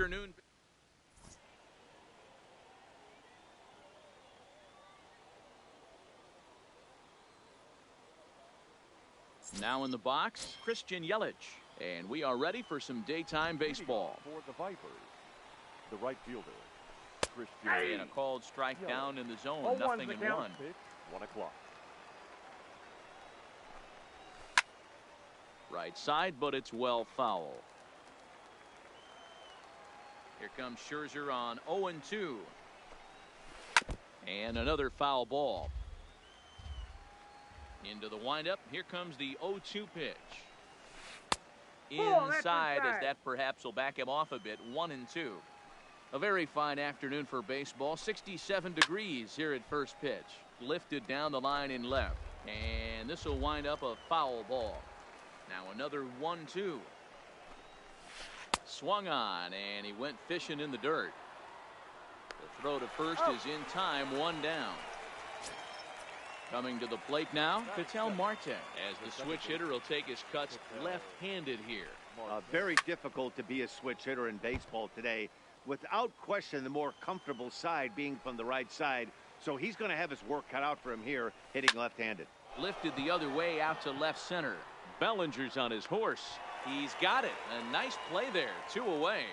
afternoon. Now in the box, Christian Yelich. And we are ready for some daytime baseball. For the Vipers, the right fielder, Christian. And a called strike down in the zone, nothing in one. Pitch, 1 o'clock. Right side, but it's well foul. Here comes Scherzer on 0-2. And another foul ball. Into the windup. Here comes the 0-2 pitch. Inside, as that perhaps will back him off a bit. 1-2. A very fine afternoon for baseball. 67 degrees here at first pitch. Lifted down the line in left. And this will wind up a foul ball. Now another 1-2. Swung on, and he went fishing in the dirt. The throw to first is in time, 1 down. Coming to the plate now, Ketel Marte, as the switch hitter will take his cuts left-handed here. Very difficult to be a switch hitter in baseball today. Without question, the more comfortable side being from the right side. So he's going to have his work cut out for him here, hitting left-handed. Lifted the other way out to left center. Bellinger's on his horse. He's got it. A nice play there. 2 away.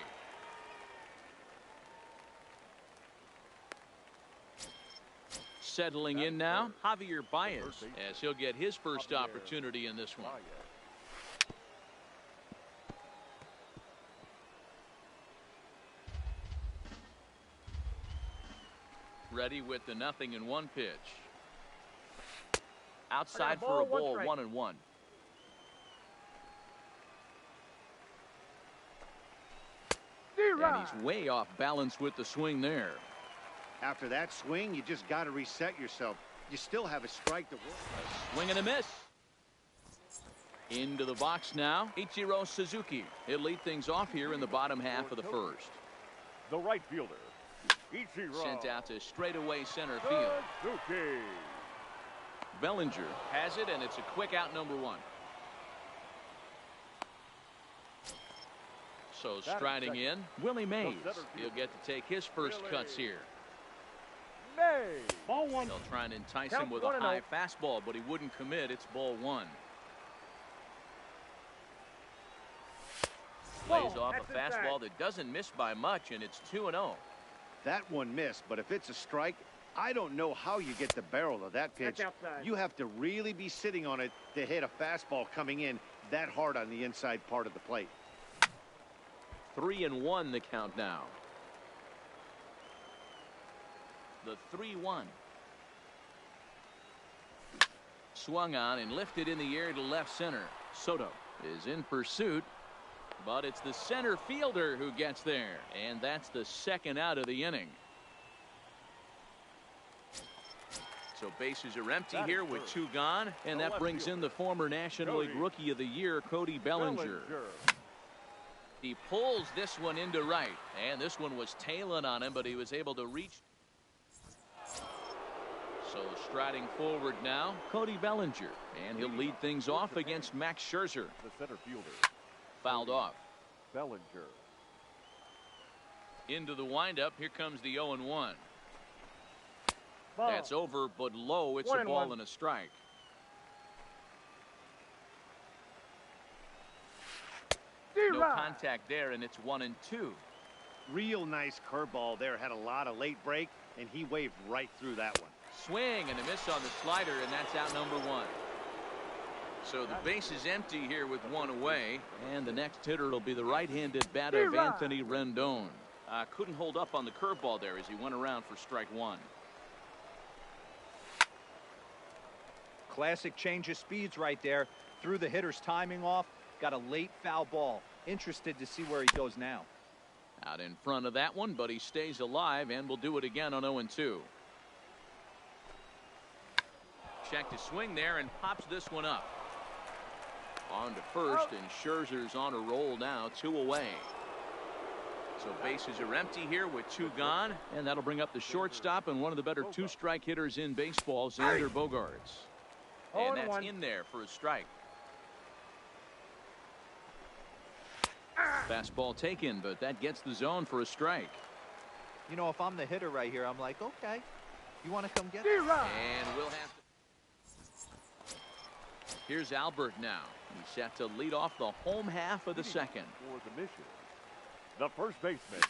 Settling in now, Javier Baez, as he'll get his first opportunity in this one. Ready with the 0-1 pitch. Outside for a ball, 1-1. And he's way off balance with the swing there. After that swing, you just got to reset yourself. You still have a strike to work. A swing and a miss. Into the box now, Ichiro Suzuki. He'll lead things off here in the bottom half of the first. The right fielder, Ichiro. Sent out to straightaway center field. Suzuki. Bellinger has it, and it's a quick out, number 1. So striding in, Willie Mays. He'll get to take his first cuts here. Ball 1. They'll try and entice him with a high fastball, but he wouldn't commit. It's ball 1. Lays off a fastball that doesn't miss by much, and it's 2-0. That one missed, but if it's a strike, I don't know how you get the barrel of that pitch. You have to really be sitting on it to hit a fastball coming in that hard on the inside part of the plate. 3-1 the count now. The 3-1. Swung on and lifted in the air to left center. Soto is in pursuit, but it's the center fielder who gets there, and that's the second out of the inning. So bases are empty here with 2 gone, and that brings in the former National League Rookie of the Year, Cody Bellinger. He pulls this one into right, and this one was tailing on him, but he was able to reach. So striding forward now, Cody Bellinger, and he'll lead things off against Max Scherzer. The center fielder, fouled off. Bellinger. Into the windup, here comes the 0-1. That's over, but low. It's a ball and a strike. No contact there, and it's 1-2. Real nice curveball there. Had a lot of late break, and he waved right through that one. Swing and a miss on the slider, and that's out, number 1. So the base is empty here with 1 away, and the next hitter will be the right-handed bat of Anthony Rendon. Couldn't hold up on the curveball there as he went around for strike 1. Classic change of speeds right there. Threw the hitter's timing off. Got a late foul ball. Interested to see where he goes now. Out in front of that one, but he stays alive and will do it again on 0-2. Check to swing there and pops this one up. On to first, and Scherzer's on a roll now, 2 away. So bases are empty here with 2 gone, and that'll bring up the shortstop and one of the better 2-strike hitters in baseball, Xander Bogaerts. And that's in there for a strike. Fastball taken, but that gets the zone for a strike. You know, if I'm the hitter right here, I'm like, okay, you want to come get it? And we'll have to. Here's Albert now. He's set to lead off the home half of the second. For the mission, the first baseman.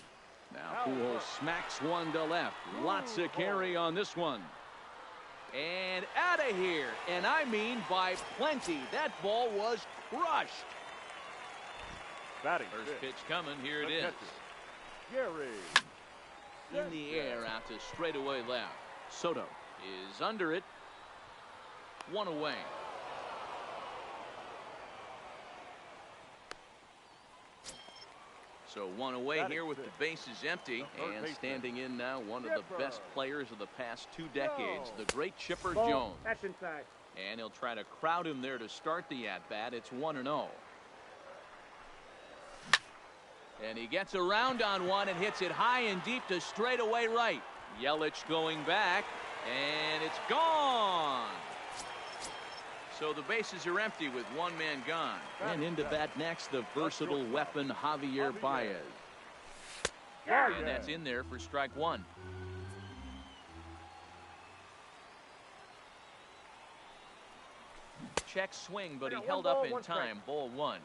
Now Pujols smacks one to left. Lots of carry on this one. And out of here. And I mean by plenty. That ball was crushed. Batting First pitch coming. Here it is. Gary. In the air out to straightaway left. Soto is under it. One away. So one away here with the bases empty, and standing in now one of the best players of the past 2 decades, the great Chipper Jones. That's inside. And he'll try to crowd him there to start the at-bat. It's 1-0. And he gets around on one and hits it high and deep to straightaway right. Yelich going back, and it's gone. So the bases are empty with one man gone. And into bat next, the versatile weapon Javier Baez. And that's in there for strike one. Check swing, but he held up in time. Ball one.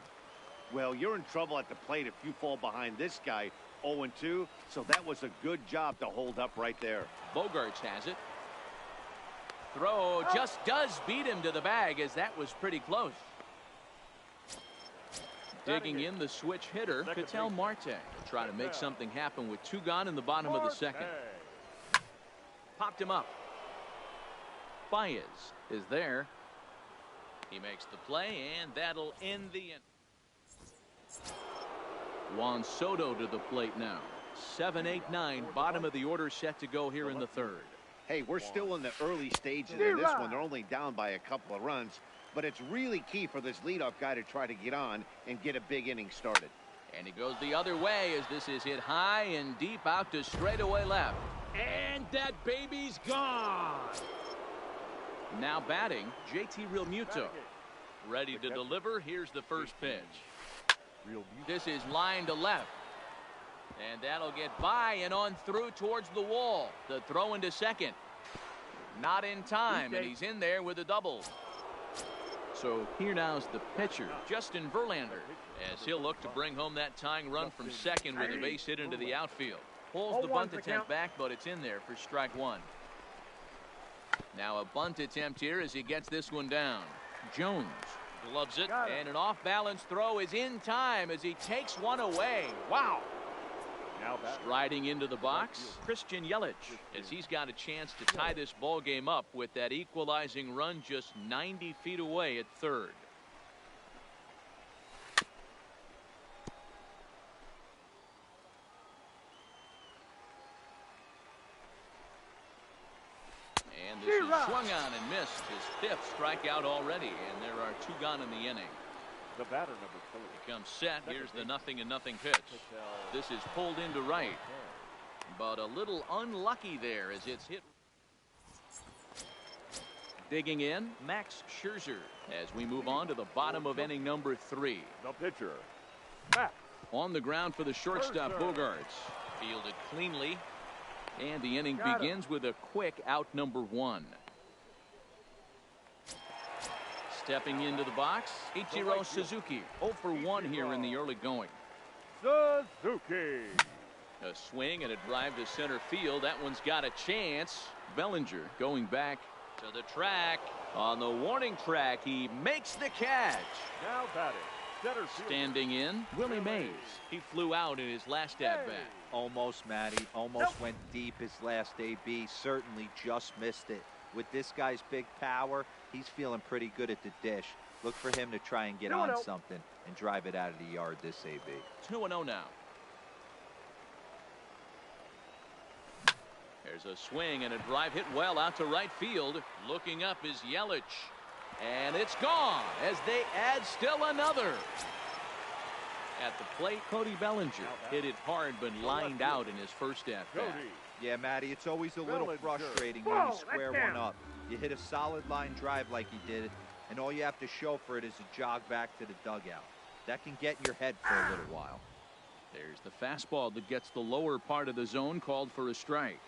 Well, you're in trouble at the plate if you fall behind this guy 0-2. So that was a good job to hold up right there. Bogarts has it. Throw just does beat him to the bag, as that was pretty close. Digging in the switch hitter, Ketel Marte. Try to make something happen with 2 gone in the bottom of the second. Popped him up. Baez is there. He makes the play, and that'll end the inning. Juan Soto to the plate now. 7-8-9, bottom of the order set to go here in the third. Hey, we're still in the early stages in this one. They're only down by a couple of runs, but it's really key for this leadoff guy to try to get on and get a big inning started. And he goes the other way as this is hit high and deep out to straightaway left. And that baby's gone. Now batting, JT Realmuto. Ready to deliver. Here's the first pitch. This is line to left. And that'll get by and on through towards the wall. The throw into second. Not in time, and he's in there with a double. So here now's the pitcher, Justin Verlander, as he'll look to bring home that tying run from second with a base hit into the outfield. Pulls the bunt attempt back, but it's in there for strike one. Now a bunt attempt here as he gets this one down. Jones gloves it, and an off-balance throw is in time as he takes one away. Wow. Striding into the box, Christian Yelich, as he's got a chance to tie this ball game up with that equalizing run just 90 feet away at third. And this is swung on and missed, his 5th strikeout already, and there are 2 gone in the inning. The batter number 4. He comes set. Here's the 0-0 pitch. This is pulled into right, but a little unlucky there as it's hit. Digging in, Max Scherzer, as we move on to the bottom of inning number 3. The pitcher. On the ground for the shortstop, Bogarts. Fielded cleanly, and the inning begins with a quick out number 1. Stepping into the box, Ichiro Suzuki. 0 for 1 here in the early going. Suzuki. A swing and a drive to center field. That one's got a chance. Bellinger going back to the track. On the warning track, he makes the catch. Now batting, center field. Standing in, Willie Mays. He flew out in his last at-bat. Almost, Matty. Almost went deep his last AB. Certainly just missed it. With this guy's big power, he's feeling pretty good at the dish. Look for him to try and get on something and drive it out of the yard this AB. 2-0 now. There's a swing and a drive hit well out to right field. Looking up is Yelich. And it's gone as they add still another. At the plate, Cody Bellinger hit it hard but lined out in his first at-bat. Yeah, Matty, it's always a little frustrating when you square one up. You hit a solid line drive like he did, and all you have to show for it is a jog back to the dugout. That can get in your head for a little while. There's the fastball that gets the lower part of the zone, called for a strike.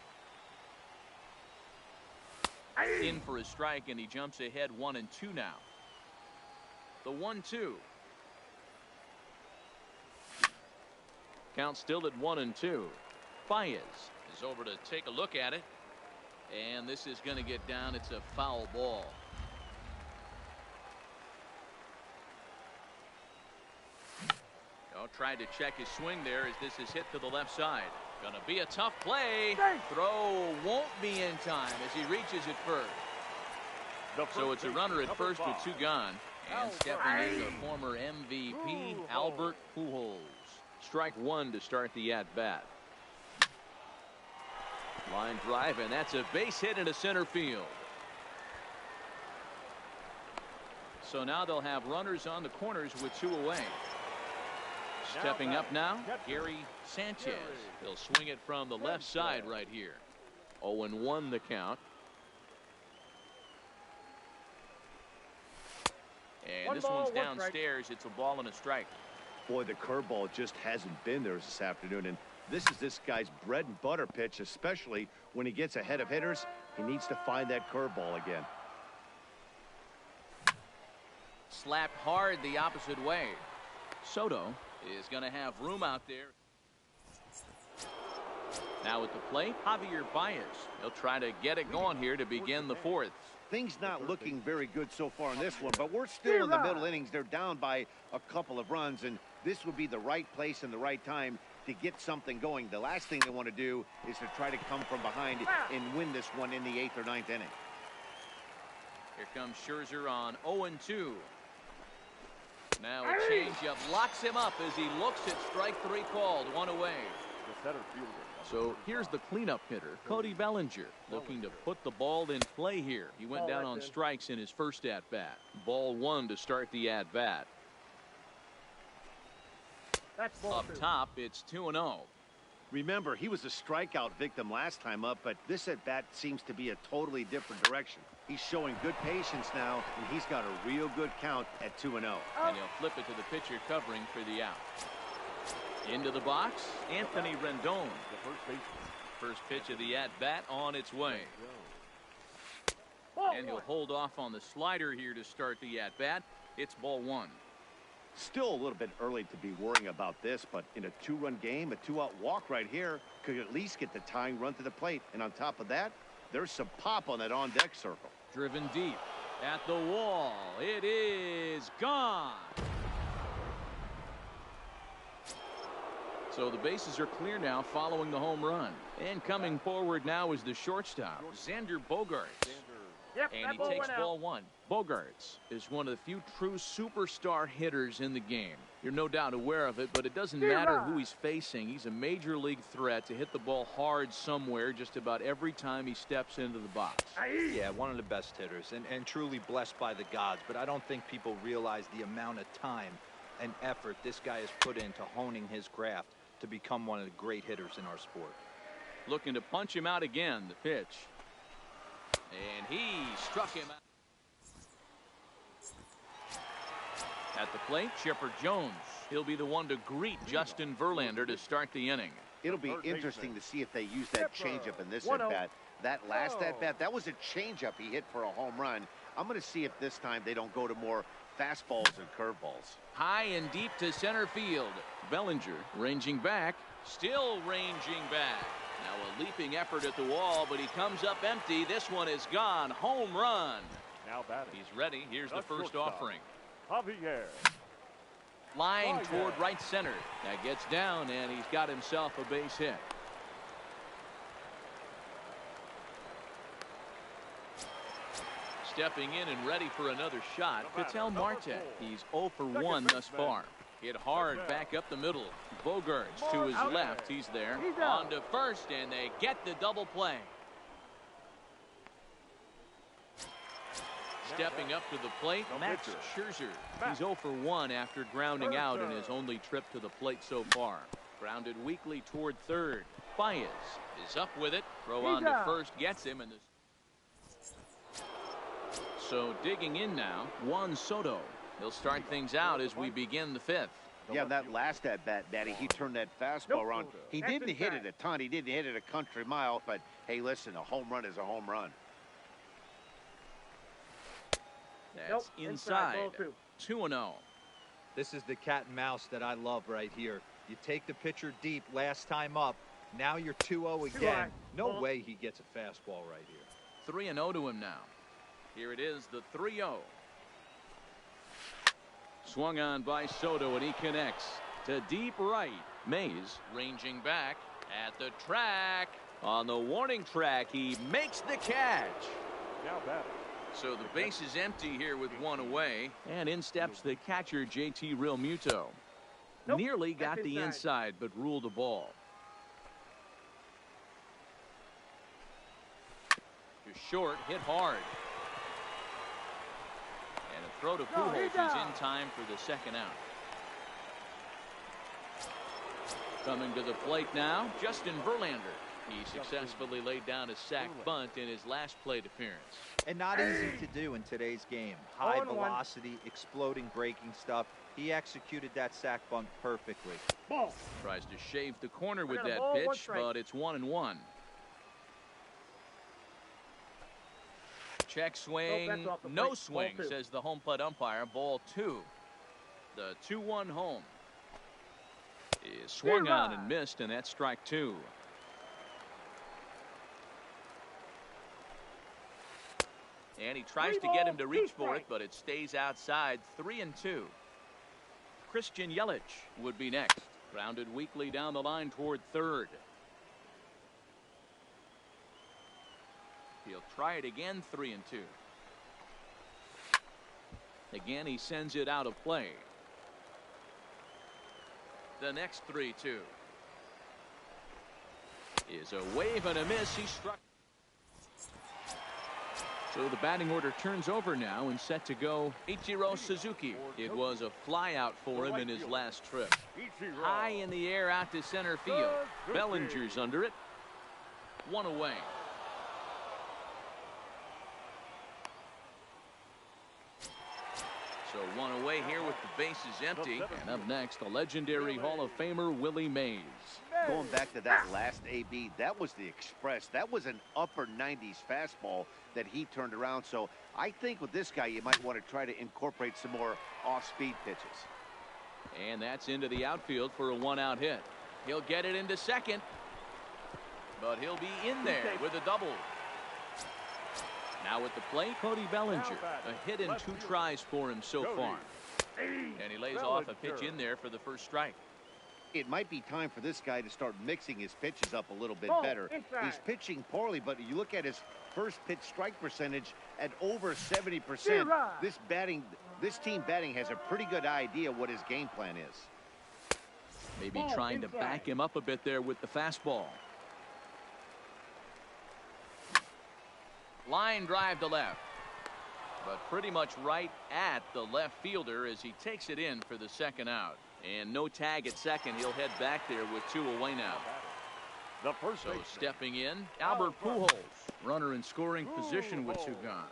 In for a strike, and he jumps ahead 1-2 now. The 1-2. Count still at 1-2. Baez is over to take a look at it. And this is going to get down. It's a foul ball. Tried to check his swing there as this is hit to the left side. Gonna be a tough play. Throw won't be in time as he reaches it first. So it's a runner at first with 2 gone. And stepping in the former MVP, Albert Pujols. Strike 1 to start the at-bat. Line drive, and that's a base hit into center field. So now they'll have runners on the corners with 2 away. Stepping up now, Gary Sanchez. He'll swing it from the left side right here. 0-1 the count. And this one's downstairs. It's a ball and a strike. Boy, the curveball just hasn't been there this afternoon, and this is this guy's bread and butter pitch, especially when he gets ahead of hitters. He needs to find that curveball again. Slapped hard the opposite way. Soto is going to have room out there. Now at the plate, Javier Baez. He'll try to get it going here to begin the 4th. Things not looking very good so far in this one, but we're still in the middle innings. They're down by a couple of runs, and this would be the right place and the right time to get something going. The last thing they want to do is to try to come from behind and win this one in the 8th or 9th inning. Here comes Scherzer on 0-2. Now a changeup locks him up as he looks at strike 3 called. 1 away. So here's the cleanup hitter, Cody Bellinger, looking to put the ball in play here. He went down on strikes in his first at-bat. Ball 1 to start the at-bat. Up top, it's 2-0. Remember, he was a strikeout victim last time up, but this at-bat seems to be a totally different direction. He's showing good patience now, and he's got a real good count at 2-0. And he'll flip it to the pitcher covering for the out. Into the box, Anthony Rendon. First pitch of the at-bat on its way. And he'll hold off on the slider here to start the at-bat. It's ball 1. Still a little bit early to be worrying about this, but in a 2-run game, a 2-out walk right here could at least get the tying run to the plate. And on top of that, there's some pop on that on-deck circle. Driven deep at the wall. It is gone. So the bases are clear now following the home run. And coming forward now is the shortstop, Xander Bogaerts. And he takes ball 1. Bogaerts is one of the few true superstar hitters in the game. You're no doubt aware of it, but it doesn't matter who he's facing. He's a major league threat to hit the ball hard somewhere just about every time he steps into the box. Yeah, one of the best hitters and truly blessed by the gods, but I don't think people realize the amount of time and effort this guy has put into honing his craft to become one of the great hitters in our sport. Looking to punch him out again, the pitch. And he struck him out. At the plate, Chipper Jones. He'll be the one to greet Justin Verlander to start the inning. It'll be interesting to see if they use that changeup in this at-bat. That last at-bat, that was a changeup he hit for a home run. I'm going to see if this time they don't go to more fastballs and curveballs. High and deep to center field. Bellinger ranging back. Still ranging back. Now a leaping effort at the wall, but he comes up empty. This one is gone. Home run. Now batting. He's ready. Here's the first offering. Javier. Line toward right center. That gets down, and he's got himself a base hit. Stepping in and ready for another shot, Ketel Marte. He's 0 for 1 thus far. Hit hard back up the middle. Bogaerts to his left. He's there. On to first, and they get the double play. Stepping up to the plate, Max Scherzer. He's 0 for 1 after grounding out in his only trip to the plate so far. Grounded weakly toward third. Baez is up with it. Throw on to first gets him. And so digging in now, Juan Soto. He'll start things out as we begin the 5th. Yeah, that last at-bat, Daddy, he turned that fastball around. He didn't hit it a ton. He didn't hit it a country mile. But, hey, listen, a home run is a home run. That's inside. 2-0. This is the cat and mouse that I love right here. You take the pitcher deep last time up. Now you're 2-0 again. No way he gets a fastball right here. 3-0 to him now. Here it is, the 3-0. Swung on by Soto, and he connects to deep right. Mays ranging back at the track. On the warning track, he makes the catch. Now batting. So the base is empty here with one away. And in steps the catcher, JT Realmuto. Nearly got the inside, but ruled a ball. To short, hit hard. And a throw to Pujols is in time for the second out. Coming to the plate now, Justin Verlander. He successfully laid down a sac bunt in his last plate appearance. And not easy to do in today's game. High velocity, exploding breaking stuff. He executed that sac bunt perfectly. Tries to shave the corner with that pitch, but it's 1-1. Check swing, no swing, says the home plate umpire. Ball 2. The 2-1 home is swung on and missed, and that's strike 2. And he tries to get him to reach for it, but it stays outside. 3-2. Christian Yelich would be next. Grounded weakly down the line toward third. He'll try it again. 3-2. Again, he sends it out of play. The next 3-2 is a wave and a miss. He struck. So the batting order turns over now and set to go Ichiro Suzuki. It was a flyout for him in his last trip. High in the air out to center field. Bellinger's under it. One away. So one away here with the bases empty. And up next, the legendary Hall of Famer Willie Mays. Going back to that last AB, that was the express. That was an upper 90s fastball that he turned around. So I think with this guy, you might want to try to incorporate some more off-speed pitches. And that's into the outfield for a one-out hit. He'll get it into second, but he'll be in there with a double. Now at the plate, Cody Bellinger. A hit in 2 tries for him so far. And he lays off a pitch in there for the first strike. It might be time for this guy to start mixing his pitches up a little bit better. He's pitching poorly, but you look at his first pitch strike percentage at over 70%. This team batting has a pretty good idea what his game plan is. Maybe trying to back him up a bit there with the fastball. Line drive to left, but pretty much right at the left fielder as he takes it in for the second out. And no tag at second. He'll head back there with 2 away now. So stepping in, Albert Pujols. Runner in scoring position with 2 gone.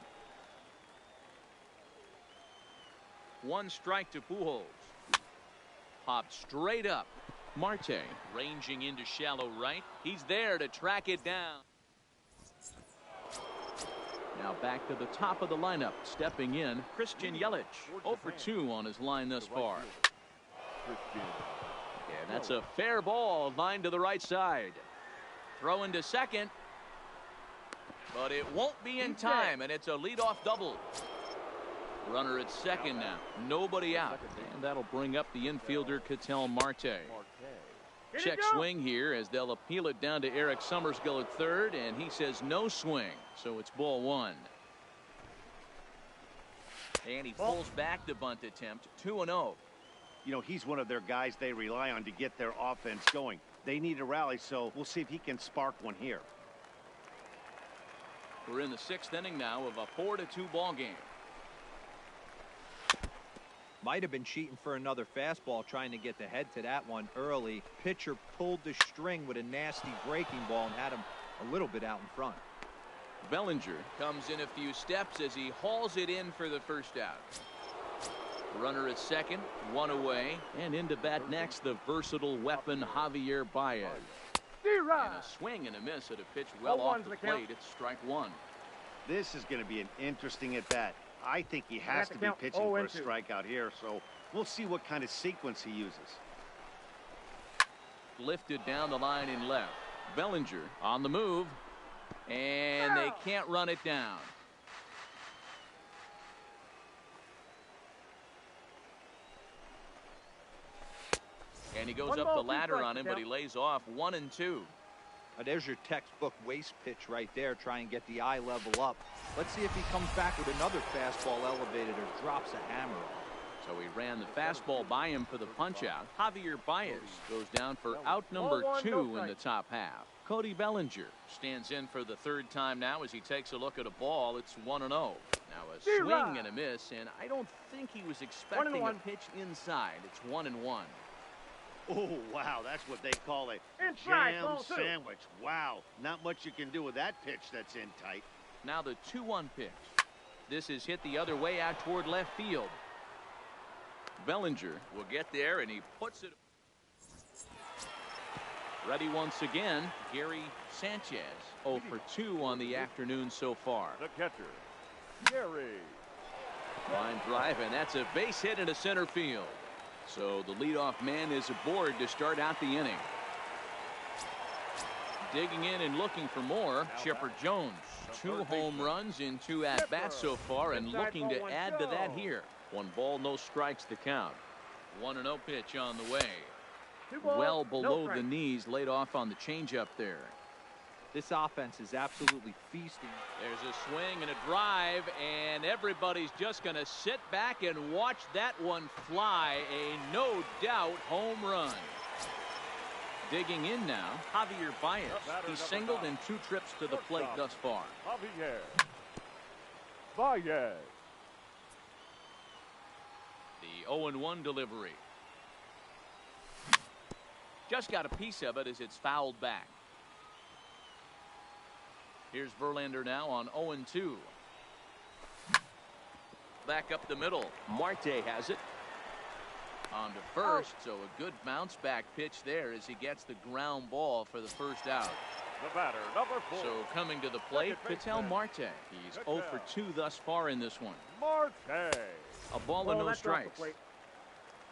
1 strike to Pujols. Popped straight up. Marte ranging into shallow right. He's there to track it down. Now back to the top of the lineup. Stepping in, Christian Yelich. 0 for 2 on his line thus far. And that's a fair ball, line to the right side. Throw into second, but it won't be in time, and it's a leadoff double. Runner at second now, nobody out, and that'll bring up the infielder Ketel Marte. Check swing here as they'll appeal it down to Eric Summerskill at third, and he says no swing, so it's ball 1. And he pulls back the bunt attempt. 2-0. You know, he's one of their guys they rely on to get their offense going. They need a rally, so we'll see if he can spark one here. We're in the 6th inning now of a 4-2 ball game. Might have been cheating for another fastball, trying to get the head to that one early. Pitcher pulled the string with a nasty breaking ball and had him a little bit out in front. Bellinger comes in a few steps as he hauls it in for the first out. Runner at second, one away, and into bat next, the versatile weapon Javier Baez. And a swing and a miss at a pitch well off the plate. It's strike one. This is going to be an interesting at bat. I think he has to be pitching for a strikeout here, so we'll see what kind of sequence he uses. Lifted down the line in left. Bellinger on the move, and they can't run it down. And he goes up the ladder on him, but he lays off 1-2. There's your textbook waste pitch right there. Try and get the eye level up. Let's see if he comes back with another fastball elevated or drops a hammer. So he ran the fastball by him for the punch-out. Javier Baez goes down for out number 2 in the top half. Cody Bellinger stands in for the third time now as he takes a look at a ball. It's 1-0. Now a swing and a miss, and I don't think he was expecting a pitch inside. It's 1-1. Oh, wow, that's what they call a jam sandwich. Wow, not much you can do with that pitch that's in tight. Now the 2-1 pitch. This is hit the other way out toward left field. Bellinger will get there, and he puts it. Ready once again, Gary Sanchez. 0 for 2 on the afternoon so far. The catcher, Gary. Line drive, and that's a base hit into center field. So the leadoff man is aboard to start out the inning. Digging in and looking for more, Chipper Jones. 2 home runs in 2 at-bats so far, and looking to add to that here. 1 ball, no strikes to count. 1-0 pitch on the way. Well below the knees, laid off on the changeup there. This offense is absolutely feasting. There's a swing and a drive, and everybody's just going to sit back and watch that one fly. A no doubt home run. Digging in now, Javier Baez. He's singled in 2 trips to the plate thus far. Javier Baez. The 0-1 delivery. Just got a piece of it as it's fouled back. Here's Verlander now on 0-2. Back up the middle. Marte has it. On to first, so a good bounce back pitch there as he gets the ground ball for the first out. The batter, number 4. So coming to the plate, Ketel Marte. He's 0 for 2 thus far in this one. Marte. A ball and no strikes.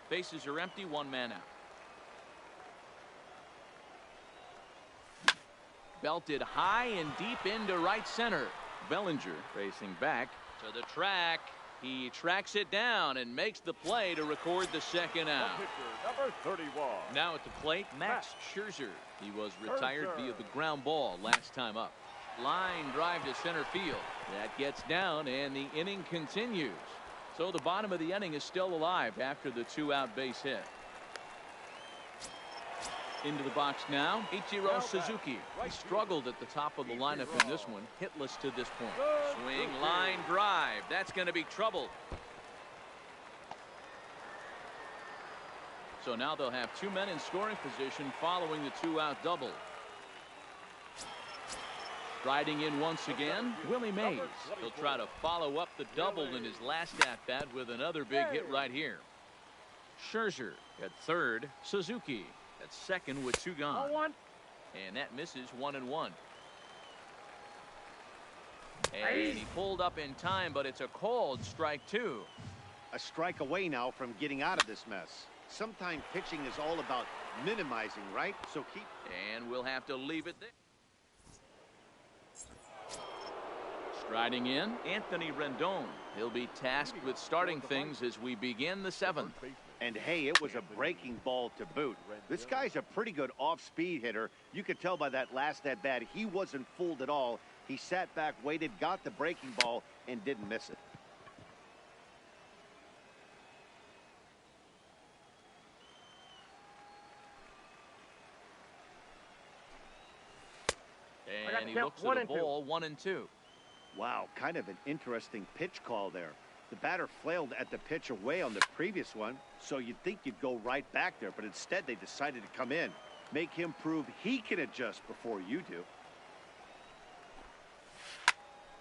Bases are empty, 1 man out. Belted high and deep into right center. Bellinger racing back to the track. He tracks it down and makes the play to record the second out. Number 31. Now at the plate, Max Scherzer. He was retired via the ground ball last time up. Line drive to center field. That gets down, and the inning continues. So the bottom of the inning is still alive after the 2-out base hit. Into the box now, Ichiro Suzuki. He struggled at the top of the lineup in this one, hitless to this point. Swing, line drive. That's going to be trouble. So now they'll have 2 men in scoring position following the 2-out double. Riding in once again, Willie Mays. He'll try to follow up the double in his last at-bat with another big hit right here. Scherzer at third, Suzuki at second with 2 gone. And that misses 1-1. And he pulled up in time, but it's a called strike 2. A strike away now from getting out of this mess. Sometimes pitching is all about minimizing, right? So keep. And we'll have to leave it there. Striding in, Anthony Rendon. He'll be tasked with starting things as we begin the 7th. And hey, it was a breaking ball to boot. This guy's a pretty good off-speed hitter. You could tell by that last at-bat he wasn't fooled at all. He sat back, waited, got the breaking ball, and didn't miss it. And he looks at the ball, 1-2. Wow, kind of an interesting pitch call there. The batter flailed at the pitch away on the previous one, so you'd think you'd go right back there, but instead they decided to come in. Make him prove he can adjust before you do.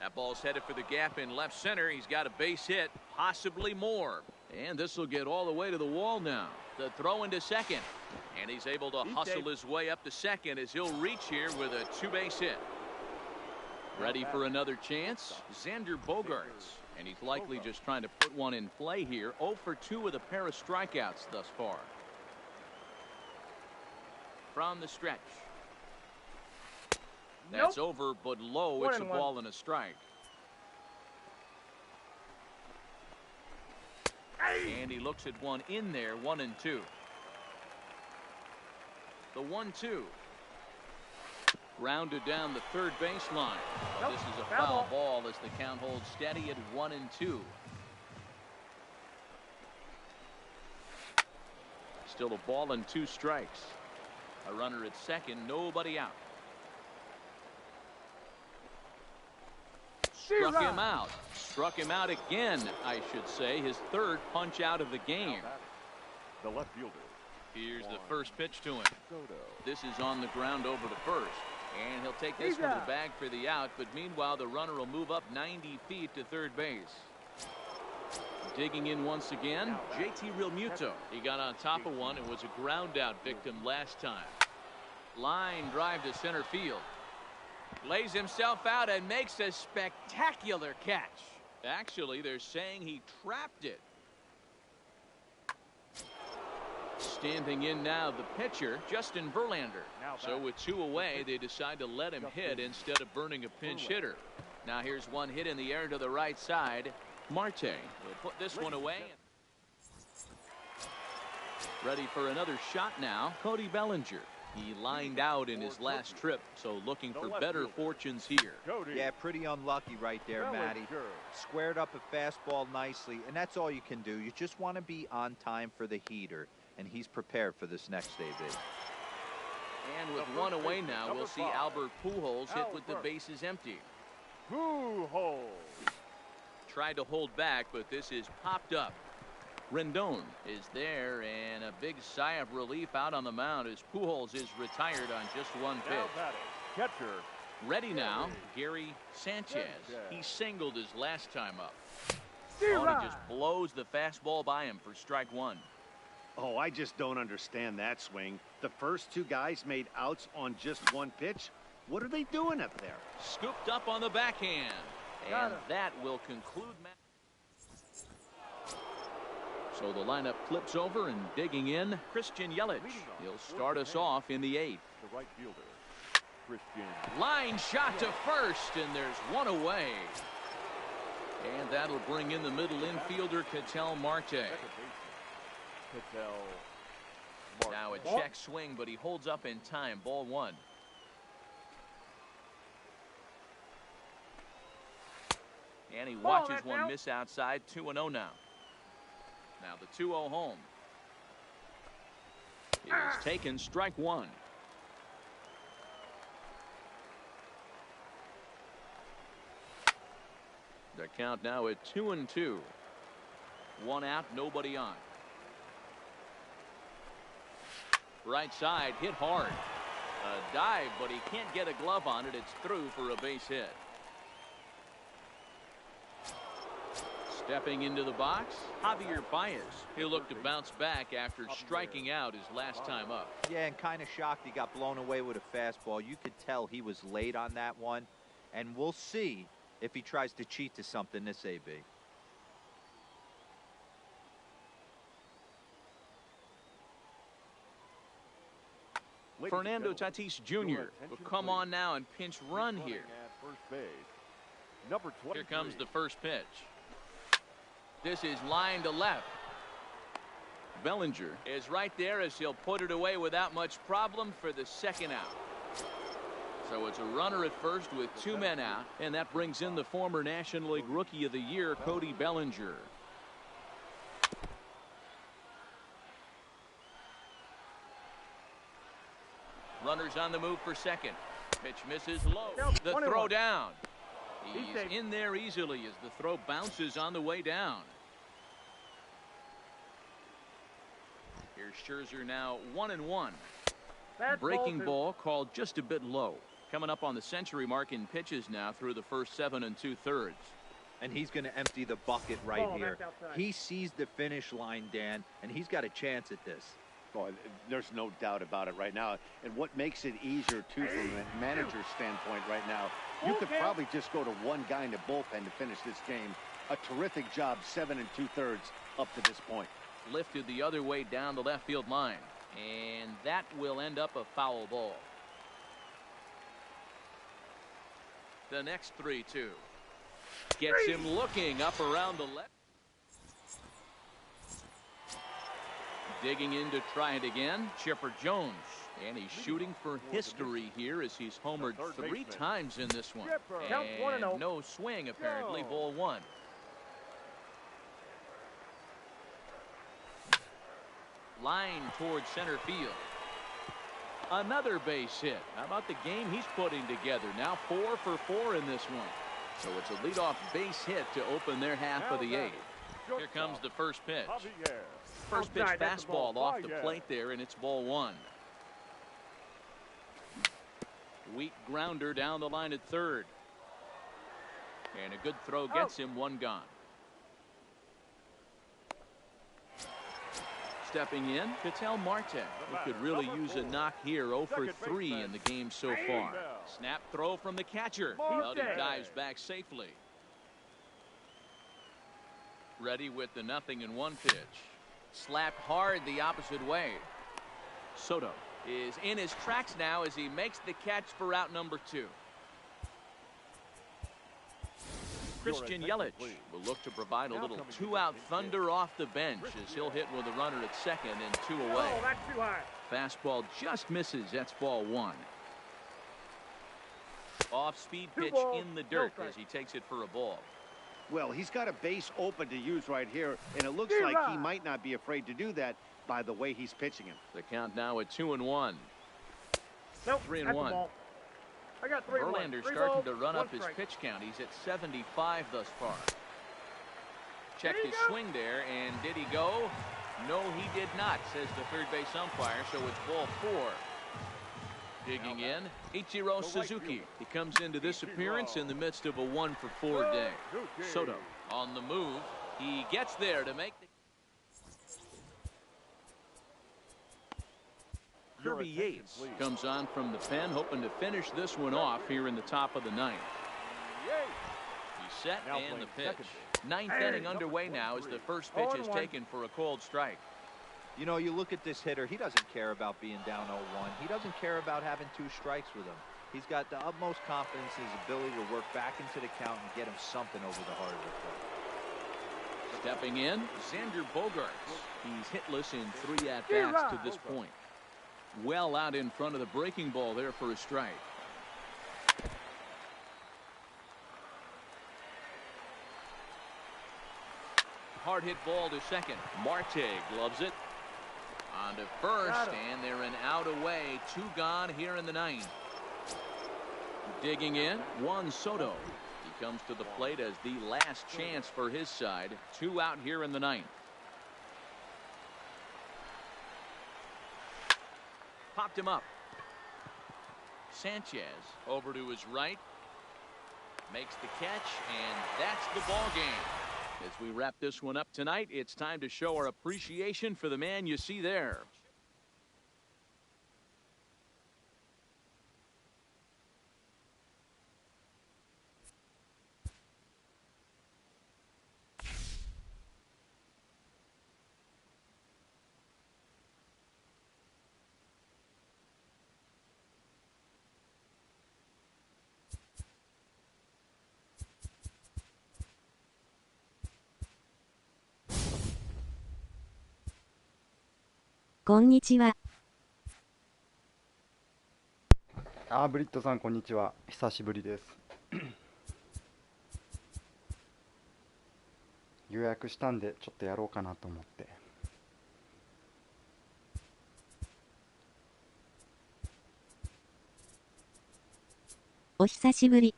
That ball's headed for the gap in left center. He's got a base hit. possibly more. And this will get all the way to the wall now. The throw into second. And he's able to hustle his way up to second as he'll reach here with a two-base hit. Ready for another chance? Xander Bogaerts. And he's likely just trying to put one in play here. 0 for 2 with a pair of strikeouts thus far. From the stretch. That's over, but low. It's a ball and a strike. And he looks at one in there, 1-2. The 1-2. Grounded down the third baseline. Well, this is a foul ball as the count holds steady at 1-2. Still a ball and 2 strikes. A runner at second, nobody out. Struck him out. Struck him out again, I should say. His third punch out of the game. The left fielder. Here's the first pitch to him. This is on the ground over to first. And he'll take this one to the bag for the out. But meanwhile, the runner will move up 90 feet to third base. Digging in once again, JT Realmuto. He got on top of one and was a ground out victim last time. Line drive to center field. Lays himself out and makes a spectacular catch. Actually, they're saying he trapped it. Standing in now, the pitcher, Justin Verlander. So with 2 away, they decide to let him hit instead of burning a pinch hitter. Now here's one hit in the air to the right side. Marte will put this one away. Ready for another shot now, Cody Bellinger. He lined out in his last trip, so looking for better fortunes here. Yeah, pretty unlucky right there, Matty. Squared up a fastball nicely, and that's all you can do. You just want to be on time for the heater, and he's prepared for this next day, big. And with 1 away now, we'll see Albert Pujols hit with the bases empty. Pujols tried to hold back, but this is popped up. Rendon is there, and a big sigh of relief out on the mound as Pujols is retired on just 1 pitch. Catcher. Ready now, Gary Sanchez. He singled his last time up. Oh, he just blows the fastball by him for strike 1. Oh, I just don't understand that swing. The first 2 guys made outs on just 1 pitch. What are they doing up there? Scooped up on the backhand. And that will conclude. So the lineup flips over, and digging in, Christian Yelich. He'll start us off in the 8th. The right fielder, Christian. Line shot to first, and there's 1 away. And that'll bring in the middle infielder, Ketel Marte. Now a check swing, but he holds up in time. Ball 1. And he watches one miss outside. 2-0 now. Now the 2-0 home. It is taken, strike 1. The count now at 2-2. 1 out, nobody on. Right side, hit hard. A dive, but he can't get a glove on it. It's through for a base hit. Stepping into the box, Javier Baez. He'll look to bounce back after striking out his last time up. Yeah, and kind of shocked he got blown away with a fastball. You could tell he was late on that one. And we'll see if he tries to cheat to something this AB. Fernando Tatis Jr. will come on now and pinch run here. Here comes the first pitch. This is line to left. Bellinger is right there as he'll put it away without much problem for the second out. So it's a runner at first with 2 men out, and that brings in the former National League Rookie of the Year, Cody Bellinger. Runners on the move for second. Pitch misses low. The throw down. He's in there easily as the throw bounces on the way down. Here's Scherzer now 1-1. Breaking ball called just a bit low. Coming up on the century mark in pitches now through the first 7 2/3. and he's going to empty the bucket right here. He sees the finish line, Dan, and he's got a chance at this. Oh, there's no doubt about it right now. And what makes it easier, too, from a manager's standpoint right now, you could probably just go to one guy in the bullpen to finish this game. A terrific job, 7 2/3 up to this point. Lifted the other way down the left field line. And that will end up a foul ball. The next 3-2. Gets him looking up around the left. Digging in to try it again, Chipper Jones. And he's shooting for history here as he's homered 3 times in this one. And no swing, apparently, ball 1. Line towards center field. Another base hit. How about the game he's putting together? Now 4 for 4 in this one. So it's a leadoff base hit to open their half of the 8th. Here comes the first pitch. First pitch fastball off the plate there, and it's ball 1. Weak grounder down the line at third. And a good throw gets him 1 gone. Stepping in, Ketel Marte, who could really use a knock here. 0 for 3 in the game so far. Snap throw from the catcher. Well, he dives back safely. Ready with the 0-1 pitch. Slapped hard the opposite way. Soto is in his tracks now as he makes the catch for out number 2. Christian Yelich will look to provide a little 2-out thunder off the bench as he'll hit with a runner at second and 2 away. Fastball just misses. That's ball 1. Off-speed pitch in the dirt as he takes it for a ball. Well, he's got a base open to use right here, and it looks like he might not be afraid to do that by the way he's pitching him. The count now at 2-1. Nope, 3-1. I got 3 Verlander starting to run up his pitch count. He's at 75 thus far. Checked his swing there, and did he go? No, he did not, says the third base umpire, so it's ball 4. Digging in, Ichiro Suzuki. He comes into this appearance in the midst of a 1 for 4 day. Soto on the move. He gets there to make the... Kirby Yates comes on from the pen, hoping to finish this one off here in the top of the 9th. He's set and the pitch. 9th inning underway now as the first pitch is taken for a cold strike. You know, you look at this hitter, he doesn't care about being down 0-1. He doesn't care about having 2 strikes with him. He's got the utmost confidence in his ability to work back into the count and get him something over the heart of the plate. Stepping in, Xander Bogaerts. He's hitless in 3 at-bats to this point. Well out in front of the breaking ball there for a strike. Hard hit ball to second. Marte gloves it. On to first, and they're an out away. 2 gone here in the 9th. Digging in, Juan Soto. He comes to the plate as the last chance for his side. 2 out here in the 9th. Popped him up. Sanchez over to his right. Makes the catch, and that's the ball game. As we wrap this one up tonight, it's time to show our appreciation for the man you see there.こんにちは。ブリットさんこんにちは。久しぶりです。予約したんでちょっとやろうかなと思って。お久しぶり。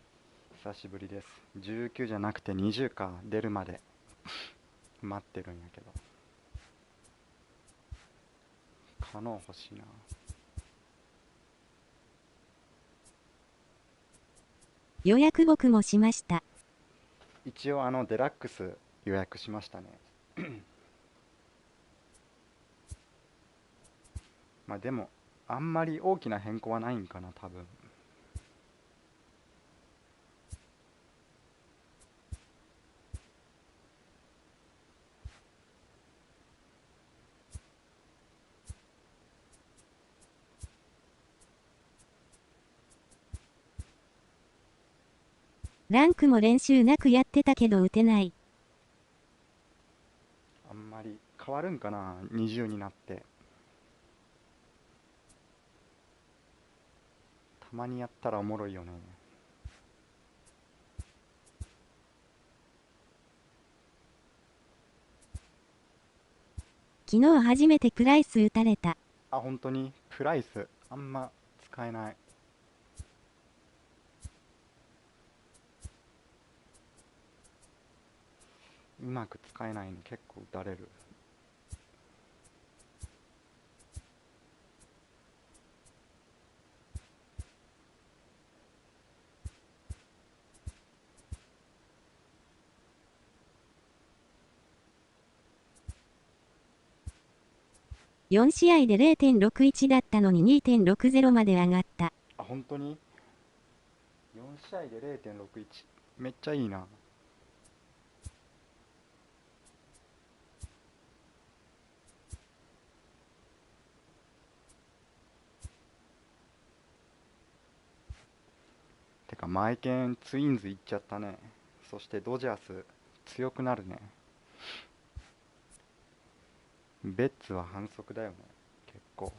久しぶりです。19じゃなくて20か出るまで待ってるんやけど。カノン欲しいな。予約僕もしました。一応デラックス予約しましたね。まあでもあんまり大きな変更はないんかな多分。ランクも練習なくやってたけど打てない。あんまり変わるんかな、20になって。たまにやったらおもろいよね。昨日初めてプライス打たれた。あ、本当にプライスあんま使えない。うまく使えないの、結構打たれる。4試合で 0.61 だったのに 2.60 まで上がった。あ、本当に4試合で 0.61 めっちゃいいな。てかマイケンツインズ行っちゃったね。そしてドジャース強くなるね。ベッツは反則だよね結構。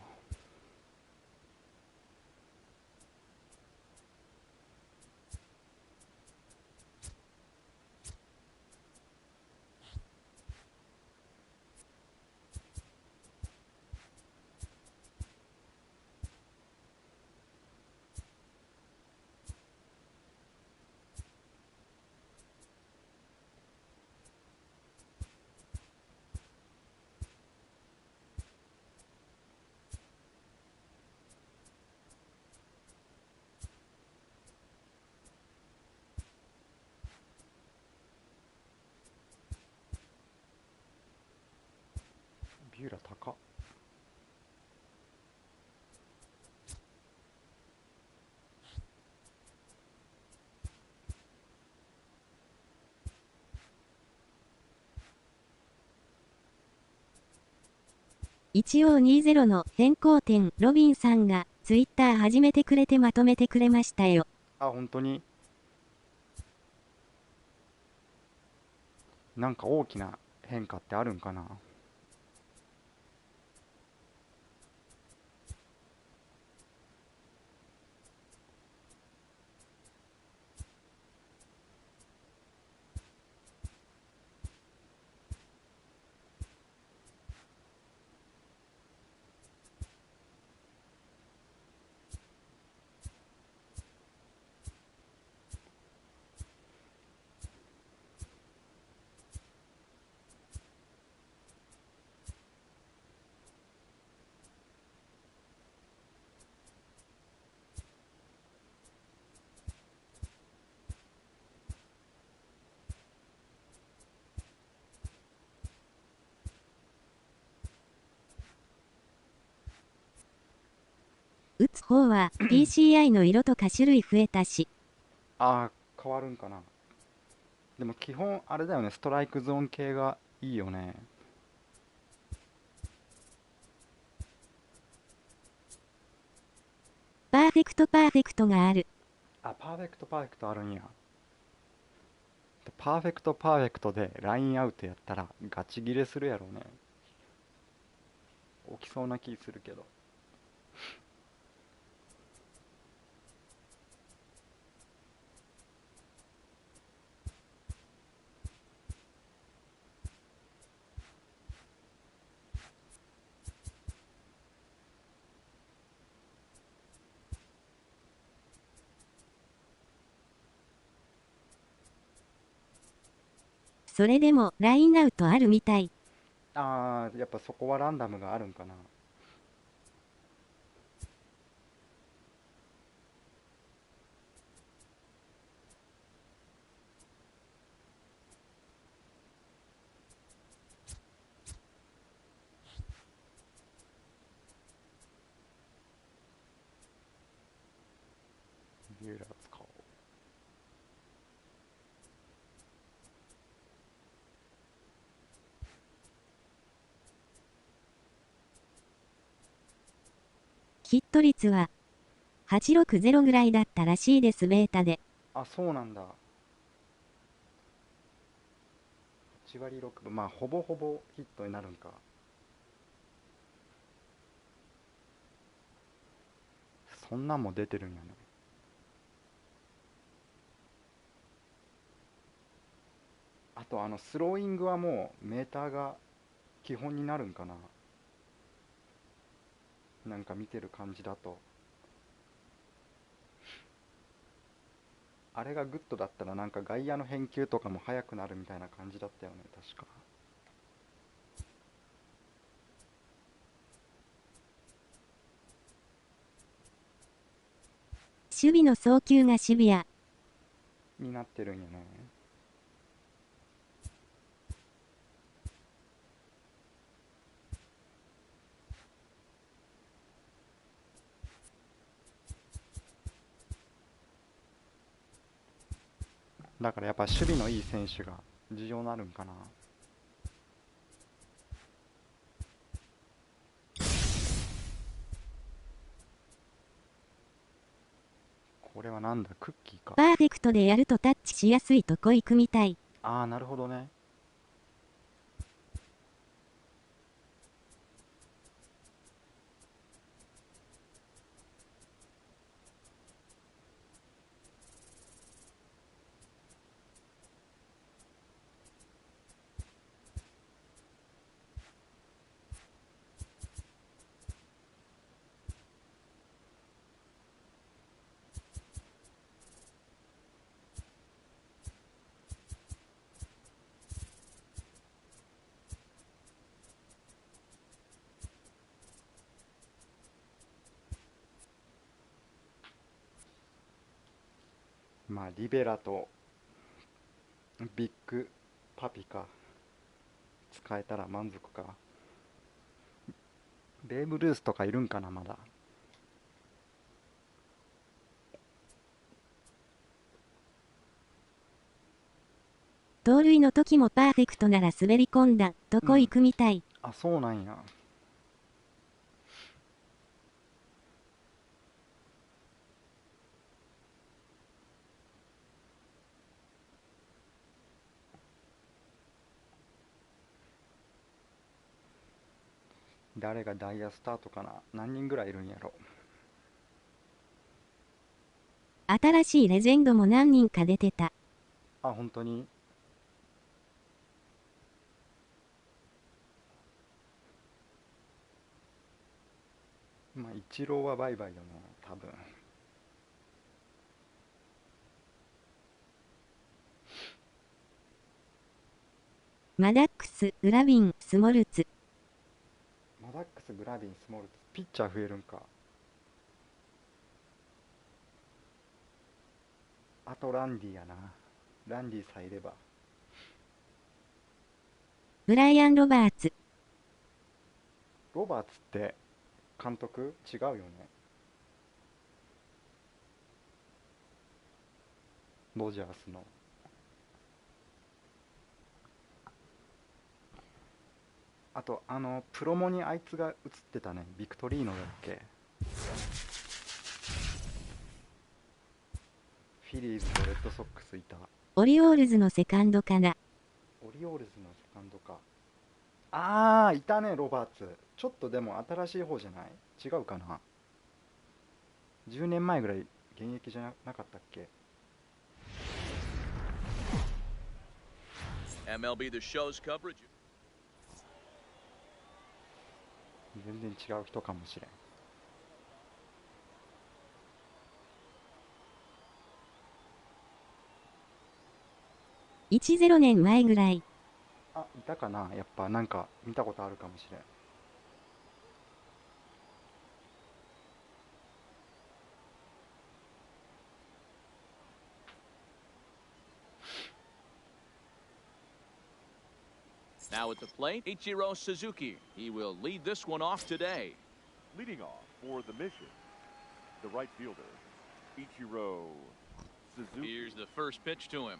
ビューラ高っ。一応20の変更点、ロビンさんがツイッター始めてくれてまとめてくれましたよ。あ、本当になんか大きな変化ってあるんかな。打つ方は PCI の色とか種類増えたし。あー変わるんかな。でも基本あれだよね、ストライクゾーン系がいいよね。パーフェクトがある。あ、パーフェクトあるんや。パーフェクトでラインアウトやったらガチギレするやろうね。起きそうな気するけど。それでもラインアウトあるみたい。あーやっぱそこはランダムがあるんかな。ヒット率は860ぐらいだったらしいですベータで。あ、そうなんだ。8割6分、まあほぼほぼヒットになるんか。そんなんも出てるんやね。あとスローイングはもうメーターが基本になるんかな。なんか見てる感じだと。あれがグッドだったらなんか外野の返球とかも速くなるみたいな感じだったよね、確か。守備の送球がシビアになってるんやね。だからやっぱ守備のいい選手が重要になるんかな。これはなんだ、クッキーか。パーフェクトでやるとタッチしやすいとこ行くみたい。ああ、なるほどね。まあリベラとビッグパピか使えたら満足か。ベーブ・ルースとかいるんかな、まだ。盗塁の時もパーフェクトなら滑り込んだとこ行くみたい。あ、そうなんや。誰がダイヤスタートかな。何人ぐらいいるんやろ。新しいレジェンドも何人か出てた。あ、本当に。まあイチローはバイバイよね、多分。マダックス、グラビン、スモルツ。マダックス、グラビン、スモールツ。ピッチャー増えるんか。あとランディやな。ランディさえいれば。ブライアン・ロバーツ。ロバーツって監督違うよね。ドジャースの。あとプロモにあいつが映ってたね。ビクトリーノだっけ。フィリーズとレッドソックスいた。オリオールズのセカンドかな。オリオールズのセカンドか。あー、いたね、ロバーツ。ちょっとでも新しい方じゃない？違うかな。10年前ぐらい現役じゃなかったっけ。 MLB The Show's coverage. 全然違う人かもしれん。10年前ぐらい。あ、いたかな。やっぱなんか見たことあるかもしれん。Now at the plate, Ichiro Suzuki. He will lead this one off today. Leading off for the mission, the right fielder, Ichiro Suzuki. Here's the first pitch to him.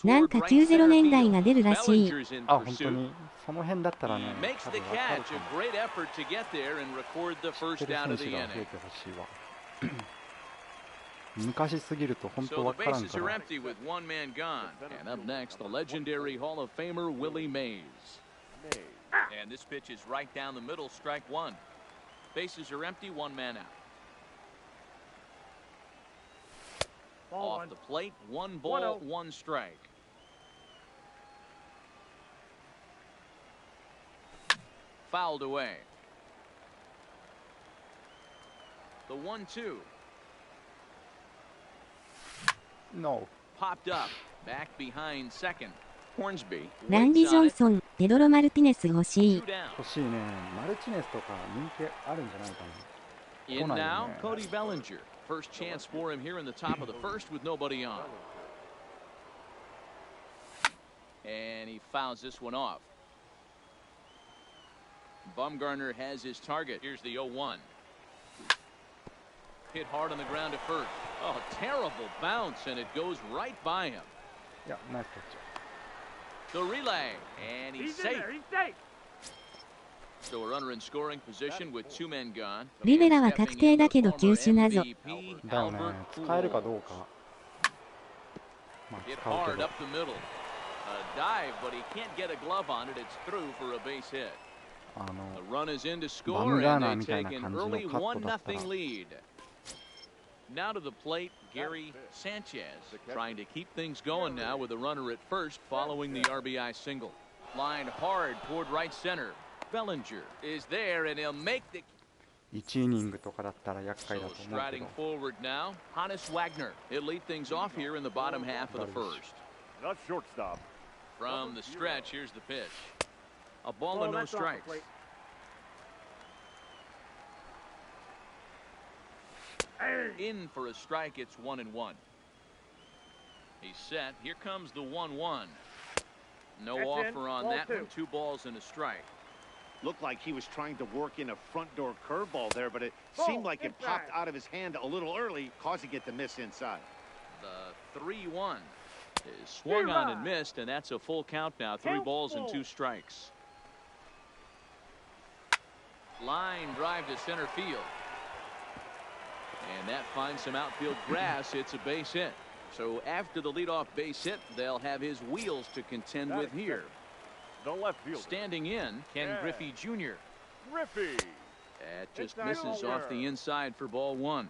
なんか90年代が出るらしい。あ、本当に。その辺だったらね、 He makes 多 the 分分かる catch. か A も。 great effort to get there and record the 知っ first てる out 選 of 手 the が増え inning. てほしいわ。昔すぎると本当 So わ the からん bases か are ら。 empty with one man gone. And up next, the legendary Hall of Famer Willie Mays. And this pitch is right down the middle, strike one. Bases are empty, one man out. Ball Off the plate, one ball, one strike. Fouled away. The 1-2. No。 Popped up. Back behind second. Hornsby. ランディ・ waits ジョ on ン it. ソン、ペドロ・マルティネス欲しい Two。down. 欲しいね。マルチネスとか人気あるんじゃないかな。 In 来ないよ now, ね。 Cody Bellinger. First chance for him here in the top of the first with nobody on. And he fouls this one off. Bumgarner has his target. Here's the 0-1. Hit hard on the ground to first. Oh, terrible bounce, and it goes right by him. いや、ナイスキャッチ。 The relay, and he's He's in safe. there. He's safe. So a runner in scoring position with two men gone. リベラは確定だけど球種謎。 MVP だよね。 Albert 使えるか Pujols. どうか。まあ Hit 使う hard けど up。the middle. A dive, but he can't get a glove on it. It's through for a base hit. あ The の run is in to バ score, ムガーナー and み they たいな take an 感じの early カットだったら。 1-0 lead. Now to the plate, Gary Sanchez trying to keep things going now with a runner at first following the RBI single. Lined hard toward right center. Bellinger is there, and he'll make the... 1イニングとかだったら厄介 So だと思うけ striding ど。 forward now, Hannes Wagner. He'll lead things off here in the bottom half of the first. Not shortstop. From the stretch, here's the pitch. A ball and no That's off the strikes. plate. In for a strike, it's 1-1. He's set. Here comes the 1-1. No That's offer in. on Ball that two. one. 2 balls and a strike. Looked like he was trying to work in a front door curveball there, but it Ball seemed like it inside. popped out of his hand a little early, causing it to miss inside. The 3-1 is swung on and missed, and that's a full count now. 3 balls and 2 strikes. Line drive to center field. And that finds some outfield grass. It's a base hit. So after the leadoff base hit, they'll have his wheels to contend with here. The left field. Standing in, Ken Yeah. Griffey Jr. Griffey. That just Inside misses over. off the inside for ball 1.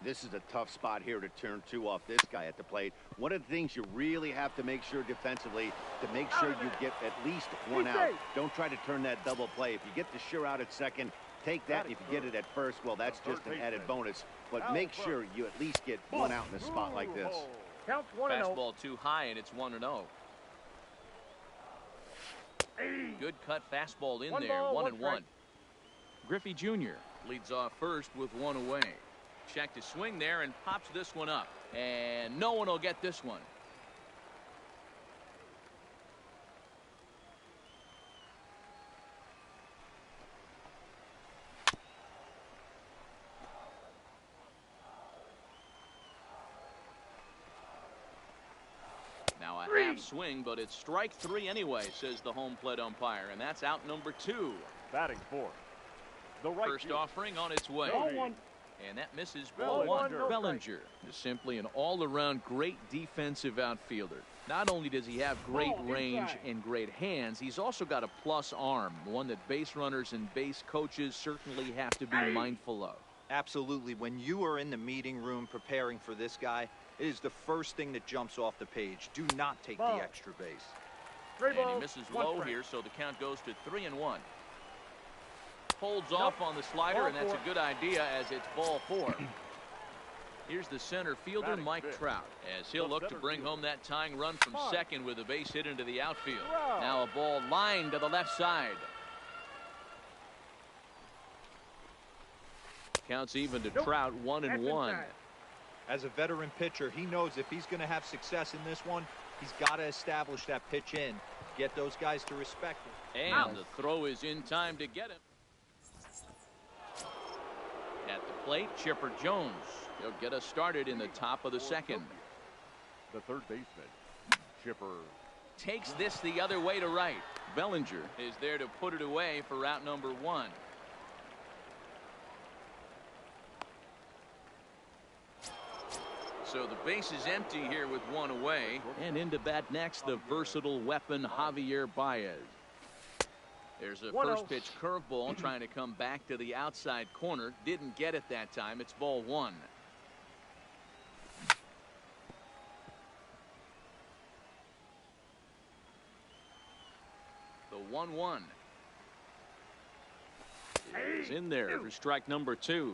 This is a tough spot here to turn 2 off this guy at the plate. One of the things you really have to make sure defensively, to make sure you get at least 1 out. Don't try to turn that double play. If you get the sure out at second, take that. If you get it at first, well, that's just an added bonus. But make sure you at least get 1 out in a spot like this. Counts 1-0. Fastball too high, and it's 1-0. Good cut fastball in One there, ball, 1-1. one strike. Griffey Jr. leads off first with 1 away. Check to swing there and pops this one up. And no one will get this one. Now a half swing, but it's strike 3 anyway, says the home plate umpire, and that's out number 2. Batting fourth. The right First field. offering on its way. Ball 1. And that misses ball 1. Bellinger. No Bellinger is simply an all-around great defensive outfielder. Not only does he have great Ball range inside. and great hands, he's also got a plus arm, one that base runners and base coaches certainly have to be mindful of. Absolutely. When you are in the meeting room preparing for this guy, it is the first thing that jumps off the page. Do not take Ball. the extra base. 3 And he balls, misses 1 low strike. here, so the count goes to 3-1. Holds off on the slider, Ball and that's 4. a good idea as it's ball 4. Here's the center fielder, Batting Mike fifth. Trout, as he'll The look to center bring fielder. home that tying run from Five. second with a base hit into the outfield. Trout. Now a ball lined to the left side. Counts even to Nope. Trout, That's 1-1. inside. As a veteran pitcher, he knows if he's going to have success in this one, he's got to establish that pitch in, get those guys to respect it. And the throw is in time to get him. At the plate, Chipper Jones. He'll get us started in the top of the second. The third baseman. Chipper takes this the other way to right. Bellinger is there to put it away for out number 1. So the base is empty here with 1 away. And into bat next, the versatile weapon Javier Baez. There's a first pitch curveball trying to come back to the outside corner. Didn't get it that time. It's ball 1. The 1-1 is in there for strike number 2.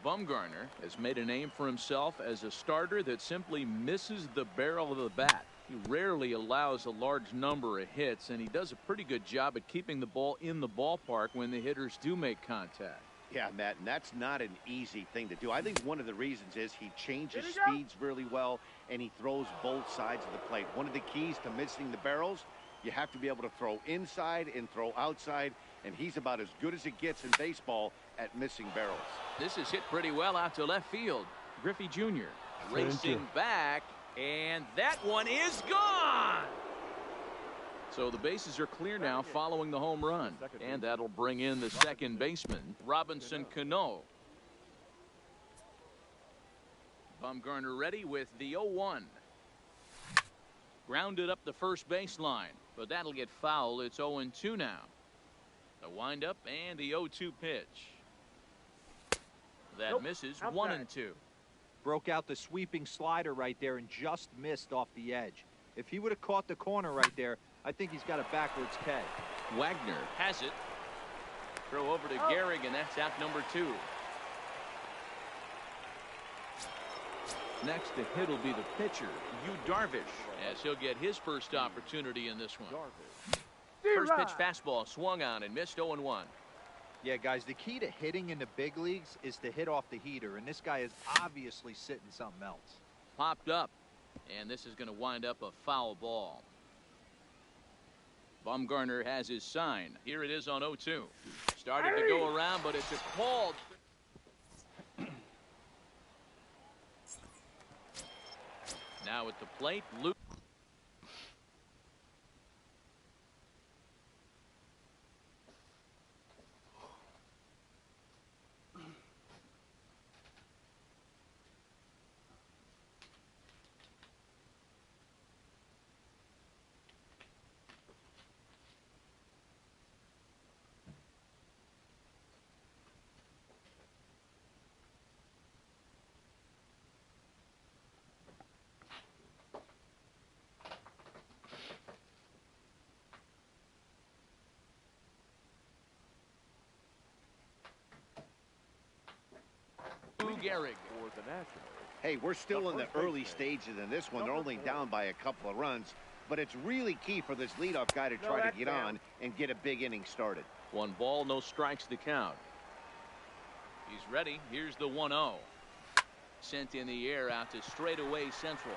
Bumgarner has made a name for himself as a starter that simply misses the barrel of the bat. He rarely allows a large number of hits, and he does a pretty good job at keeping the ball in the ballpark when the hitters do make contact. Yeah, Matt, and that's not an easy thing to do. I think one of the reasons is he changes speeds really well, and he throws both sides of the plate. One of the keys to missing the barrels, you have to be able to throw inside and throw outside, and he's about as good as it gets in baseball at missing barrels. This is hit pretty well out to left field. Griffey Jr. racing back, and that one is gone. So the bases are clear now following the home run, and that'll bring in the second baseman, Robinson Cano. Bumgarner ready with the 0-1. Grounded up the first baseline, but that'll get foul. It's 0-2 now. The windup and the 0-2 pitch. That misses. 1-2. Broke out the sweeping slider right there and just missed off the edge. If he would have caught the corner right there, I think he's got a backwards K. Wagner has it. Throw over to Gehrig, and that's out number 2. Next to hit will be the pitcher, Yu Darvish, as he'll get his first opportunity in this one. First pitch fastball swung on and missed. 0-1. Yeah, guys, the key to hitting in the big leagues is to hit off the heater, and this guy is obviously sitting something else. Popped up, and this is going to wind up a foul ball. Bumgarner has his sign. Here it is on 0-2. Started to go around, but it's a call. Now at the plate, Luke. Gehrig for the Nationals. Hey, we're still in the early stages in this one. They're only down by a couple of runs, but it's really key for this leadoff guy to try to get on and get a big inning started. 1 ball, no strikes to count. He's ready. Here's the 1-0. Sent in the air out to straightaway central.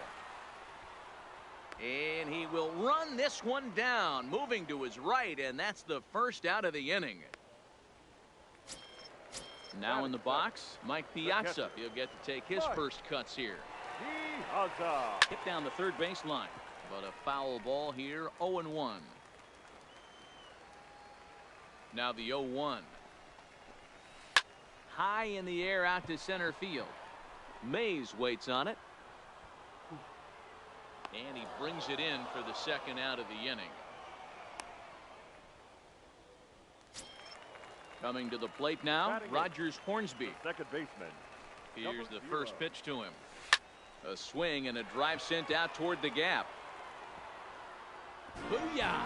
And he will run this one down, moving to his right, and that's the first out of the inning. Now in the box, Mike Piazza. He'll get to take his first cuts here. Hit down the third baseline, but a foul ball here. 0-1. Now the 0-1. High in the air out to center field. Mays waits on it. And he brings it in for the second out of the inning. Coming to the plate now, Rogers Hornsby. Second baseman. Here's the first pitch to him. A swing and a drive sent out toward the gap. Booyah!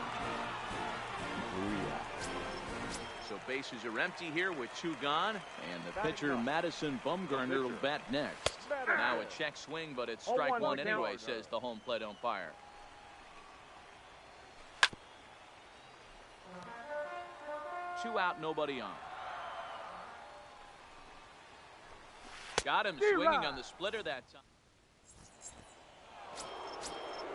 So bases are empty here with 2 gone, and the pitcher Madison Bumgarner will bat next. Now a check swing, but it's strike 1 anyway, says the home plate umpire. Two out, nobody on. Got him swinging on the splitter that time.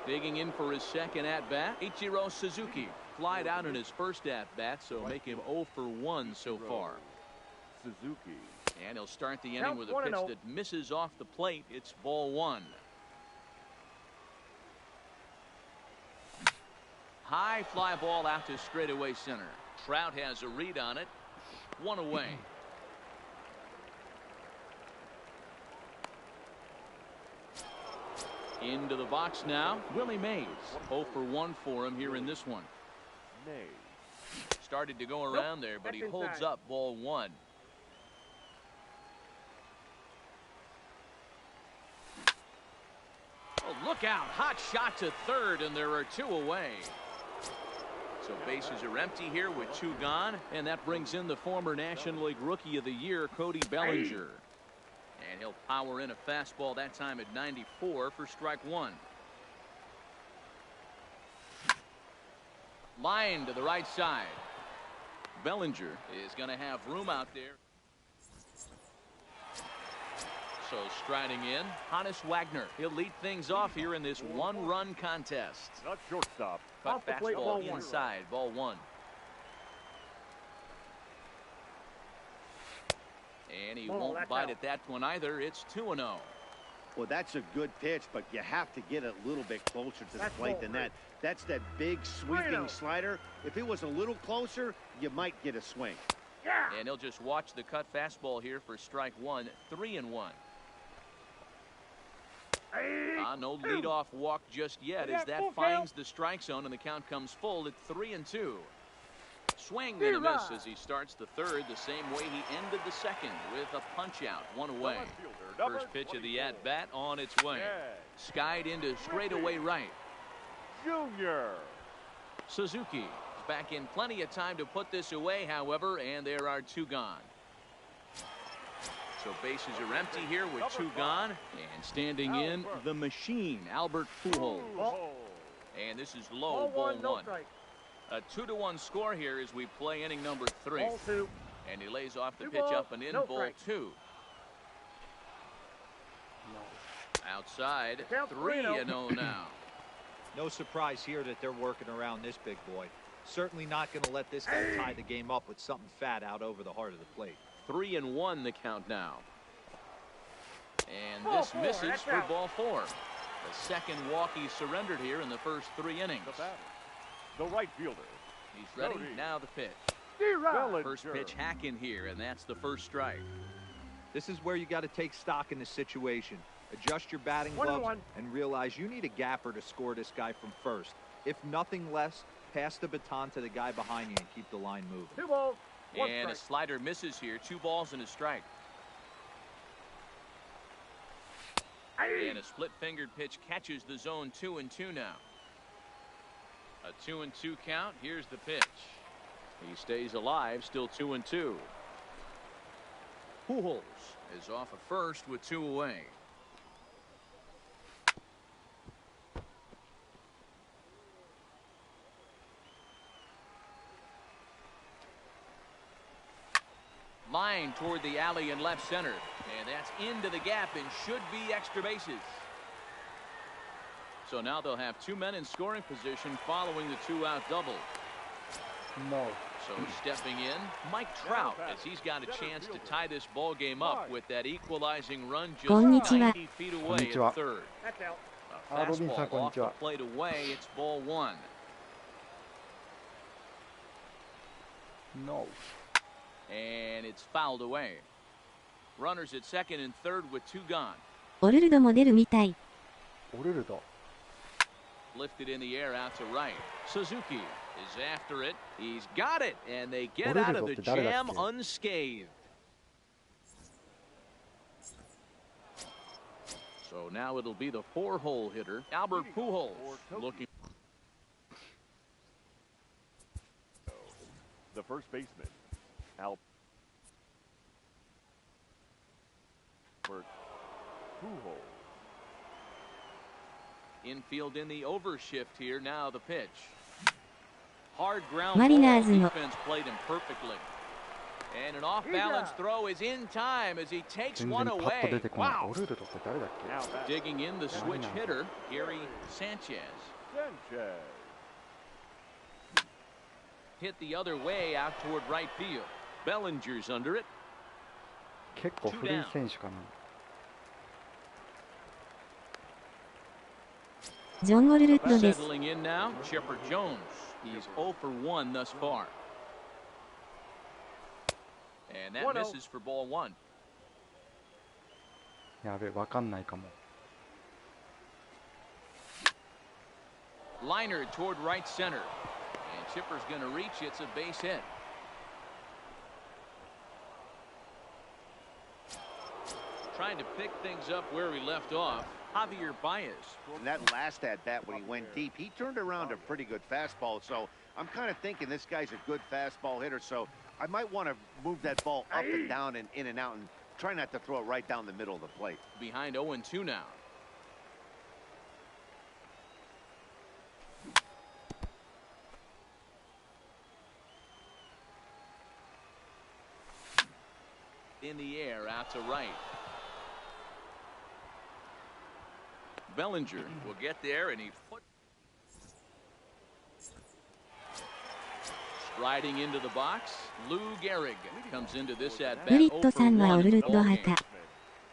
Digging in for his second at-bat, Ichiro Suzuki. Flied out in his first at-bat, so make him 0 for 1 so far. Suzuki. And he'll start the inning with a pitch that misses off the plate. It's ball 1. high fly ball out to straightaway center. Trout has a read on it. One away. Into the box now, Willie Mays. 0 for 1 for him here in this one. Started to go around there, but he holds up ball 1. Oh, look out. Hot shot to third, and there are 2 away. So bases are empty here with 2 gone, and that brings in the former National League Rookie of the Year, Cody Bellinger. And he'll power in a fastball that time at 94 for strike 1. Line to the right side. Bellinger is going to have room out there. So striding in, Hannes Wagner. He'll lead things off here in this 1-run contest. Not shortstop. Cut fastball inside, ball 1. And he won't bite at that one either. It's 2-0. Well, that's a good pitch, but you have to get a little bit closer to the plate than that. That's that big sweeping slider. If it was a little closer, you might get a swing. And he'll just watch the cut fastball here for strike 1. 3-1. No leadoff walk just yet as that finds the strike zone, and the count comes full at 3-2. Swing and a miss as he starts the third the same way he ended the second with a punch out. 1 away. First pitch of the at bat on its way. Skied into straightaway right. Junior Suzuki is back in plenty of time to put this away, however, and there are 2 gone. So bases are empty here with 2 gone, and standing in the machine, Albert Pujols. And this is low, ball 1. A 2-1 score here as we play inning number 3. And he lays off the pitch up and in, ball 2. Outside, 3-0 now. No surprise here that they're working around this big boy. Certainly not going to let this guy tie the game up with something fat out over the heart of the plate. 3-1 the count now. And this misses for ball 4. The second walk he surrendered here in the first 3 innings. The right fielder. He's ready. Now the pitch. First pitch hack in here, and that's the first strike. This is where you got to take stock in the situation. Adjust your batting gloves and realize you need a gapper to score this guy from first. If nothing less, pass the baton to the guy behind you and keep the line moving. 2 balls, 1 and strike. A slider misses here. 2 balls and a strike. And a split-fingered pitch catches the zone. 2-2 now. A 2-2 count. Here's the pitch. He stays alive, still 2-2. Pujols is off at first with 2 away. Line toward the alley in left center. And that's into the gap and should be extra bases. So now they'll have 2 men in scoring position following the 2-out double. No. So stepping in, Mike Trout, as he's got a chance to tie this ball game up with that equalizing run just 90 feet away at third. That's out. A fastball off the plate away. It's ball 1. No. And it's fouled away. Runners at second and third with 2 gone. オルルドも出るみたい。オルルド。 Lifted in the air out to right. Suzuki is after it. He's got it, and they get out of the jam unscathed. So now it'll be the 4-hole hitter, Albert Pujols, looking. The first baseman, Albert Pujols. Infield in the overshift here. Now the pitch. Hard ground ball. Defense played him perfectly. And an off-balance throw is in time as he takes one away. Wow. Digging in the switch hitter, Gary Sanchez. Hit the other way out toward right field. Bellinger's under it. 結構古い選手かな。ジョン・オルルッドです。 Settling in now, Chipper Jones. He's 0 for 1 thus far. And that misses for ball 1. やべえ、わかんないかも。 Liner toward right center. And Chipper's going to reach. It's a base hit. Trying to pick things up where he left off. Javier Baez. And that last at bat when he went deep, he turned around a pretty good fastball. So I'm kind of thinking this guy's a good fastball hitter. So I might want to move that ball up and down and in and out and try not to throw it right down the middle of the plate. Behind 0-2 now. In the air, out to right. Bellinger will get there, and he striding into the box. Lou Gehrig comes into this at ブリ bat. ットさんはオルルッド派か。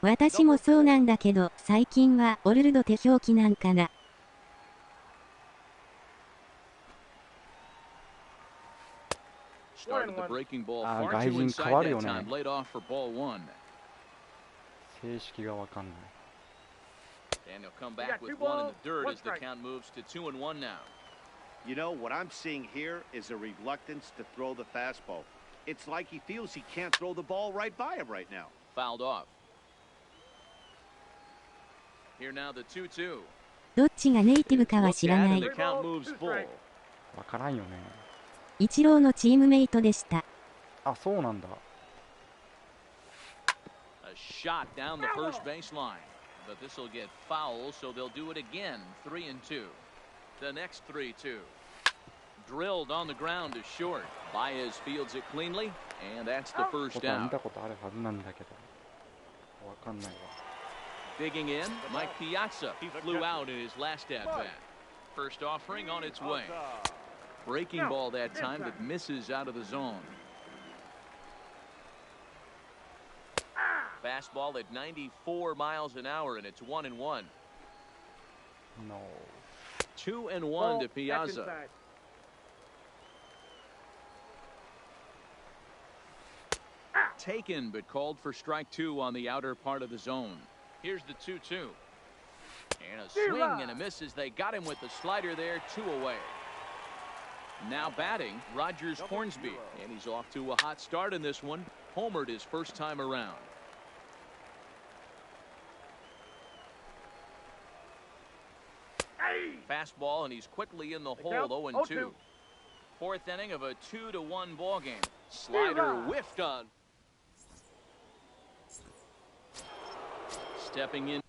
私もそうなんだけど、最近はオルルド手表記なんかな。Started the breaking ball あー、 far 外 too 人変わ inside るよ that ね。 time. Laid off for ball 1. 正式がわかんない。 And he'll come back with one in the dirt as the count moves to 2-1 now. You know, what I'm seeing here is a reluctance to throw the fastball. It's like he feels he can't throw the ball right by him right now. Fouled off. Here now the 2-2. どっちがネイティブかは知らない。 The count moves full. わからんよね。イチローのチームメイトでした。あ、そうなんだ。 A shot down the first baseline. But this will get foul, so they'll do it again. 3-2. The next 3-2. Drilled on the ground to short. Baez fields it cleanly, and that's the こ first とは見 out. たことあるはずなんだけど。わかんないわ。 Digging in, Mike Piazza. He flew out in his last at-bat. First offering on its way. Breaking ball that time that misses out of the zone. Fastball at 94 miles an hour, and it's 1-1. No. 2-1 to Piazza. Taken, but called for strike 2 on the outer part of the zone. Here's the 2-2. And a swing and a miss as they got him with the slider there, 2 away. Now batting, Rogers Hornsby. And he's off to a hot start in this one. Homered his first time around. Fastball, and he's quickly in the hole, 0-2. Fourth inning of a 2-1 ball game. Slider whiffed on. Stepping in.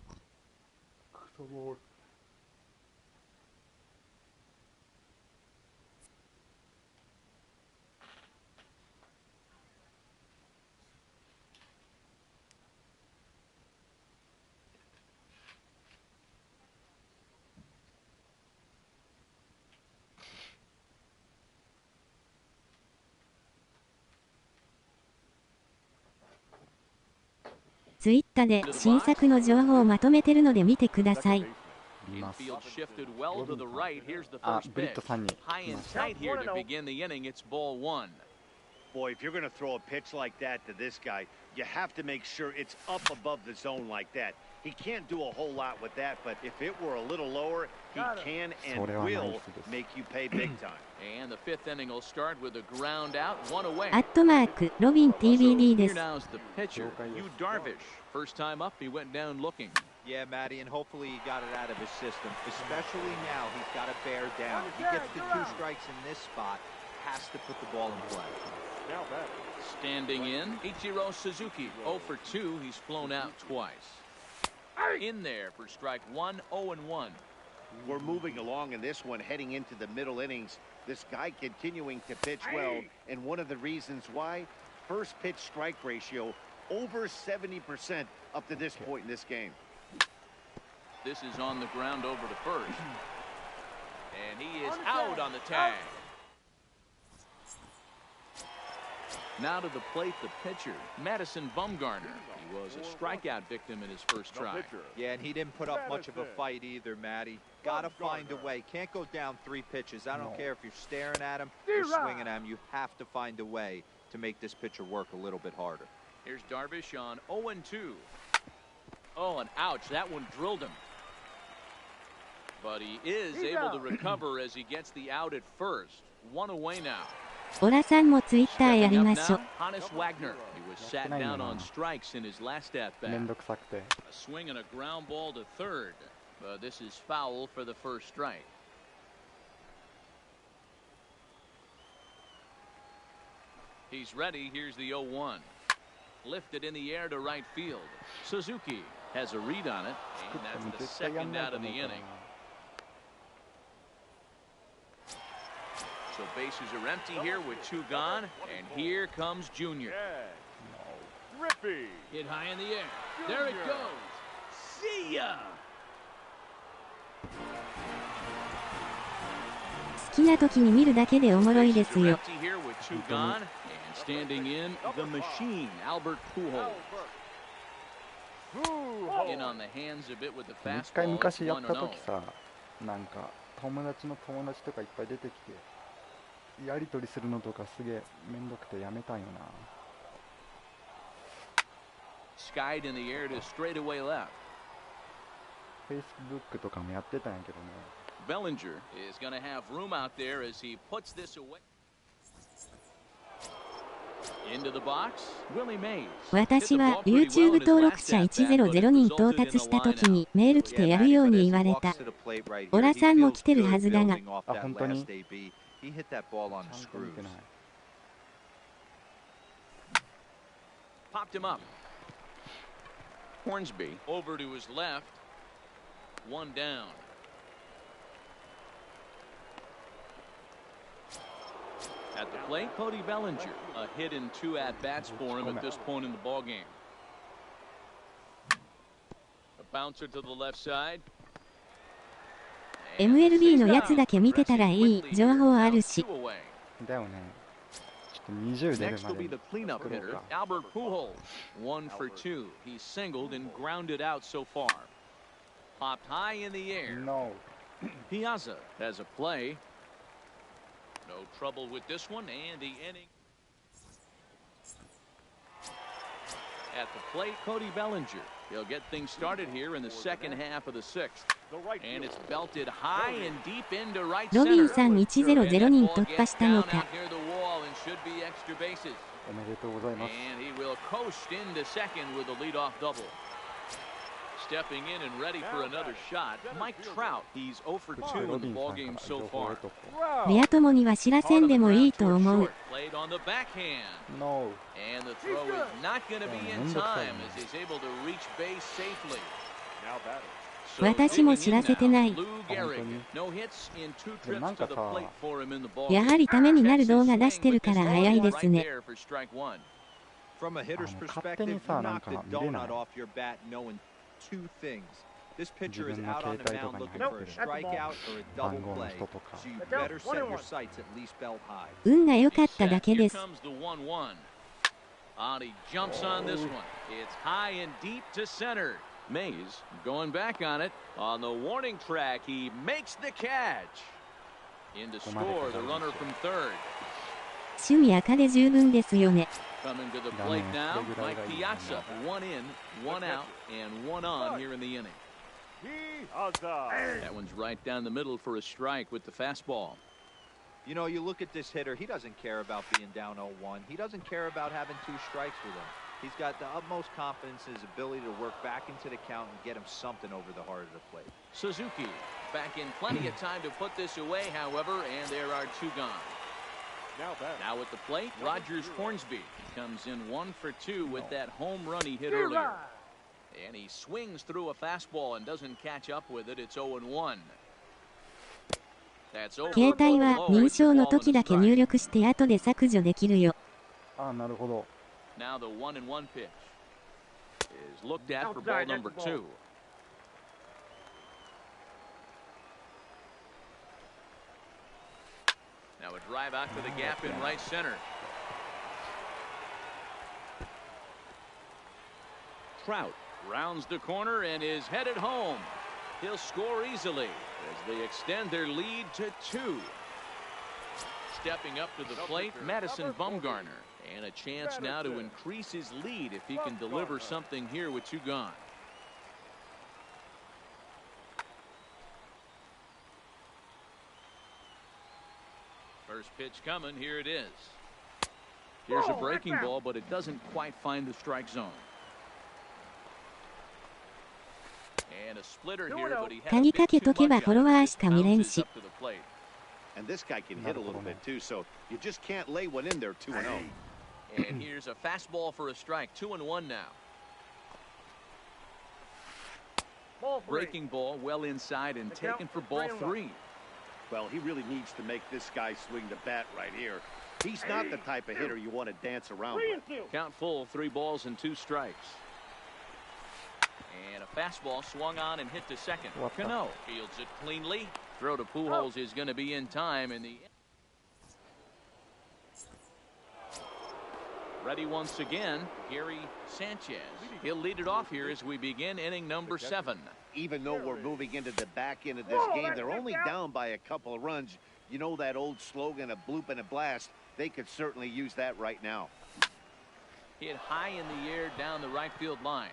ツイッターで新作の情報をまとめてるので見てください。 Infield shifted well to the right. Here's the あ、 first ブリッ pitch. トさんに High and tight here to begin the inning. It's ball 1. Boy, if you're going to throw a pitch like that to this guy, you have to make sure it's up above the zone like that. He can't do a whole lot with that, but if it were a little lower, he can and will make you pay big time. And the fifth inning will start with a ground out, 1 away. アットマークロビン TBD で Here す。 now's the pitcher, Yu Darvish. First time up, he went down looking. Yeah, Matty, and hopefully he got it out of his system. Especially now, he's got to bear down. If he gets the 2 strikes in this spot, has to put the ball in play. Now back. Standing in, Ichiro Suzuki, 0 for 2. He's flown out twice. In there for strike 1, 0-1. We're moving along in this one, heading into the middle innings. This guy continuing to pitch well, and one of the reasons why, first pitch strike ratio over 70% up to this point in this game. This is on the ground over to first. And he is out on the tag. Now to the plate, the pitcher, Madison Bumgarner. He was a strikeout victim in his first try. Yeah, and he didn't put up much of a fight either, Matty. Gotta find a way. Can't go down 3 pitches. I don't care if you're staring at him or swinging at him. You have to find a way to make this pitcher work a little bit harder. Here's Darvish on 0-2. Oh, and ouch, that one drilled him. But he is able to recover as he gets the out at first. 1 away now. オラさんもツイッターやりましょ。 Hannes Wagner. He was sat down on strikes in his last at めん bat. どくさくて。 A swing and a ground ball to third. But this is foul for the first strike. He's ready. Here's the 0-1. Lifted in the air to right field. Suzuki has a read on it. And that's the second out of the inning. So bases are empty here with 2 gone. And here comes Junior. Griffey. Hit high in the air. There it goes. See ya. 好きな時に見るだけでおもろいですよ。 Empty here with 2 gone. And standing in the machine, Albert Pujols. In on the hands a bit with the 一回 fastball. 昔やった 1-0. 時さ、なんか友達の友達とかいっぱい出てきて、やり取りするのとかすげえめんどくてやめたんよな。 Skied in the air to straightaway left. Facebook とかもやってたんやけどね。 Bellinger is going to have room out there as he puts this away. Into the box, Willie Mays. 私は YouTube 登録者100人到達した時にメール来てやるように言われた。オラさんも来てるはずだが。あ、本当に？ He hit that ball on ちゃん the と見 screws. てない。 Popped him up. Hornsby over to his left. 1 down. At the plate, Cody Bellinger. A hit in 2 at-bats for him at this point in the ballgame. A bouncer to the left side. MLB のやつだけ見てたらいい情報あるし。だよね。ちょっと20出る Next ま will で be the cleanup 作ろう hitter, か。 Albert Pujols. 1 for 2. He's singled and grounded out so far. Popped high in the air. No. Piazza has a play. No trouble with this one, and the inning. At the plate, Cody Bellinger. He'll get things started here in the second half of the 6th. And it's belted high and deep into right ロビン center. さん100人突破したのか。 Near the wall and should be extra bases. おめでとうございます。 And he will coast into second with a leadoff double. Stepping in and ready for another shot, Mike Trout. He's 0 for 2 in the ballgame so far. レア友には知らせんでもいいと思う。 Played on the backhand. No. And the throw is not going to be in time as he's able to reach base safely. Now batting. 私も知らせてない。 No hits in 2 trips to the plate for him in the ball. やはりためになる動画出してるから早いですね。 From a hitter's 勝手 perspective, に you さ、なん knocked か the 見れない donut。off your bat knowing 2 things. This pitcher is 自分の out on 携 the 帯と mound かに looking 入 for っ a てる strikeout or a double 番号の play. 人とか。 So you better set your sights at least belt high. 運が良かっただけです。 He jumps on this one. It's high and deep to center. Mays going back on it. On the warning track, he makes the catch. In to score the runner from third. 趣味赤で十分ですよね。 Coming to the plate now, Mike Piazza. 1 in, 1 out, and 1 on here in the inning. That one's right down the middle for a strike with the fastball. You know, you look at this hitter, he doesn't care about being down 0-1. He doesn't care about having 2 strikes with him. He's got the utmost confidence in his ability to work back into the count and get him something over the heart of the plate. Suzuki back in plenty of time to put this away, however, and there are 2 gone. Now at the plate, Rogers Hornsby comes in 1 for 2 with that home run he hit earlier. And he swings through a fastball and doesn't catch up with it. It's 0-1. That's over. 携帯は認証の時だけ入力して後で削除できるよ。あ、なるほど。 Now the 1-1 pitch is looked at for ball number 2. Now a drive out to the gap in right center. Trout rounds the corner and is headed home. He'll score easily as they extend their lead to 2. Stepping up to the plate, Madison Bumgarner, and a chance now to increase his lead if he can deliver something here with 2 gone. First pitch coming. Here it is. Here's a breaking ball, but it doesn't quite find the strike zone. And a splitter here, but he had a bit too much on it. Bounces up to the plate. And this guy can hit a little bit too, so you just can't lay one in there 2-0. And here's a fastball for a strike. 2-1 now. Breaking ball well inside and taken for ball 3. Well, he really needs to make this guy swing the bat right here. He's not the type of hitter you want to dance around with. Count full, 3 balls and 2 strikes. And a fastball swung on and hit to second. Cano fields it cleanly. Throw to Pujols is going to be in time. In the ready once again, Gary Sanchez. He'll lead it off here as we begin inning number 7. Even though we're moving into the back end of this game, they're only down by a couple of runs. You know that old slogan, a bloop and a blast. They could certainly use that right now. Hit high in the air down the right field line.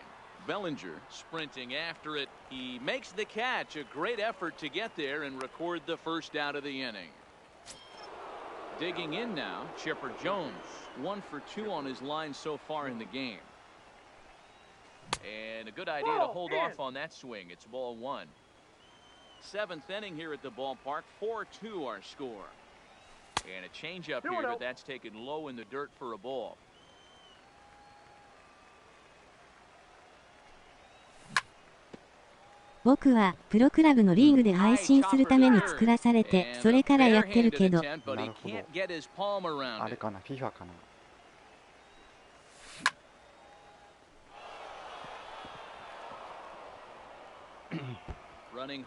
Bellinger sprinting after it. He makes the catch. A great effort to get there and record the first out of the inning. Digging in now, Chipper Jones. 1 for 2 on his line so far in the game. And a good idea to hold off on that swing. It's ball 1. 7th inning here at the ballpark. 4-2 our score. And a changeup here, but that's taken low in the dirt for a ball.「僕はプロクラブのリーグで配信するために作らされて、それからやってるけど。」なるほど。あれかな、FIFA かな。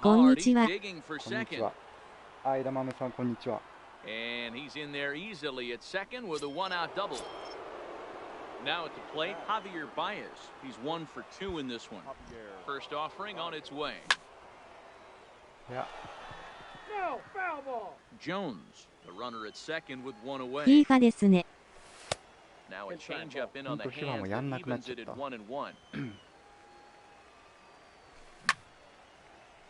こんにちは。こんにちは。あ、枝豆さん、こんにちは。And he's in there easily at second with a 1-out double. Now at the plate, Javier Baez. He's 1 for 2 in this one. First offering on its way. Yeah. No, foul ball. Jones, the runner at second with 1 away. FIFA ですね。 Now a changeup in on the hands that evens it at 1-1.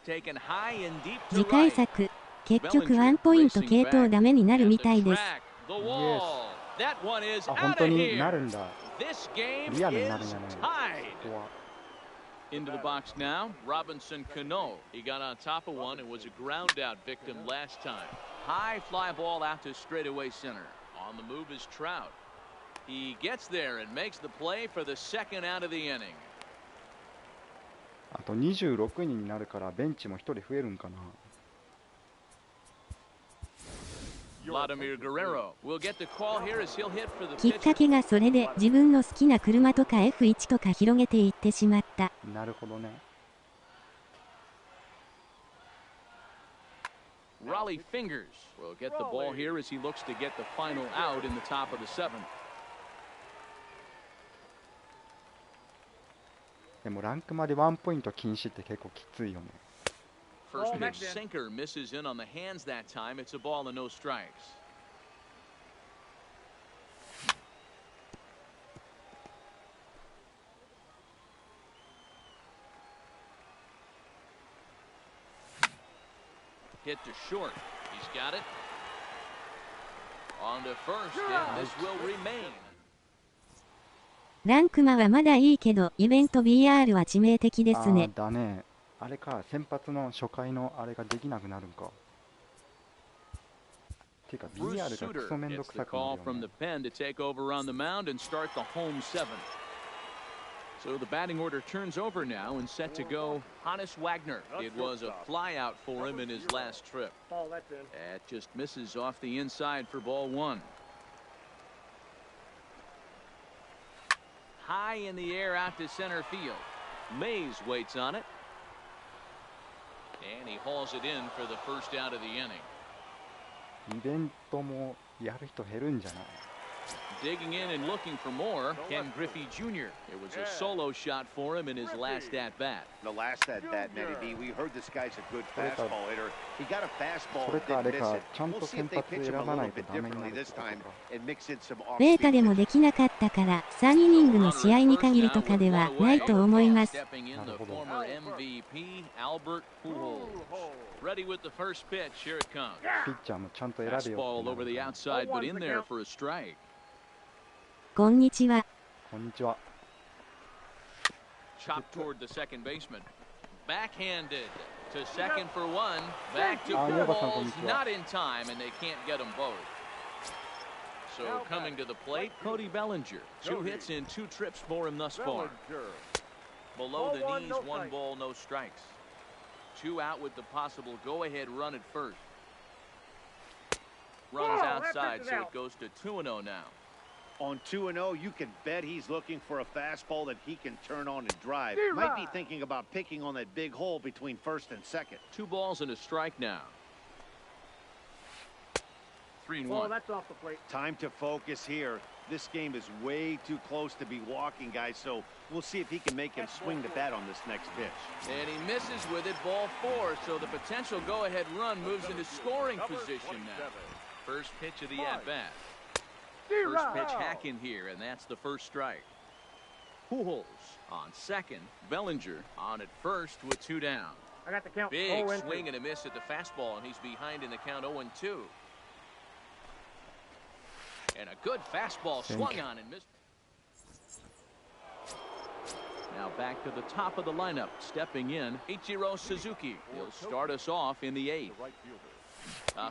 Taken high and deep to 次回 right. 作、結局ワンポイント系統ダメになるみたいです。The wall. That one is あ、本 out 当 of にな here. るんだ。 This game リアルになるん is やね。 tied. ここは。Into the box now, Robinson Cano. He got on top of one and was a ground out victim last time. High fly ball out to straightaway center. On the move is Trout. He gets there and makes the play for the second out of the inning. あと26人になるからベンチも1人増えるんかな。Vladimir Guerrero will get the call here as he'll hit for the きっか pitcher. けがそれで自分の好きな車とか F1 とか広げていってしまった。なるほどね。Raleigh Fingers will get the ball here as he looks to get the final out in the top of the 7th. でもランクまでワンポイント禁止って結構きついよね。First pitch sinker misses in on the hands that time. It's a ball and no strikes. Hit to short. He's got it. On to first, and this will remain. ランクマはまだいいけど、イベント BR は致命的ですね。だね。あれか、先発の初回のあれができなくなるんか。ていうか BR がクソめんどくさくなるよね。So the batting order turns over now and set to go Hannes Wagner. It was a flyout for him in his last trip. That just misses off the inside for ball 1. High in the air out to center field. Mays waits on it. And he hauls it in for the first out of the inning. イベントもやる人減るんじゃない？ digging in and looking for more, Ken Griffey Jr. It was a solo shot for him in his last at-bat. The last at-bat, Matty B, we heard this guy's a good fastball hitter. He got a fastball それ and かあれ didn't miss か it. ちゃん We'll と see 先 if they 発 pitch 選 him a ばな little いと bit ダメにな differently るって this こと time か and mix in some ベータ off-speed でもできなかったから3イニングの試合に限るとかではないと思います。 Stepping in the former MVP Albert Pujols. Ready with the first pitch. Here it comes. ピッチャーもちゃんと選べよ Fastball ってな over る the から outside, but in there for a strike. こんにちは。こんにちは Chopped toward the second baseman. Backhanded to second for one. Back to Pujols. Not in time, and they can't get them both. So coming to the plate, Cody Bellinger. 2 hits in 2 trips for him thus far. Below the knees, 1 ball, no strikes. 2 out with the possible go-ahead run at first. Runs outside, so it goes to 2-0 now. On 2-0, you can bet he's looking for a fastball that he can turn on and drive. Might be thinking about picking on that big hole between first and second. 2 balls and a strike now. 3-1. Oh, that's off the plate. Time to focus here. This game is way too close to be walking, guys, so we'll see if he can make him swing the bat on this next pitch. And he misses with it, ball 4, so the potential go-ahead run moves into scoring position now. First pitch of the at-bat. First pitch hack in here, and that's the first strike. Pujols on second. Bellinger on at first with 2 down. I got the count. Big swing and a miss at the fastball, and he's behind in the count 0-2. And a good fastball swung on and missed. Now back to the top of the lineup. Stepping in, Ichiro Suzuki. He'll start us off in the 8th.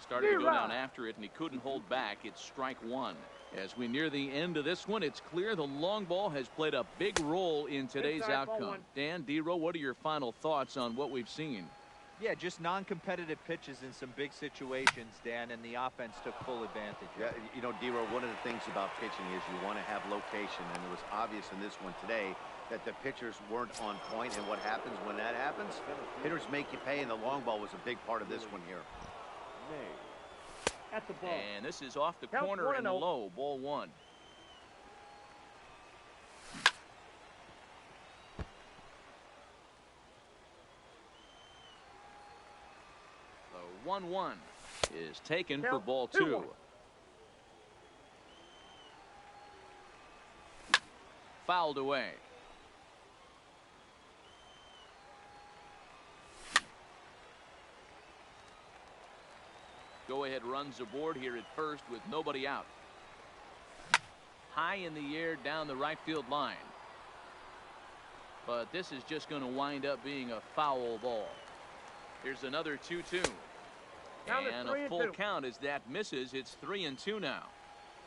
Started to go down after it, and he couldn't hold back. It's strike 1. As we near the end of this one, it's clear the long ball has played a big role in today's outcome. Dan, D-Row, what are your final thoughts on what we've seen? Yeah, just non-competitive pitches in some big situations, Dan, and the offense took full advantage. Yeah, you know, D-Row, one of the things about pitching is you want to have location, and it was obvious in this one today that the pitchers weren't on point, and what happens when that happens? Hitters make you pay, and the long ball was a big part of this one here. That's the ball. And this is off the corner and low, ball 1. The 1-1 is taken for ball 2. Fouled away. Go-ahead runs aboard here at first with nobody out. High in the air down the right field line. But this is just going to wind up being a foul ball. Here's another 2-2. And a full count as that misses. It's 3-2 now.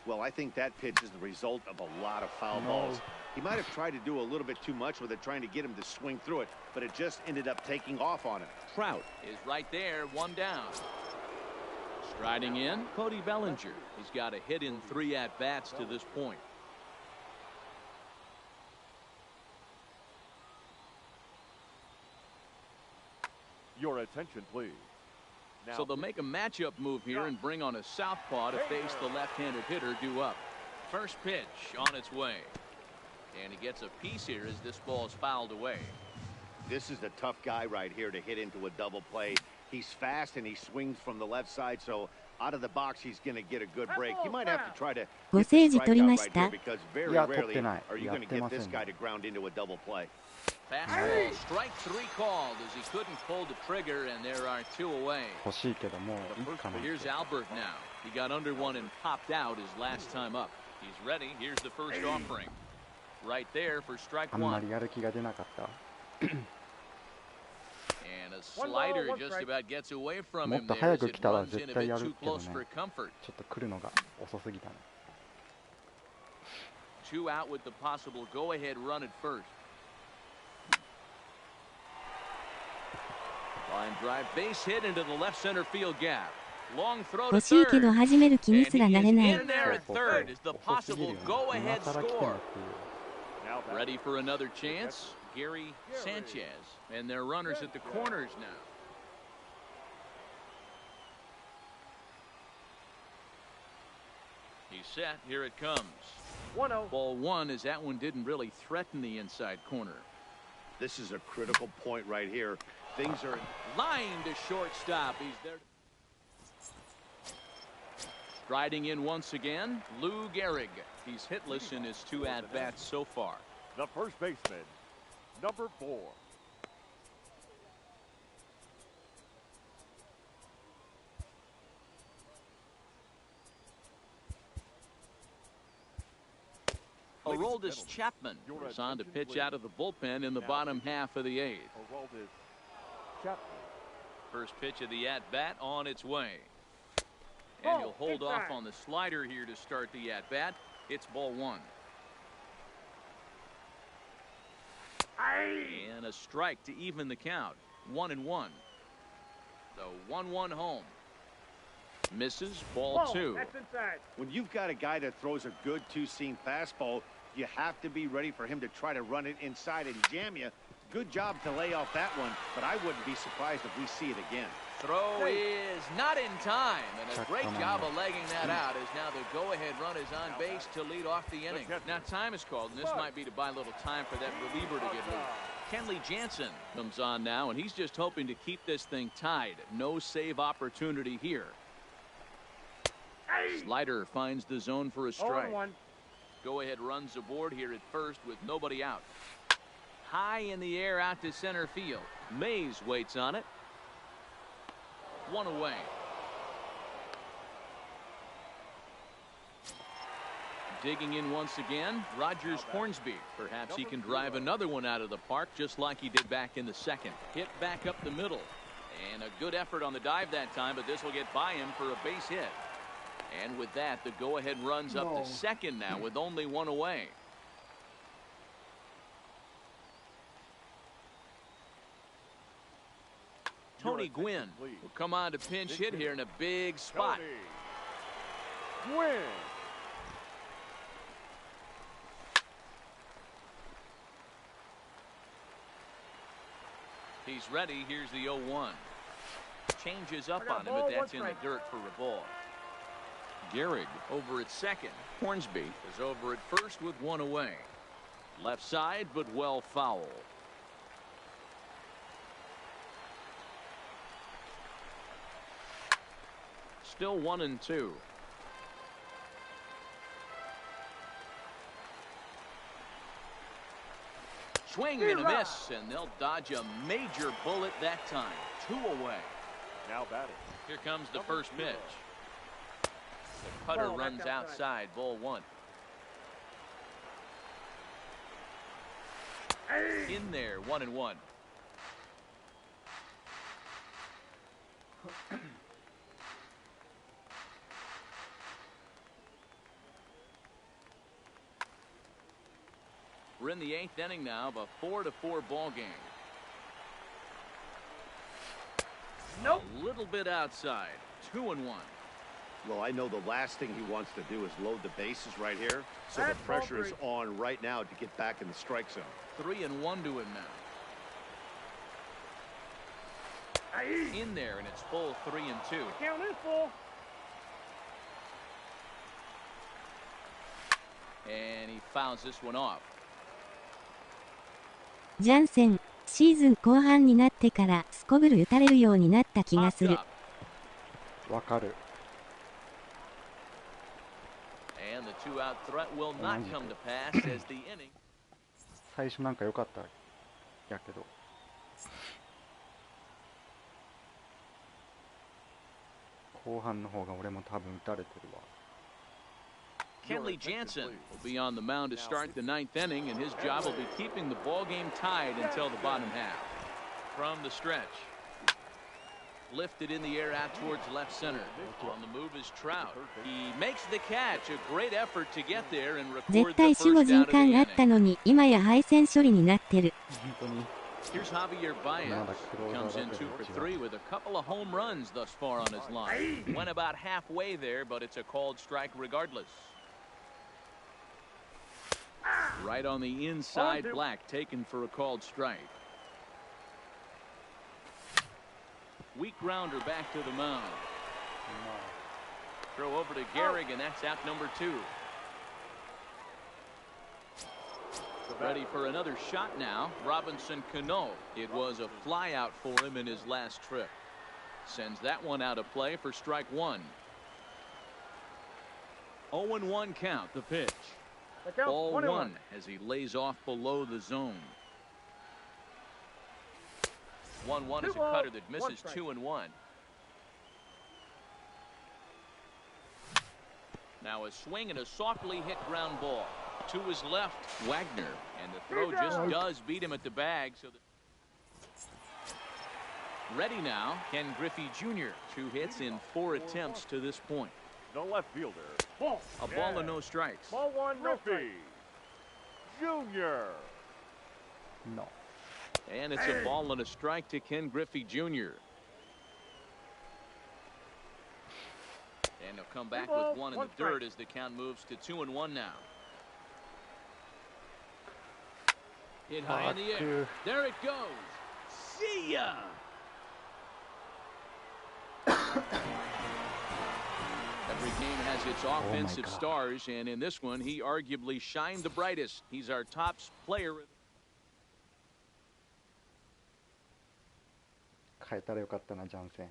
Well, I think that pitch is the result of a lot of foul balls. He might have tried to do a little bit too much with it, trying to get him to swing through it, but it just ended up taking off on him. Trout is right there, 1 down. Striding in, Cody Bellinger. He's got a hit in 3 at-bats to this point. Your attention, please. Now, So they'll make a matchup move here and bring on a southpaw to face the left-handed hitter due up. First pitch on its way. And he gets a piece here as this ball is fouled away. This is the tough guy right here to hit into a double play. He's fast and he swings from the left side, so out of the box he's going to get a good break. He might have to try toご get the 政治取り strikeout ま right し here た because very いや取っ rarely てない are you やっ going to て get ませ this ん guy to ground into a double play. Fastball, strike 3 called as he couldn't pull the trigger, and there are 2 away. 欲しいけどもういいかな Here's Albert now. He got under one and popped out his last time up. He's ready. Here's the first offering. Right there for strike あんま 1. りやる気が出なかった And a slider just about gets away from もっ him と there 早 as く it 来たら runs in 絶 a 対 bit やる too けど close ね for comfort. ちょっと来るのが遅すぎたね 2 out with the possible go-ahead run at first. Line drive, base hit into the left center field gap. Long throw to 欲しいけ third. ど始める気に And すら he な is れない in there at そうそう third is the 遅すぎる possible よね今 go-ahead 更来ても score. っていう now back. Ready for another chance, Gary Sanchez. And their runners at the corners now. He set. Here it comes. 1-0. Ball one, as that one didn't really threaten the inside corner. This is a critical point right here. Things are Line to shortstop. He's there. Striding in once again, Lou Gehrig. He's hitless in his 2 at-bats so far. The first baseman, number 4. Aroldis Chapman is on to pitch out of the bullpen in the bottom half of the 8th. Aroldis Chapman. First pitch of the at-bat on its way. And he'll hold off on the slider here to start the at-bat. It's ball one. And a strike to even the count. 1-1. The 1-1 home. Misses, ball two. That's inside. when you've got a guy that throws a good two-seam fastball, you have to be ready for him to try to run it inside and jam you. Good job to lay off that one, but I wouldn't be surprised if we see it again. Throw is not in time, and a Check great them job out. of legging that out as now the go-ahead run is on base to lead off the inning. Now time is called, and this might be to buy a little time for that reliever to get loose. Kenley Jansen comes on now, and he's just hoping to keep this thing tied. No save opportunity here. Slider finds the zone for a strike. 0-1. Go-ahead runs aboard here at first with nobody out. High in the air out to center field. Mays waits on it. One away. Digging in once again, Rogers Hornsby. Perhaps he can drive another one out of the park just like he did back in the second. Hit back up the middle. And a good effort on the dive that time, but this will get by him for a base hit. And with that, the go-ahead runs up to second now with only one away. Tony Gwynn will come on to pinch hit here in a big spot. Tony Gwynn. He's ready. Here's the 0-1. Changes up on him, but that's in the dirt for a ball. Gehrig over at second. Hornsby is over at first with one away. Left side, but well foul. Still 1-2. Swing and a miss, and they'll dodge a major bullet that time. 2 away. Now batting. Here comes the first pitch. The cutter runs outside. Ball one. In there, 1-1. We're in the 8th inning now of a 4-4 ball game. Nope. A little bit outside. 2-1. Well, I know the last thing he wants to do is load the bases right here, so That's the pressure is ball on right now to get back in the strike zone. 3-1 to him now. In there, and it's full 3-2. Count is full. And he fouls this one off. ジャンセン、シーズン後半になってからすこぶる打たれるようになった気がする。わかる。 And the 2-out threat will not come to pass as the inning. 最初なんか良かったやけど。後半の方が俺も多分打たれてるわ。 Kenley Jansen will be on the mound to start the 9th inning, and his job will be keeping the ball game tied until the bottom half. From the stretch. Lifted in the air out towards left center. On the move is Trout. He makes the catch. A great effort to get there and 絶 record 対 the 守護 first 陣 out of the 感あった inning. のに今や敗戦処理になってる。本当に。 Here's Javier Baez. Comes in 2 for 3 with a couple of home runs thus far on his line. Went about halfway there, but it's a called strike regardless. Right on the inside, Black taken for a called strike. Weak grounder back to the mound. throw over to Gehrig, and that's out number 2. Ready for another shot now. Robinson Cano. It was a fly out for him in his last trip. Sends that one out of play for strike 1. 0-1 count, the pitch. Ball 1 as he lays off below the zone. 1-1 is a cutter that misses 2-1. Now a swing and a softly hit ground ball to his left, Wagner, and the throw just does beat him at the bag. So ready now, Ken Griffey Jr. 2 hits in 4 attempts to this point. The left fielder. A ball and no strikes. Ball 1, no Griffey Jr. No. And it's a ball and a strike to Ken Griffey Jr. And they'll come back with 1 in the third as the count moves to 2-1 now. Hit high in the air. There it goes. See ya. Every game has its offensive stars, and in this one, he arguably shined the brightest. He's our top player. 変えたらよかったな、ジャンセン。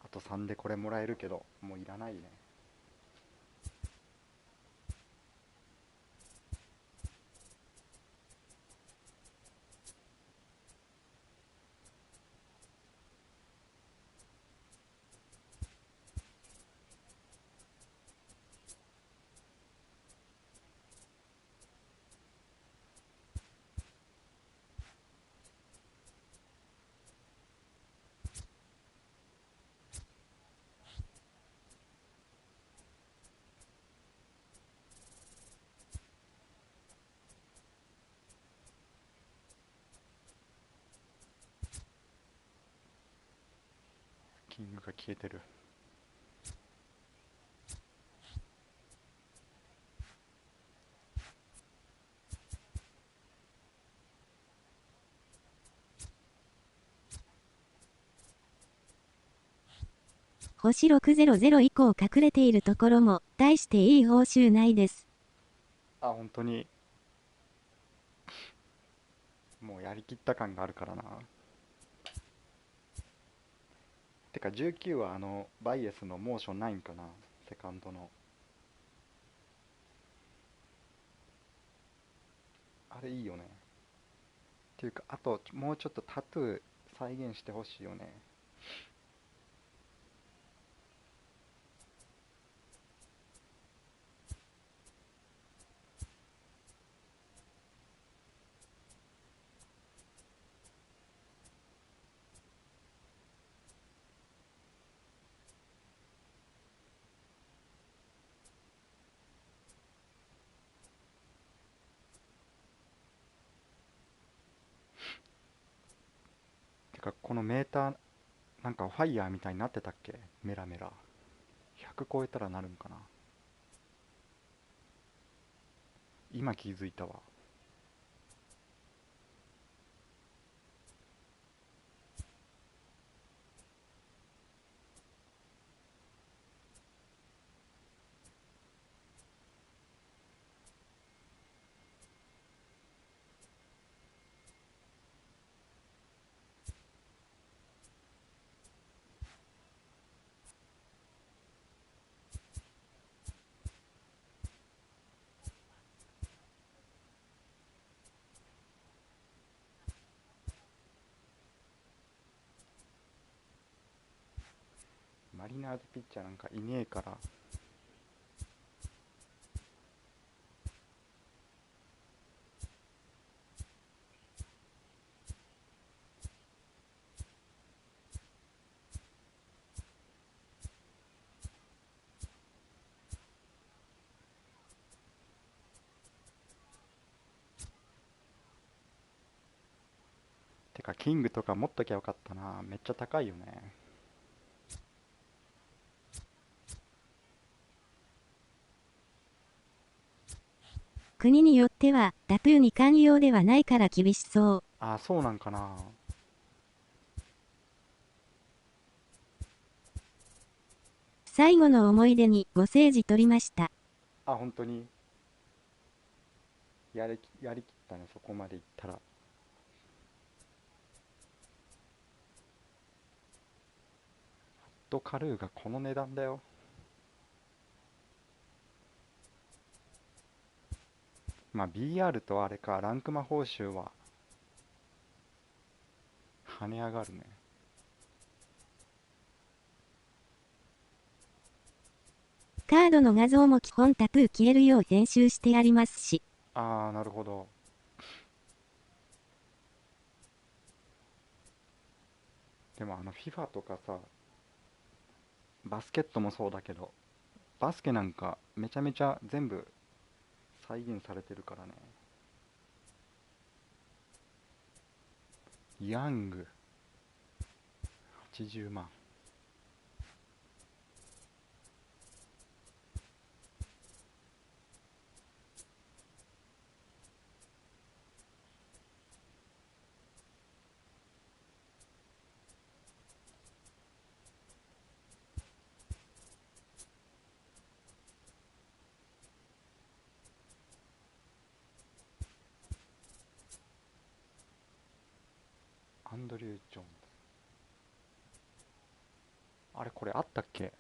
あと3でこれもらえるけど、もういらないね。キングが消えてる。星600以降隠れているところも大していい報酬ないです。あ、本当にもうやりきった感があるからな。てか19はバイエスのモーションないんかな、セカンドの。あれいいよね。っていうか、あともうちょっとタトゥー再現してほしいよね。このメーターなんかファイヤーみたいになってたっけ、メラメラ。100超えたらなるんかな。今気づいたわ。マリナーズピッチャーなんかいねえからかキングとか持っときゃよかったな。めっちゃ高いよね。国によってはタトゥーに寛容ではないから厳しそう。あ、そうなんかな。最後の思い出にご聖辞取りました。あ、本当にやりきったね、そこまでいったら。ホットカルーがこの値段だよ。まあ BR とあれか、ランクマ報酬は跳ね上がるね。カードの画像も基本タトゥー消えるよう編集してありますし。ああ、なるほど。でもFIFA とかさ、バスケットもそうだけど、バスケなんかめちゃめちゃ全部再現されてるからね。ヤング80万。アンドリュー・ジョーンズ。あれこれあったっけ？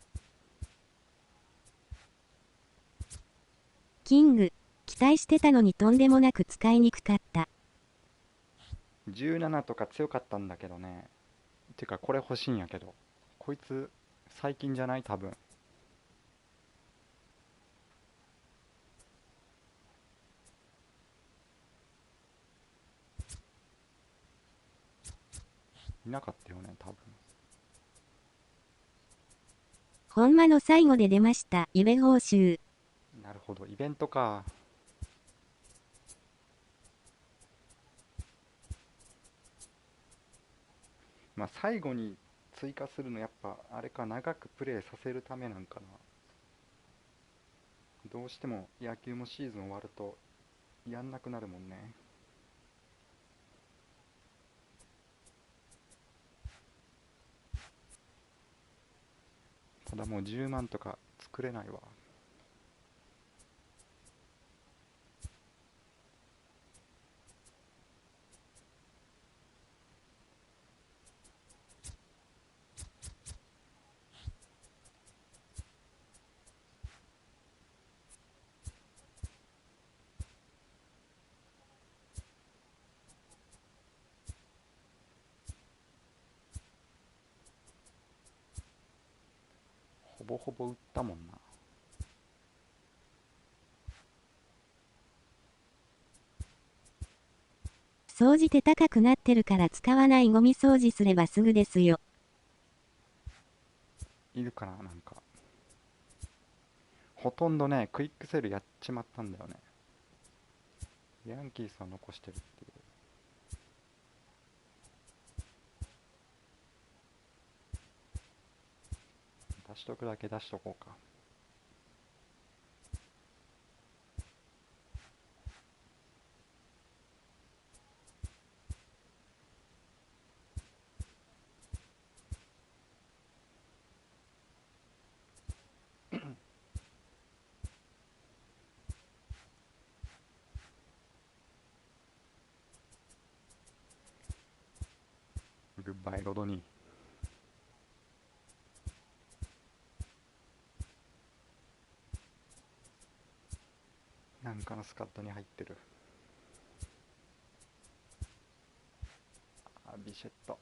キング、期待してたのにとんでもなく使いにくかった。17とか強かったんだけどね。てかこれ欲しいんやけど、こいつ最近じゃない？多分。いなかったよね、多分。ほんまの最後で出ました、夢報酬。なるほど、イベントか。まあ最後に追加するのやっぱあれか、長くプレイさせるためなんかな。どうしても野球もシーズン終わるとやんなくなるもんね。ただもう10万とか作れないわ。ほぼほぼ売ったもんな。掃除手高くなってるから使わないゴミ掃除すればすぐですよ。いるかな、なんか。ほとんどね、クイックセルやっちまったんだよね。ヤンキースは残してるっていう。出しとくだけ出しとこうか。グッバイロドニー。なんかのスカットに入ってる。あ、ビシェット。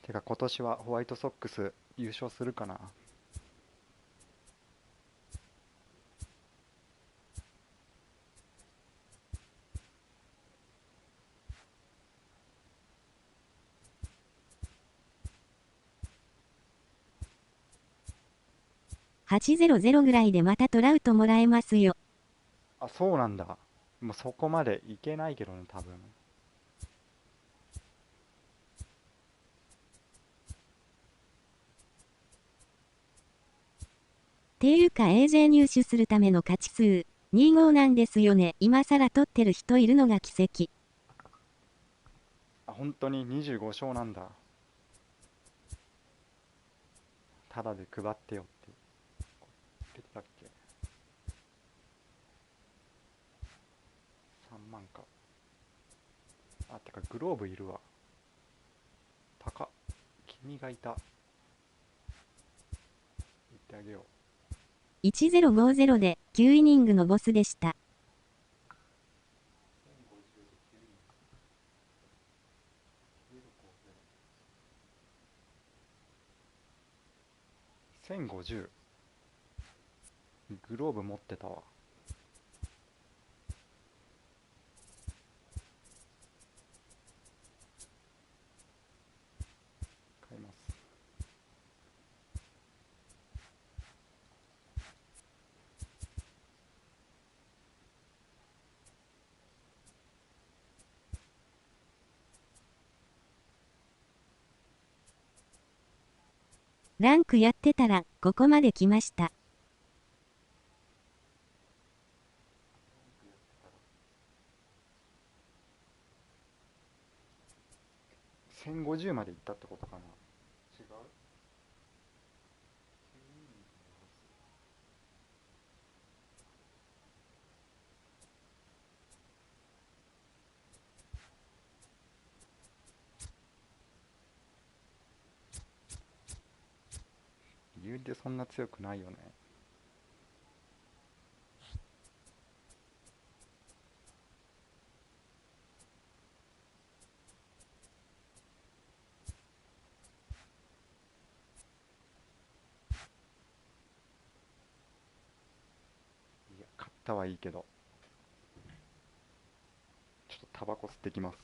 てか今年はホワイトソックス優勝するかな。800ぐらいでまたトラウトもらえますよ。あ、そうなんだ。もうそこまでいけないけどね、多分。ていうか AJ 入手するための勝ち数、25なんですよね。今更取ってる人いるのが奇跡。あ、本当に25勝なんだ。ただで配ってよって出てたっけ。3万か。あ、てかグローブいるわ。高っ。君がいた。言ってあげよう。1050で9イニングのボスでした。1050。グローブ持ってたわ。買います。ランクやってたらここまで来ました。1050までいったってことかな。違う。言うてそんな強くないよね。いや、買ったはいいけど、ちょっとタバコ吸ってきます。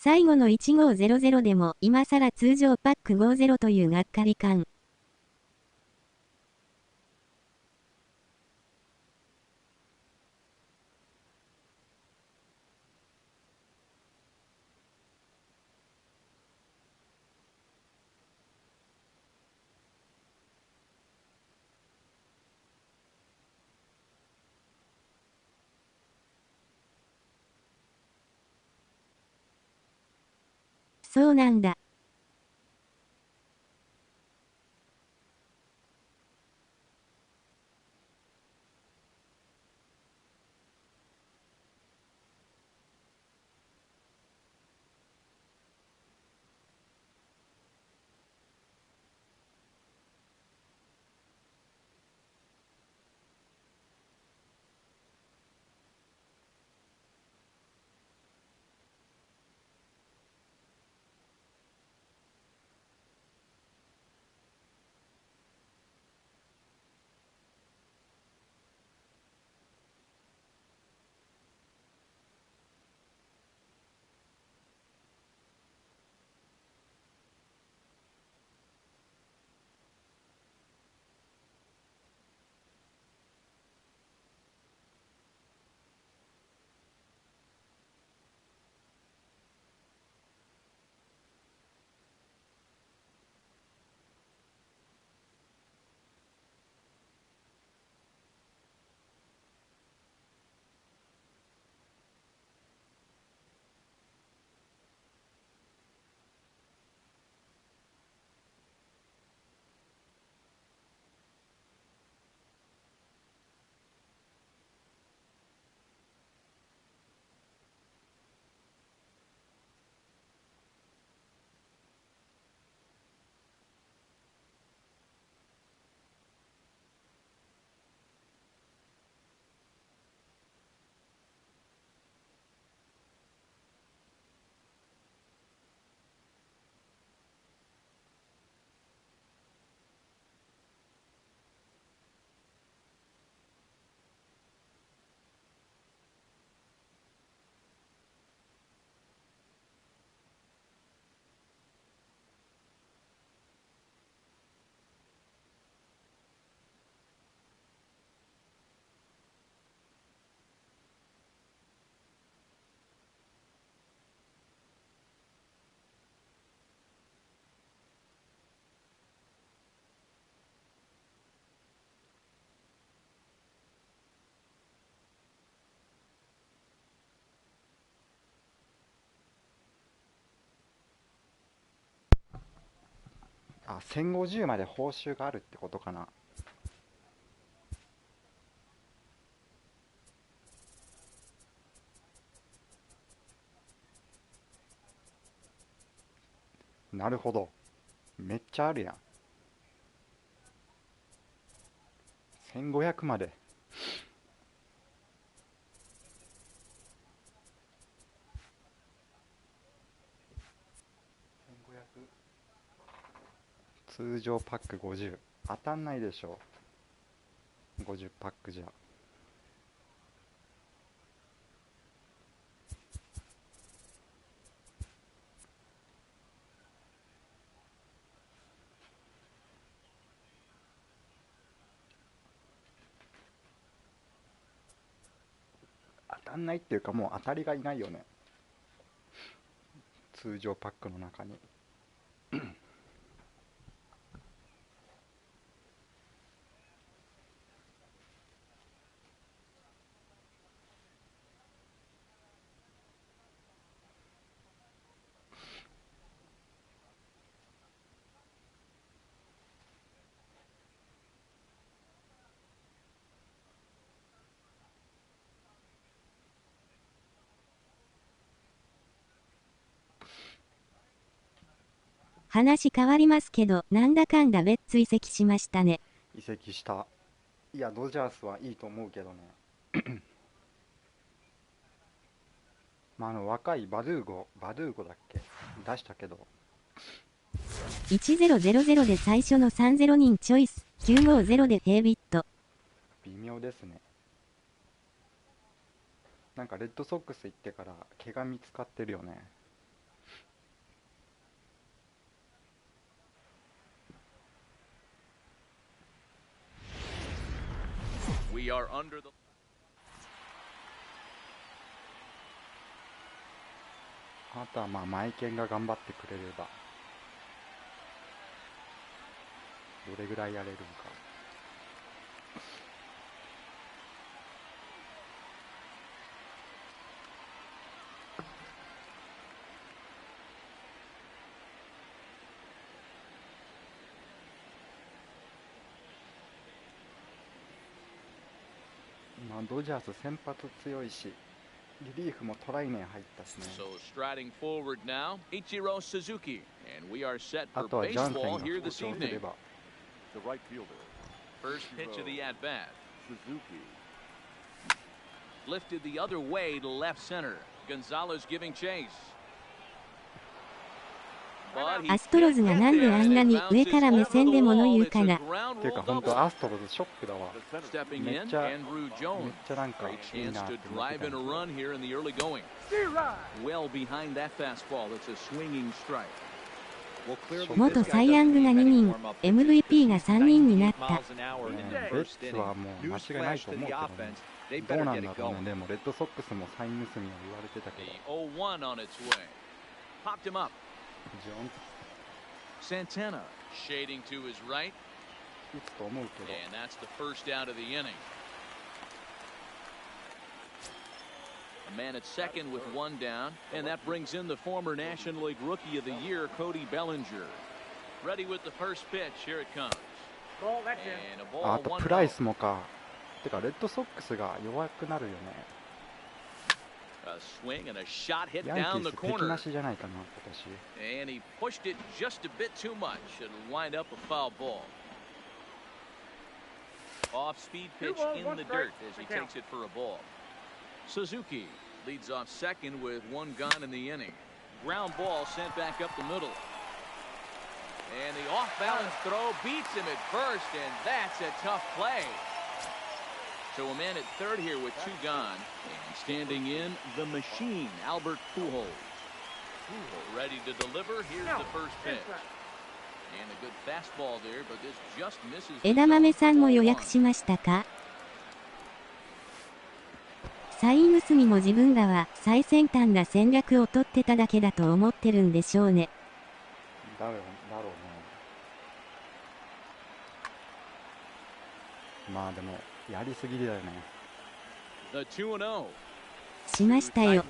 最後の1500でも今更通常パック50というがっかり感。そうなんだ。あ、1050まで報酬があるってことかな。なるほど。めっちゃあるやん。1500まで。通常パック50。当たんないでしょ。50パックじゃ。当たんないっていうか、もう当たりがいないよね。通常パックの中に。話変わりますけど、なんだかんだベッツ移籍しましたね。移籍した。いや、ドジャースはいいと思うけどね。まあ、若いバドゥーゴだっけ出したけど。1000で最初の30人チョイス、950でヘイビット。微妙ですね。なんかレッドソックス行ってから毛が見つかってるよね。We are under the... あとはまあマイケンが頑張ってくれればどれぐらいやれるんか。まあドジャース先発強いし、リリーフもトライネン入ったしね。 So striding forward now, Ichiro Suzuki, and we are set あ for とはジャンセン baseball が here 復 this 調すれ evening. ば。 The right fielder, First pitch of the at bat. Suzuki. Lifted the other way to left center. Gonzalez giving chase. アストロズがなんであんなに上から目線で物言うかな。ていうか本当アストロズショックだわ。 Stepping めっ in, ちゃ Andrew Jones. めっちゃなんか Great いい chance なって to 思って drive た in ん a です run here in the early going. Well behind that fastball. It's a swinging strike. 元サイ・ヤングが2人、MVP が3人になった。ベッツはもう間違いないと思うけどね。どうなんだろうね。でもレッドソックスもサイン盗みは言われてたけど。 The 0-1 on its way. Popped him up. ジョン Santana shading to his right. 打つと思うけど。 And that's the first out of the inning. A man at second with one down, and that brings in the former National League Rookie of the Year, Cody Bellinger. Ready with the first pitch. Here it comes. And a あ ball, と one プライ ball. スもか。てかレッドソックスが弱くなるよね。 A swing and a shot hit ヤンキ down ー the ス敵 corner. なしじゃないかな今年。 And he pushed it just a bit too much. It'll wind up a foul ball. Off-speed pitch in the dirt as he takes it for a ball. Suzuki leads off second with one gone in the inning. Ground ball sent back up the middle. And the off-balance throw beats him at first, and that's a tough play. So a man at third here with two gone. And standing in, the machine, Albert Pujols. Ready to deliver. Here's the first pitch. And a good fastball there, but this just misses. 枝豆さんも予約しましたか？サイン盗みも自分らは最先端な戦略を取ってただけだと思ってるんでしょうね。だろうね。まあでもやりすぎだよね。 The 2-0. しましたよ。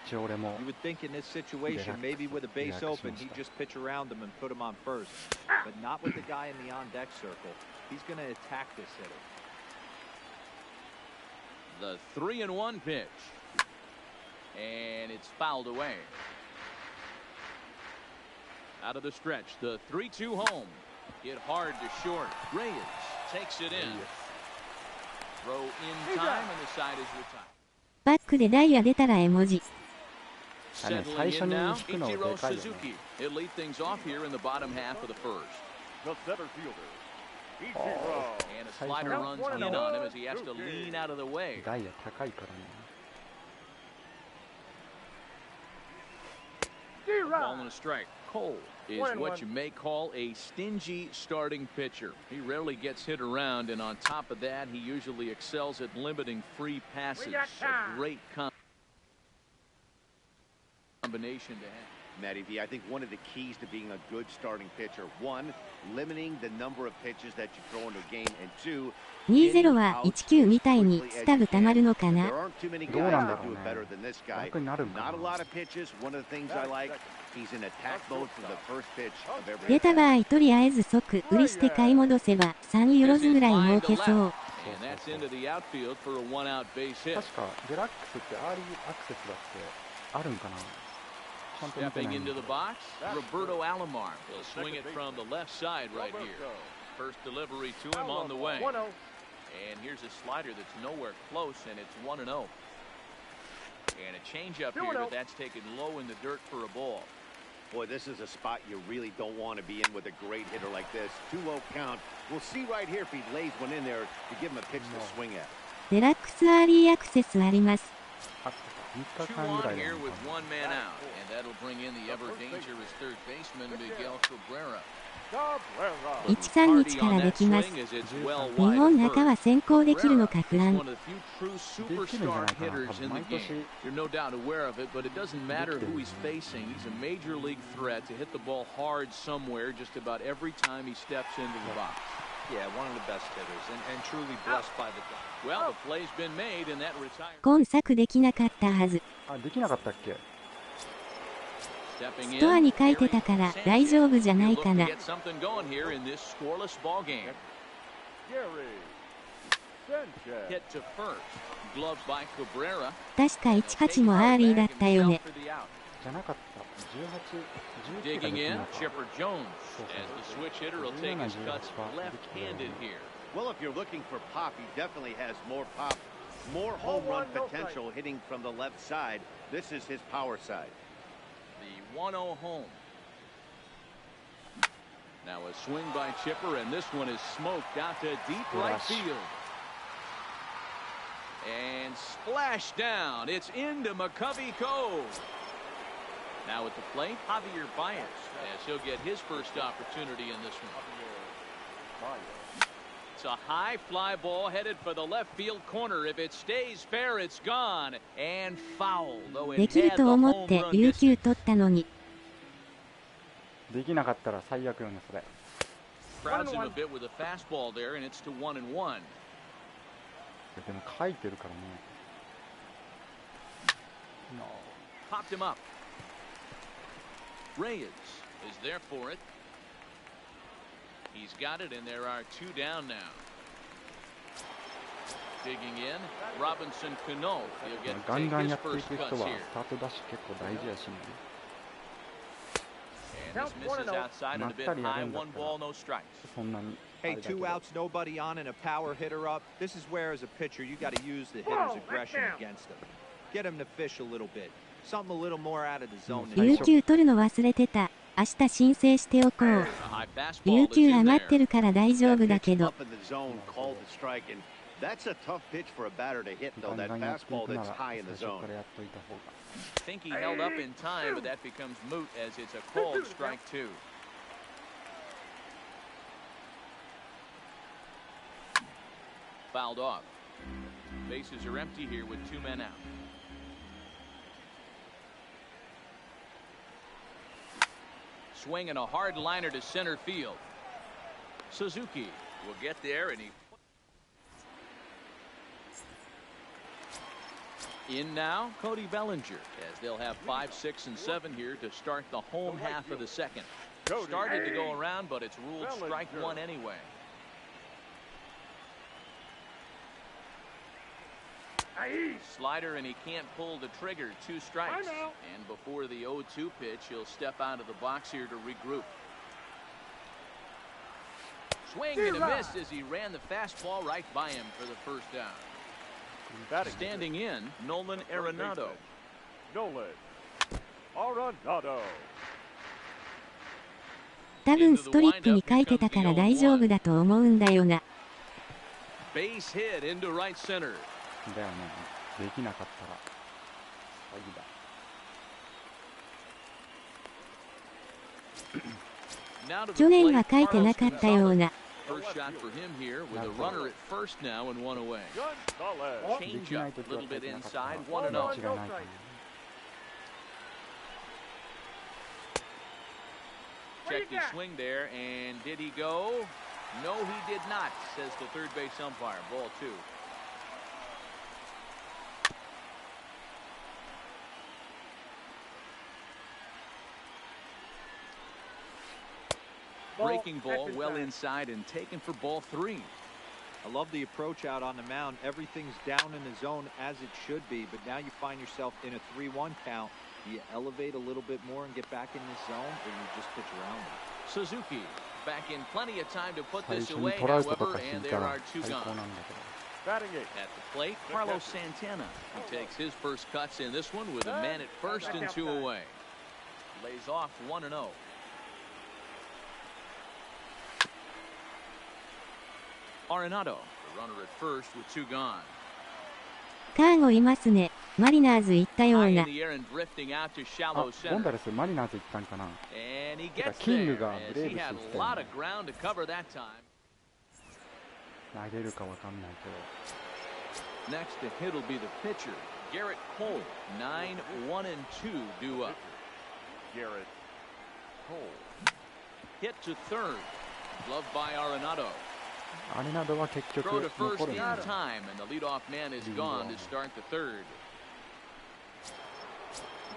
一応俺も You would think in this situation, maybe with a base open, he'd just pitch around him and put him on first. But not with the guy in the on-deck circle. He's going to attack this hitter. The 3-1 pitch. And it's fouled away. Out of the stretch, the 3-2 home. Hit hard to short. Reyes takes it in. Throw in time, and the side is retired. バックでダイヤ出たら絵文字。Settling in now, Ichiro Suzuki. He'll lead things off here in the bottom half of the first. The center fielder, Ichiro. And a slider runs in on him as he has to lean out of the way. ダイヤ高いからね。Ball and a strike. Cole is what you may call a stingy starting pitcher. He rarely gets hit around, and on top of that, he usually excels at limiting free passes. A great combination to have. Matty V, I think one of the keys to being a good starting pitcher, one, limiting the number of pitches that you throw into a game, and two, 20は19みたいにスタブたまるのかな。 there aren't too many guys that do it better than this guy. Not a lot of pitches. One of the things I like, he's in attack mode for the first pitch of every. 出た場合とりあえず即売りして買い戻せば3ユーロズぐらい儲けそう。 And that's into the outfield for a one-out base hit. 確かデラックスってアーリーアクセスだってあるんかな。 Stepping into the box, Roberto Alomar will swing it from the left side right here. First delivery to him on the way. And here's a slider that's nowhere close, and it's 1-0. And a changeup here, but that's taken low in the dirt for a ball. Boy, this is a spot you really don't want to be in with a great hitter like this. 2-0 count. We'll see right here if he lays one in there to give him a pitch to swing at. デラックスアーリーアクセスあります。 2 on here with 1 man out, and that'll bring in the ever-dangerous third baseman Miguel Cabrera. 13日からできます。日本中は先行できるのか不安。 One of the few true superstar hitters in the game. You're no doubt aware of it, but it doesn't matter who he's facing. He's a major league threat to hit the ball hard somewhere just about every time he steps into the box. Yeah, one of the best hitters, and truly blessed by the guy. Well, the play's been made, and that retires. 今作できなかったはず。あ、できなかったっけ？ストアに書いてたから大丈夫じゃないかな。 Get something going here in this scoreless ball game. Hit to first. Glove by Cabrera. 確か18もアーリーだったよね。じゃなかった。18、19 Digging in, Chipper Jones as the switch hitter will take his cuts left-handed here. Well, if you're looking for pop, he definitely has more pop, more home run potential hitting from the left side. This is his power side. The 1-0 home. Now a swing by Chipper, and this one is smoked out to deep right field. And splash down. It's into McCovey Cove. Now at the plate, Javier Baez, as he'll get his first opportunity in this one. It's a high fly ball headed for the left field corner. If it stays fair, it's gone. And foul, though it できる had the と思っ home て run 琉 distance. 球取ったのに。できなかったら最悪よねそれ。 Crowds him a bit with a fastball there, and it's to 1-1. でも書いてるからね。Popped him up. Reyes is there for it. He's got it, and there are 2 down now. Digging in, Robinson Cano. He'll get ガンガン take や his ってい first く人 cuts は here. スタートダッシュ結構大事やしね。 And this misses outside and a bit high. 1 ball, no strikes. そんなに。 Hey, 2 outs, nobody on, and a power hitter up. This is where, as a pitcher, you got to use the hitter's aggression against him. Get him to fish a little bit. Something a little more out of the zone. 琉球取るの忘れてた。明日申請しておこう。 A high fastball 琉 that's 球 in 余 there. ってるから大丈夫だけど。 Up in the zone, called the strike, and that's a tough pitch for a batter to hit, though. That ガンガンやってい fastball くな that's ら high 最 in the 初 zone. からやっといた方が。 Think he held up in time, but that becomes moot as it's a called strike 2. Fouled off. Bases are empty here with 2 men out. Swinging a hard liner to center field. Suzuki will get there, and he In now, Cody Bellinger, as they'll have 5, 6, and 7 here to start the home half of the second. Started to go around, but it's ruled strike one anyway. Slider, and he can't pull the trigger. 2 strikes. And before the 0-2 pitch, he'll step out of the box here to regroup. Swing and a miss as he ran the fastball right by him for the first down. Standing in, Nolan Arenado.多分ストリップに書いてたから大丈夫だと思うんだよな。Base hit into right center. だよね。できなかったら詐欺だ。去年は書いてなかったような。First shot for him here with a runner at first now and 1 away. Change up, a little bit inside, 1-0. Checked his swing there, and did he go? No, he did not, says the third base umpire. Ball 2. Breaking ball well inside and taken for ball 3. I love the approach out on the mound. Everything's down in the zone as it should be, but now you find yourself in a 3-1 count. Do you elevate a little bit more and get back in this zone, or you just pitch around it? Suzuki back in plenty of time to put this away, however, and there are 2 gone. At the plate, Carlos Santana. He takes his first cuts in this one with a man at first and 2 away. Lays off 1-0. Arenado, the runner at first with 2 gone. カーゴいますね。マリナーズ行ったよう High in な。 the air and drifting out to あ、 shallow ゴン center. ダレスマリナーズ行ったんかな。 And he gets キング there が as ブレー he ブス had 行っ a たよ lot ね of ground to cover that time. 投げるかわかんないけど。 Next to hit will be the pitcher, Garrett Cole. 9, 1, and 2 due up. Garrett Cole. Hit to third. Gloved by Arenado. アレナドは結局 Throw to first 残るん in だよ。 time, and the leadoff man is gone to start the third.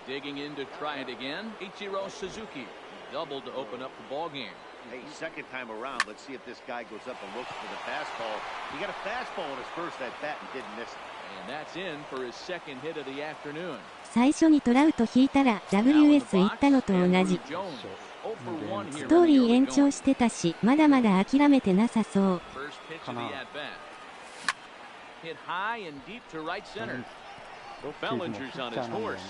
Digging in to try it again, Ichiro Suzuki. Doubled to open up the ball game. Hey, second time around, let's see if this guy goes up and looks for the fastball. He got a fastball in his first at bat and didn't miss it. And that's in for his second hit of the afternoon. 最初にトラウト引いたら WS 行ったのと同じ。ストーリー延長してたし、まだまだ諦めてなさそう。 First pitch of the at bat. Hit high and deep to right center. ロッキーズもピッ Bellinger's チャ on ー his なんだよ horse. ね。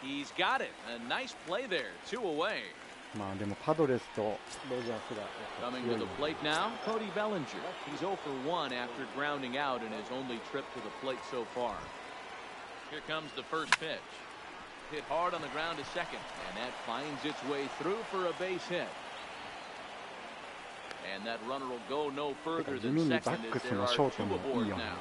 He's got it. A nice play there. 2 away. まあでもパドレスとロジャースが Coming 強 to い the plate now, Cody Bellinger. He's 0 for 1 after grounding out in his only trip to the plate so far. Here comes the first pitch. Hit hard on the ground to second, and that finds its way through for a base hit. And that runner will go no further 地 than 味にバ second ック as ス there の are ショー 2 トもいい aboard よね。 now.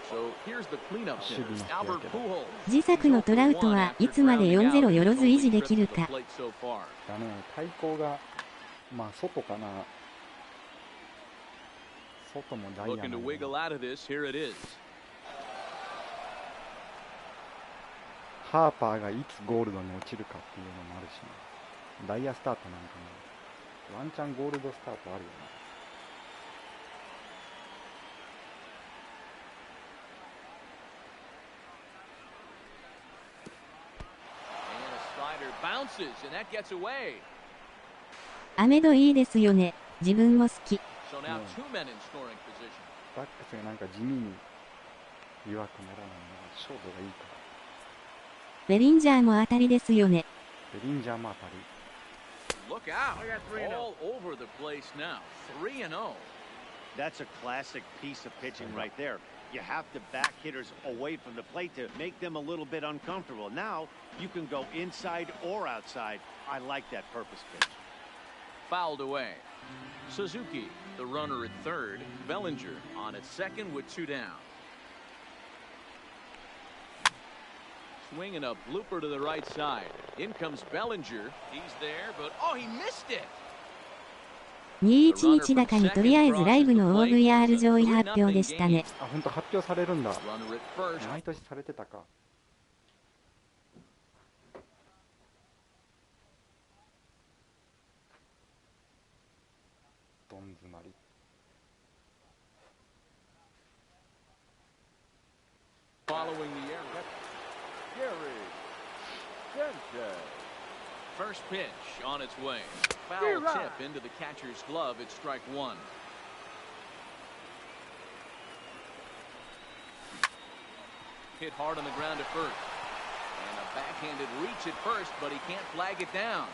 So here's the cleanup hitter, Albert Pujols. 自作のトラウトはいつまで40よろず維持できるか。だね、対抗がまあ外かな。外もダイヤ Looking な to の wiggle out of this. Here it is. ハーパーがいつゴールドに落ちるかっていうのもあるしな。ダイヤスタートなんかもワンチャンゴールドスタートあるよね。And a slider bounces, and that gets away. アメドいいですよね。自分も好き。 So now 2 men in scoring position. バックスがなんか地味に弱くならないのがショートがいいから。ベリンジャーも当たりですよね。ベリンジャーも当たり。 Look out. All over the place now. 3-0. That's a classic piece of pitching right there. You have to back hitters away from the plate to make them a little bit uncomfortable. Now you can go inside or outside. I like that purpose pitch. Fouled away. Suzuki, the runner at third. Bellinger on at second with 2 down. Swinging a blooper to the right side. In comes Bellinger. He's there, but oh, he missed it. 211高にとりあえずライブの OVR 上位発表でしたね。あ、本当発表されるんだ。毎年されてたか。どん詰まり。First pitch on its way. Foul tip into the catcher's glove. It's strike one. Hit hard on the ground at first. And a backhanded reach at first, but he can't flag it down.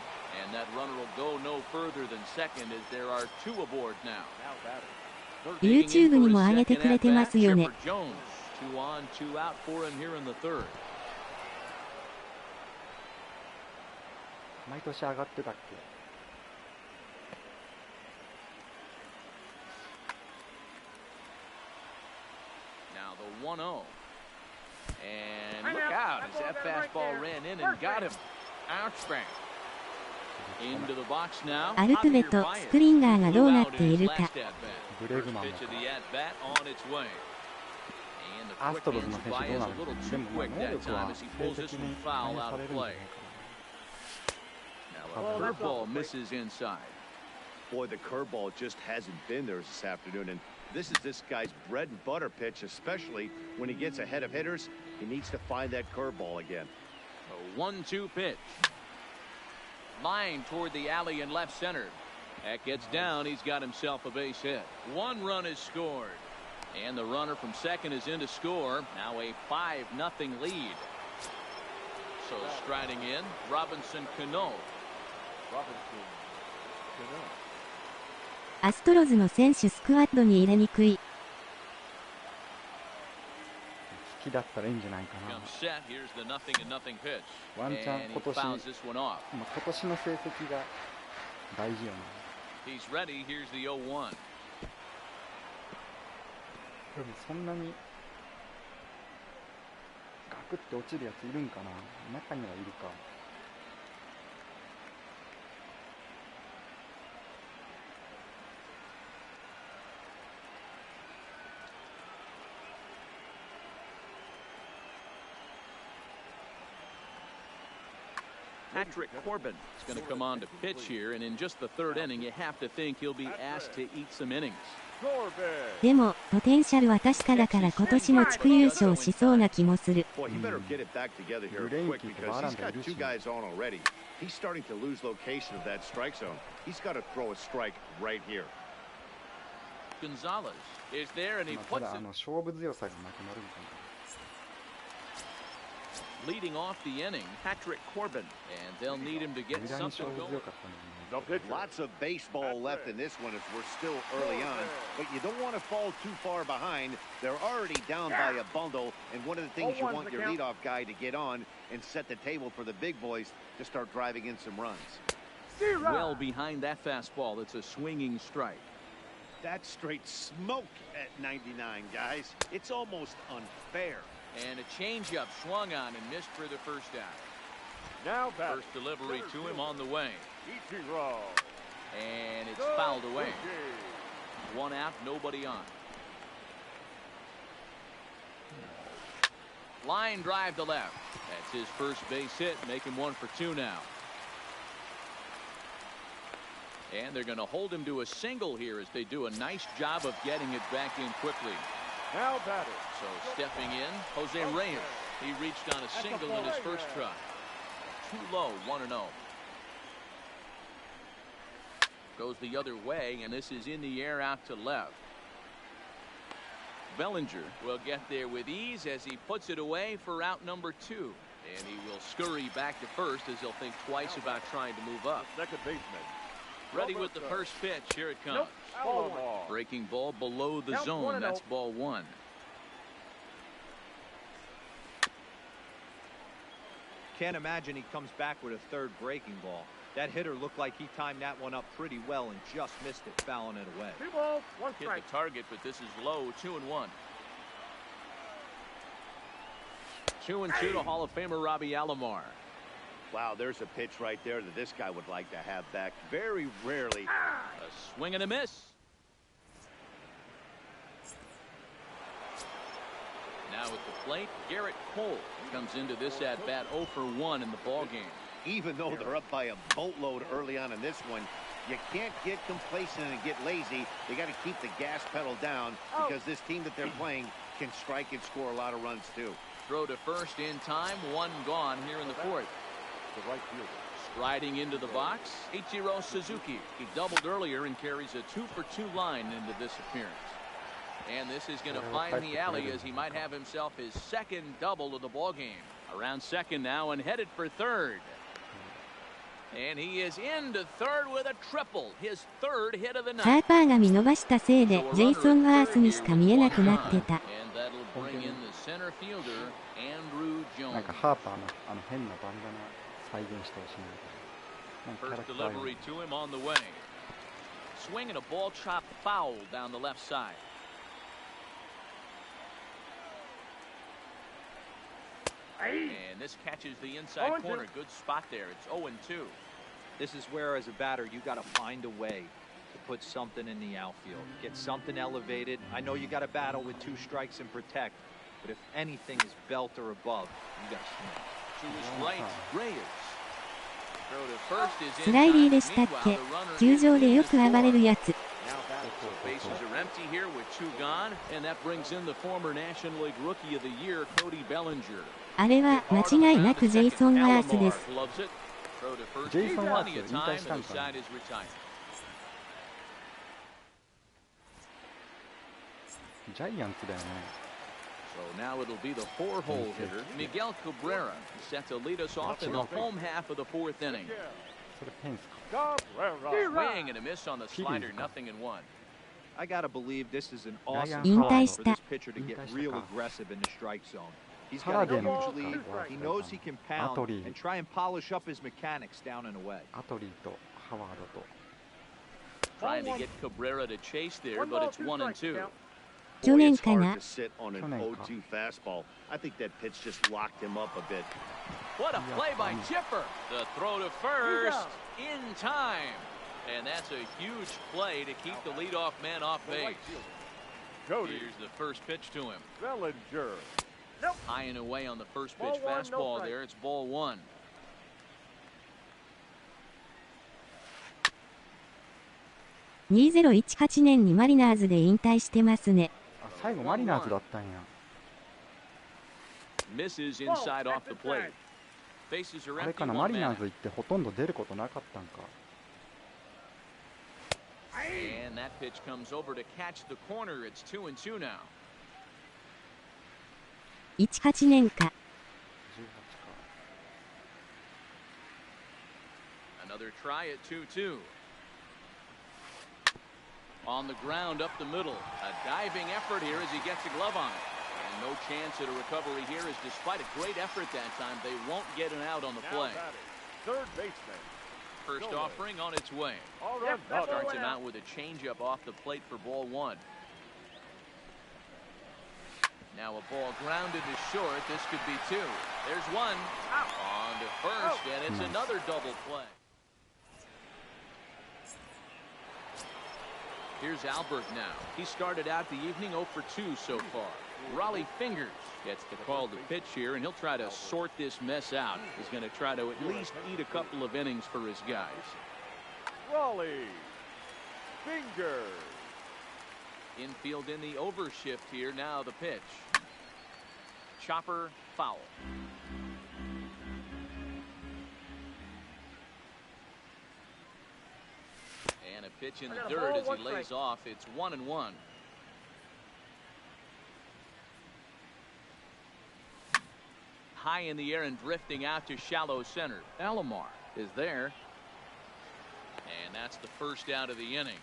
And that runner will go no further than second as there are two aboard now. YouTube にも上げてくれてますよね。Two on, two out for him here in the third. 毎年上がってたっけ。Now the 1-0. And look out as that fastball ran in and got him. Outstanding. Into the box now. アルティメット、スプリンガーがどうなっているか。ブレグマンもか。アストロズの選手どうなるの？でもまあ能力は成績に反映されるんじゃないかな。Curveball misses inside. Boy, the curveball just hasn't been there this afternoon, and this is this guy's bread and butter pitch, especially when he gets ahead of hitters. He needs to find that curveball again. A 1-2 pitch. Line toward the alley in left center. That gets down. He's got himself a base hit. One run is scored. And the runner from second is in to score. Now a 5-0 lead. So striding in, Robinson Cano. アストロズの選手スクワッドに入れにくい。好きだったらいいんじゃないかな。ワンチャン今年、今年の成績が大事よね。でもそんなにガクって落ちるやついるんかな。中にはいるか。Patrick Corbin is going to come on to pitch here, and in just the third inning, you have to think he'll be asked to eat some innings. でもポテンシャルは確かだから今年も地区優勝しそうな気もする。Boy, he better get it back together here quick because he's got two guys on already. He's starting to lose location of that strike zone. He's got to throw a strike right here. Gonzalez is there, and he た puts だ it 勝負強さがなくなるんかな。leading off the inning. Patrick Corbin, and they'll need him to get 無駄に something 勝負 going. 強かったのにね。 Lots of baseball left in this one as we're still early on, but you don't want to fall too far behind. They're already down by a bundle, and one of the things you want your leadoff guy to get on and set the table for the big boys to start driving in some runs. Well behind that fastball. It's a swinging strike. That's straight smoke at 99, guys. It's almost unfair. And a changeup swung on and missed for the first out. Now back. First delivery to him on the way. Ichiro. And it's fouled away. One out, nobody on. Line drive to left. That's his first base hit, making one for two now. And they're going to hold him to a single here as they do a nice job of getting it back in quickly. Now batter. So stepping in, Jose Reyes. He reached on a single in his first try. Too low, 1-0. Goes the other way, and this is in the air out to left. Bellinger will get there with ease as he puts it away for out number two. And he will scurry back to first as he'll think twice about trying to move up. Second baseman. Ready with the first pitch. Here it comes. Ball. Breaking ball below the Count zone. 1-0. That's ball one. Can't imagine he comes back with a third breaking ball. That hitter looked like he timed that one up pretty well and just missed it, fouling it away. 2 balls, 1 Hit strike. the target, but this is low. 2-1. 2-2 to Hall of Famer Robbie Alomar. Wow, there's a pitch right there that this guy would like to have back. Very rarely A A swing and a miss. Now at the plate, Garrett Cole comes into this at-bat 0 for 1 in the ballgame. Even though they're up by a boatload early on in this one, you can't get complacent and get lazy. They got to keep the gas pedal down because this team that they're playing can strike and score a lot of runs too. Throw to first in time, 1 gone here in the 4th. The right fielder. Striding into the box, Ichiro Suzuki. He doubled earlier and carries a 2-for-2 line into this appearance. And this is going to find the alley as he might have himself his second double of the ballgame. Around second now and headed for third. And he is into third with a triple. His third hit of the night. ハーパーが見逃したせいでジェイソン・ワースにしか見えなくなってた。And that'll bring in the center fielder, Andrew なん Jones. かハーパーの変なバンダナ再現してほしいな。なんかキャラ First クター delivery to him on the way. Swing and a ball chopped foul down the left side. And this catches the inside corner. Good spot there. It's 0-2. This is where, as a batter, you got to find a way to put something in the outfield. Get something elevated. I know you got to battle with 2 strikes and protect, but if anything is belt or above, you got to swing. To his right, Reyes. Throw to first is ス in ライリー time. でしたっ Meanwhile, け the runner 球場でよく is 暴れる scored. やつ。 Bases are empty here with 2 gone, and that brings in the former National League Rookie of the Year, Cody Bellinger. あれは間違いなくジェイソン・ワースです。 Loves it. Throw to first. ジェイソン・ワース Plenty of 引 time, 退したん and the かな。 side is retired. ジャイアンツだよね。 So now it'll be the 4-hole hitter, Miguel Cabrera, set to lead us off in the home half of the 4th inning. それペンスか。 Swing and a miss on the slider, 0-1. I got to believe this is an awesome引 time 退 for した this pitcher to get 引退したか。 real aggressive in the strike zone. He's got a Paladin huge か。 lead. He knows he can pound Atori. and try and polish up his mechanics down and away. アトリーとハワードと。 Trying to get Cabrera to chase there, but it's 1-2. 去 Boy, 年 it's か hard な to sit on an 去年か。 0-2 fastball. I think that pitch just locked him up a bit. What a play by Chipper. The throw to first in time. And that's a huge play to keep the leadoff man off base. Cody Here's the first pitch to him. Bellinger. High and away on the first pitch Ball 1, no fastball strike. there. It's ball 1. 2018年にマリナーズで引退してますね。あ、最後マリナーズだったんや。 Misses inside off the plate. Faces are あれ empty, かな、マ 1 リナー man. ズ行ってほとんど出ることなかったんか。 And that pitch comes over to catch the corner. It's 2-2 now. 18年か。 18か。 Another try at 2-2. On the ground up the middle. A diving effort here as he gets a glove on it. And no chance at a recovery here as despite a great effort that time, they won't get an out on the Now play. batting, third baseman. First offering on its way. All right, Starts him out with a changeup off the plate for ball 1. Now a ball grounded to short. This could be 2. There's 1. On to first, and it's another double play. Here's Albert now. He started out the evening 0 for 2 so far. Raleigh Fingers gets the call to pitch here, and he'll try to sort this mess out. He's going to try to at least eat a couple of innings for his guys. Raleigh Fingers. Infield in the overshift here. Now the pitch. Chopper foul. And a pitch in the dirt as he lays off. It's 1-1. High in the air and drifting out to shallow center. Alomar is there. And that's the first out of the inning.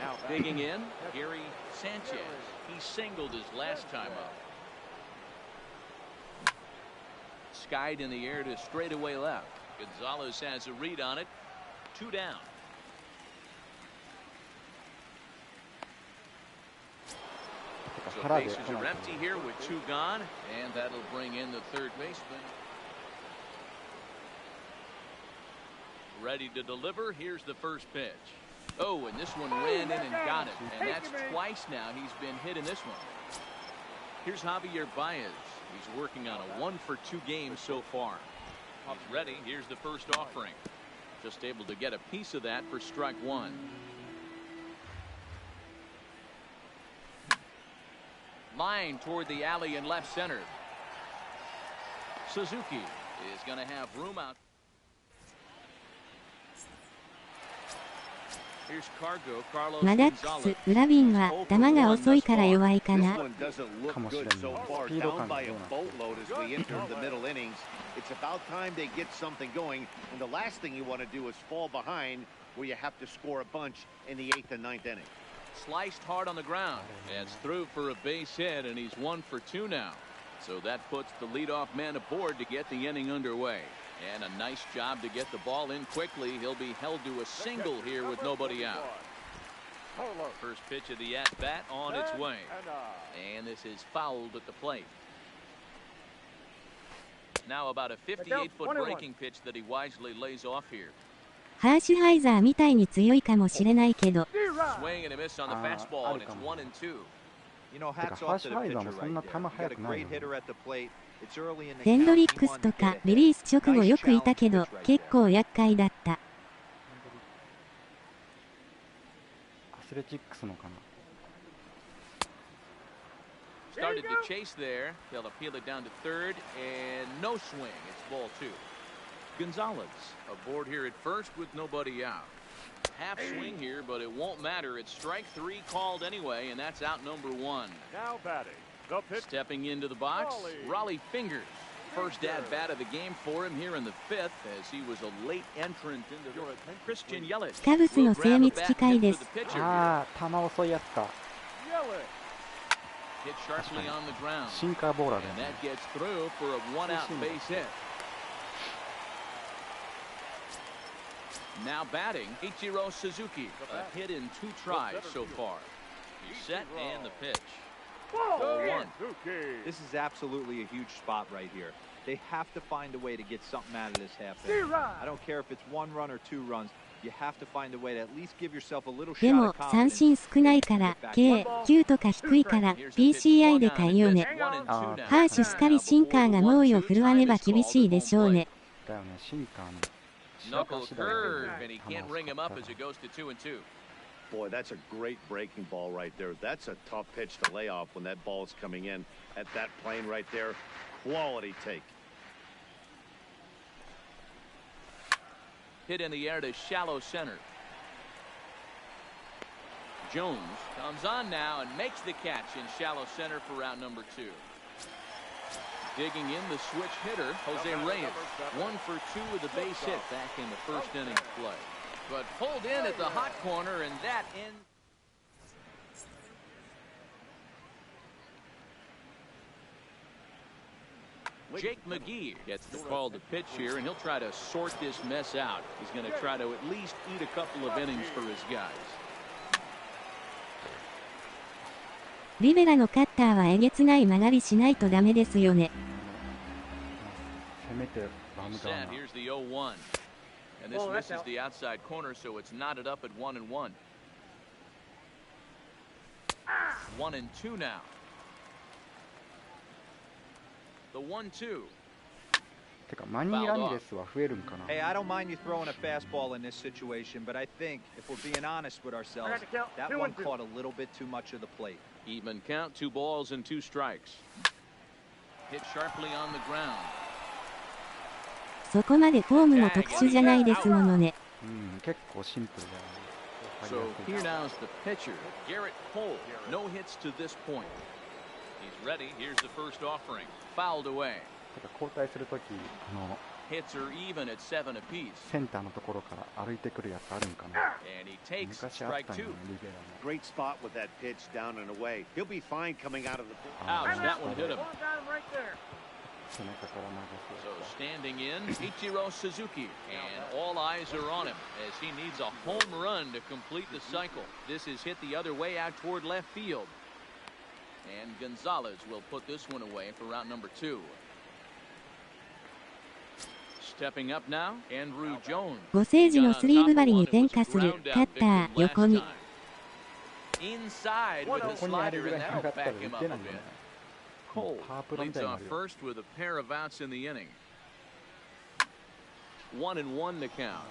Now Digging in, Gary Sanchez. He singled his last time up. Skied in the air to straightaway left. Gonzalez has a read on it. 2 down. So bases are empty here with 2 gone, and that'll bring in the third baseman. Ready to deliver. Here's the first pitch. Oh, and this one ran in and got it. And that's twice now he's been hit in this one. Here's Javier Baez. He's working on a 1-for-2 game so far. He's ready. Here's the first offering. Just able to get a piece of that for strike one. Line toward the alley in left center. Suzuki is going to have room out.マダックス、グラビンは球が遅いから弱いかな。かもしれない。スピード感がどうなってる。It's about time they get something going, and the last thing you want to do is fall behind where you have to score a bunch in the 8th and 9th inning. Sliced hard on the ground. It's through for a base hit, and he's 1 for 2 now. So that puts the leadoff man aboard to get the inning underway. And a nice job to get the ball in quickly. He'll be held to a single here with nobody out. First pitch of the at-bat on its way. And this is fouled at the plate. Now about a 58-foot breaking pitch that he wisely lays off here. ハーシュハイザーみたいに強いかもしれないけど。Swing and a miss on the fastball, and it's 1 and 2. You know, hats off to the pitcher right there. Got a great hitter at the plate. ヘンドリックスとかリリース直後よくいたけど結構厄介だった。アスレチックスのかな。Started to chase there. They'll appeal it down to third, and no swing. It's ball 2. Gonzalez aboard here at first with nobody out. Half swing here, but it won't matter. It's strike 3 called anyway, and that's out number 1. Now batting. Stepping into the box, Raleigh Fingers. First at-bat of the game for him here in the 5th, as he was a late entrant into the Christian Yelich. カブスの精密機械です。ああ、球遅いやつか。Hit sharply on the ground. シンカーボーラーだよ And ね。 that gets through for a 1-out base hit. Now batting, Ichiro Suzuki. A hit in 2 tries so far. He's set and the pitch. 0-1. This is absolutely a huge spot right here. They have to find a way to get something out of this half inning. I don't care if it's 1 run or 2 runs. You have to find a way to at least give yourself a little で shot も of 三 confidence. 振少ないから K9 とか低いから PCI でかいよね。ハーシュしかりシンカーが猛威を振るわねば厳しいでしょうね。だよね、シンカーの。 Knuckle curve, and he can't ring him up as it goes to 2 and 2. Boy, that's a great breaking ball right there. That's a tough pitch to lay off when that ball is coming in at that plane right there. Quality take. Hit in the air to shallow center. Jones comes on now and makes the catch in shallow center for round number 2. Digging in the switch hitter, Jose Reyes. 1 for 2 with a base hit back in the first inning play. But pulled in at the hot corner, and that ends. Jake McGee gets the call to pitch here, and he'll try to sort this mess out. He's going to try to at least eat a couple of innings for his guys. リベラのカッターはえげつない曲がりしないとダメですよね。せめてバムだな。 Here's the 0-1. And this misses the outside corner, so it's knotted up at 1 and 1. 1 and 2 now. The 1-2. てかマニー・ラミレスは増えるんかな。 Hey, I don't mind you throwing a fastball in this situation, but I think if we're being honest with ourselves, that one caught a little bit too much of the plate. Even count, 2 balls and 2 strikes. Hit sharply on the ground. そこまでフォームも特殊じゃないですものね。うん、結構シンプルだよね。 So here now's the pitcher, Garrett Cole. No hits to this point. He's ready. Here's the first offering. Fouled away. てか交代するとき、Hits are even at 7 apiece. センターのところから歩いてくるやつあるんかな。 And he takes 昔あっ strike たんよ 2. ね、リベラも。 Great spot with that pitch down and away. He'll be fine coming out of the. Ouch, that one hit him.背中から流す。 So standing in, Ichiro Suzuki. And all eyes are on him as he needs a home run to complete the cycle. This is hit the other way out toward left field. And Gonzalez will put this one away for round number 2. Stepping up now, Andrew Jones. 5セージのスリーブ針に転化するカッター横に。 Inside with the slider, and that'll back him up a bit. Cole leads off first with a pair of outs in the inning. 1-1 to count.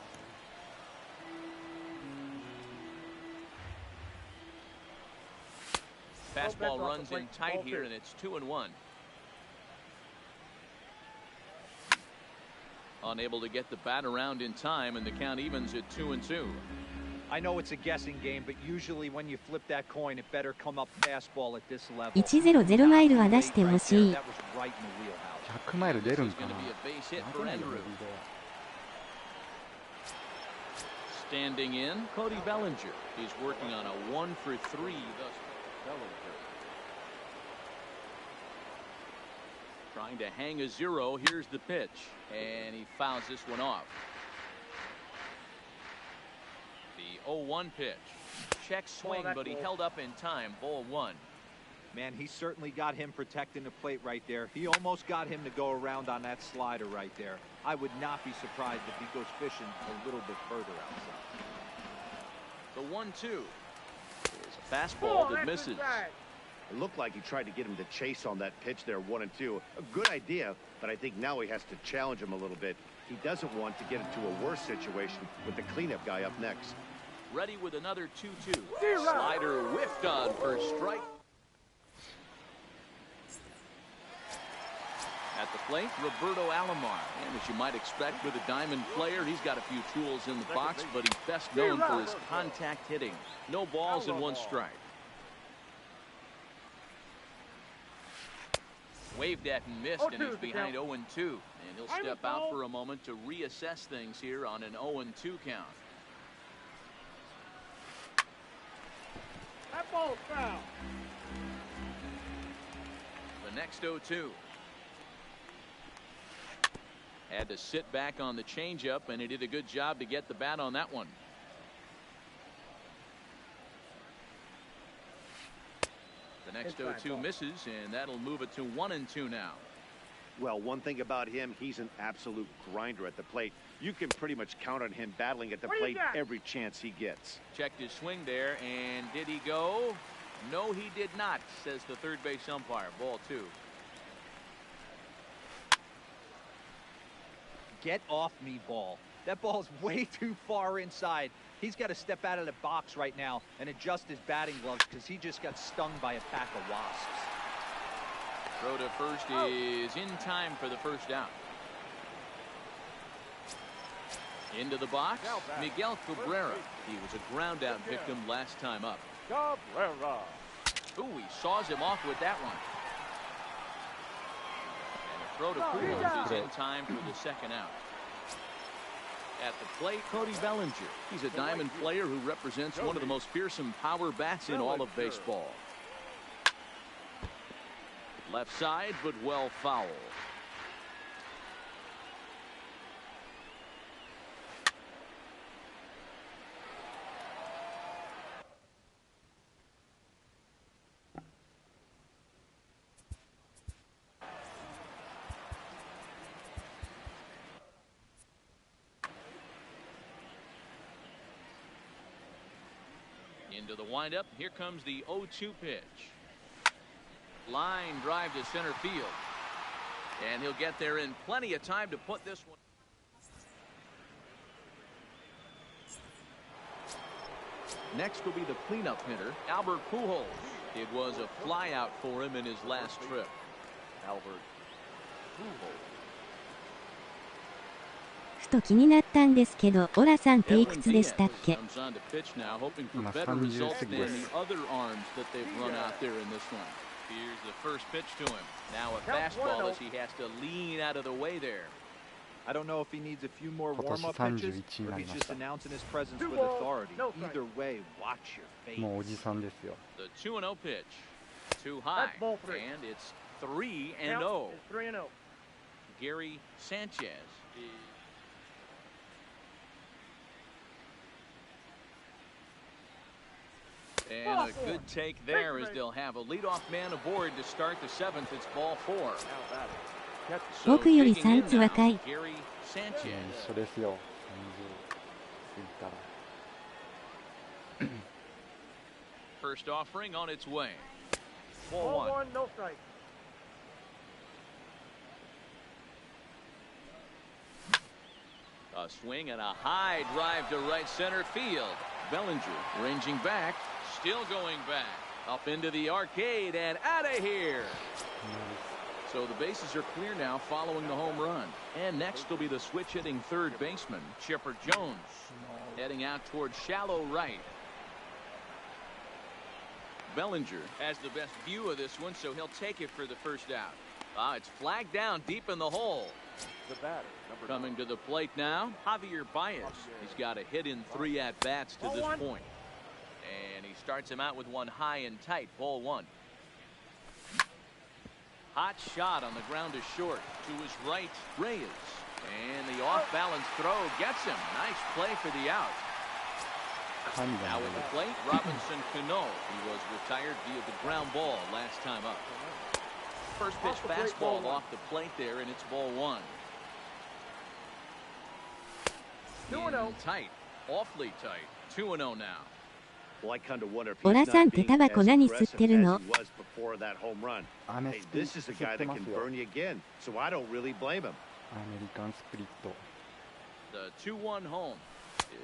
Fastball runs in tight here, and it's 2-1. Unable to get the bat around in time, and the count evens at 2-2. I know it's a guessing game, but usually when you flip that coin, it better come up fastball at this level. 100マイルは出してほしい。That was right in the wheelhouse. 100マイル出るんかな。 Standing in, Cody Bellinger. He's working on a 1-for-3 thus. Bellinger trying to hang a 0. Here's the pitch, and he fouls this one off. The 0-1 pitch. Check swing, but he held up in time. Ball 1. Man, he certainly got him protecting the plate right there. He almost got him to go around on that slider right there. I would not be surprised if he goes fishing a little bit further outside. The 1-2 is a fastball that misses. It looked like he tried to get him to chase on that pitch there, 1-2. A good idea, but I think now he has to challenge him a little bit. He doesn't want to get into a worse situation with the cleanup guy up next. Ready with another 2-2. Slider whiffed on for a strike. At the plate, Roberto Alomar. And as you might expect with a diamond player, he's got a few tools in the box, but he's best known for his contact hitting. No balls and 1 strike. Waved at and missed, and he's behind 0-2. And he'll step out for a moment to reassess things here on an 0-2 count. That ball's foul. The next 0-2. Had to sit back on the changeup, and he did a good job to get the bat on that one. The next 0-2 misses, and that'll move it to 1-2 now. Well, one thing about him, he's an absolute grinder at the plate. You can pretty much count on him battling at the plate every chance he gets. Checked his swing there, and did he go? No, he did not, says the third base umpire. Ball 2. Get off me, ball. That ball's way too far inside. He's got to step out of the box right now and adjust his batting gloves because he just got stung by a pack of wasps. Throw to first is in time for the first out. Into the box, Miguel Cabrera. He was a ground out victim last time up. Cabrera. Ooh, he saws him off with that one. Throw to Pujols is in time for the second out. At the plate, Cody Bellinger. He's a diamond player who represents one of the most fearsome power bats in all of baseball. Left side, but well foul. Into the windup. Here comes the 0-2 pitch. Line drive to center field. And he'll get there in plenty of time to put this one. Next will be the cleanup hitter, Albert Pujols. It was a flyout for him in his last trip. Albert Pujols. ふと気になったんですけど、オラさんっていくつでしたっけ？ Comes on to pitch now, hoping for better results than the other arms that they've run out there in this one. Here's the first pitch to him. Now a fastball as he has to lean out of the way there. I don't know if he needs a few more warm-up pitches or if he's just announcing his presence with authority. Either way, watch your face. もうおじさんですよ。 The 2-0 pitch. Too high. And it's 3-0. Gary Sanchez is... And a good take there as they'll have a leadoff man aboard to start the 7th. It's ball 4. 僕より3つ若い。一緒ですよ。30過ぎたら。First offering on its way. Ball one, no strike. A swing and a high drive to right center field. Bellinger ranging back, still going back. Up into the arcade and out of here. So the bases are clear now following the home run. And next will be the switch hitting third baseman, Chipper Jones. Heading out towards shallow right. Bellinger has the best view of this one, so he'll take it for the first out. It's flagged down deep in the hole. The batter, Coming to the plate now, Javier Baez. He's got a hit in 3 at-bats to this point. And he starts him out with one high and tight, ball 1. Hot shot on the ground to short. To his right, Reyes. And the off-balance throw gets him. Nice play for the out. Now at the plate, Robinson Cano. He was retired via the ground ball last time up. First pitch fastball off the plate there, and it's ball 1. 2-0. Tight, awfully tight. 2-0 now. Well, I kind of wonder if オラ he's さん not って being タバコ as 何吸って aggressive る as の？ he was before that home run. アメ Hey, スピ this is a 吸 guy って that ま can すよ。 burn you again, so I don't really blame him. アメリカンスプリット。 The 2-1 home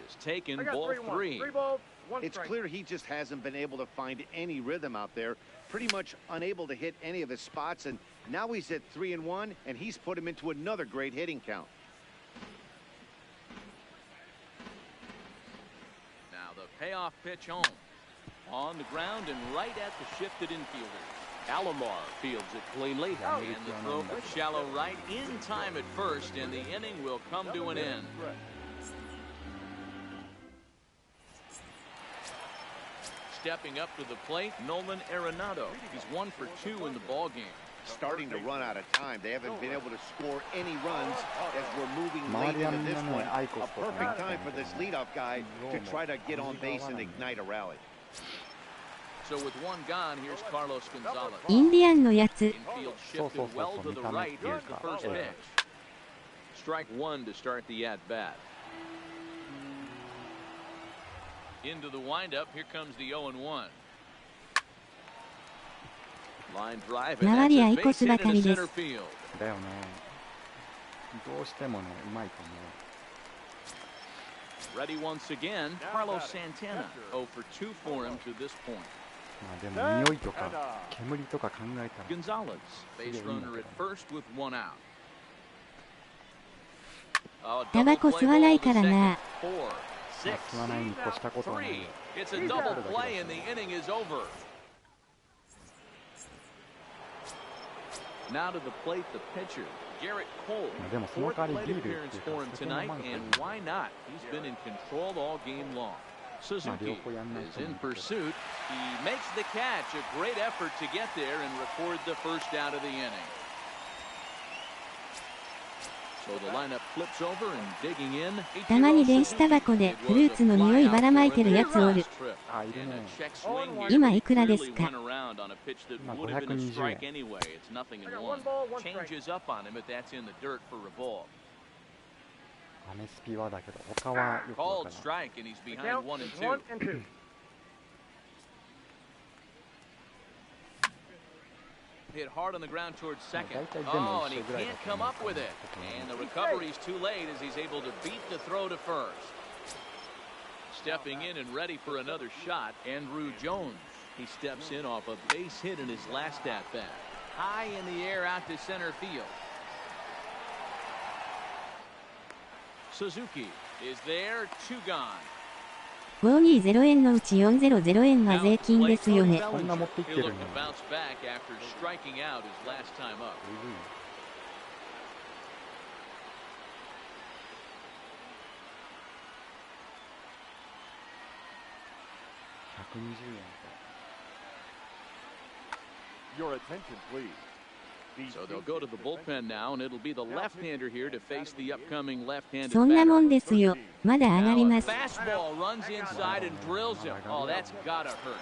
is taken, I got ball 3-1. 3. 3 balls, 1 It's strike. clear he just hasn't been able to find any rhythm out there, pretty much unable to hit any of his spots, and now he's at 3-1, and he's put him into another great hitting count. Now the payoff pitch home. On the ground and right at the shifted infielder. Alomar fields it cleanly. And the throw for shallow right in time at first, and the inning will come to an end. Stepping up to the plate, Nolan Arenado. He's 1 for 2 in the ball game. Starting to run out of time. They haven't been able to score any runs as we're moving late into this one. A perfect time for this leadoff guy to try to get on base and ignite a rally. So with 1 gone, here's Carlos Gonzalez. インディアンのやつ。 Infield shifted well to the right. Here's the first pitch. Strike 1 to start the at-bat. Into the windup. Here comes the 0-1. Line drive, and 周り that's 合 a い越 base す hit ば into かりです。 center field. だよね。どうしてもね、うまいと思う。 Ready once again, Carlos Santana. 0 for 2 for him to this point. まあでも匂いとか煙とか考えたら。 Gonzalez, base runner at first with 1 out. タバコ吸わないからな。 4, 6, 吸わないに越したことはない。 3. It's a double play and the inning is over. Now to the plate, the pitcher, Garrett Cole. でもその Fourth 代わり plate ビールって appearance いう for か him 酒飲ま tonight, んと and why not? He's been in control all game long. Suzuki is in pursuit. He makes the catch. A great effort to get there and record the first out of the inning. So the lineup flips over and digging in. たまに電子タバコでフルーツの匂いばらまいてるやつおる。あ、いるね。今いくらですか？今520円。アメスピはだけど他はよくわからない。 Count 1 and 2. Hit hard on the ground towards second. Oh, and he can't come up with it. And the recovery's too late as he's able to beat the throw to first. Stepping in and ready for another shot, Andrew Jones. He steps in off a base hit in his last at-bat. High in the air out to center field. Suzuki is there, 2 gone. 520円のうち400円は税金ですよね。こんな持っていってるのに。 120円か。 Your attention, please. So they'll go to the bullpen now, and it'll be the left-hander here to face the upcoming left-handed そんなもん batter. ですよ。まだ上がります。 Fastball runs inside and drills him. Oh, that's gotta hurt.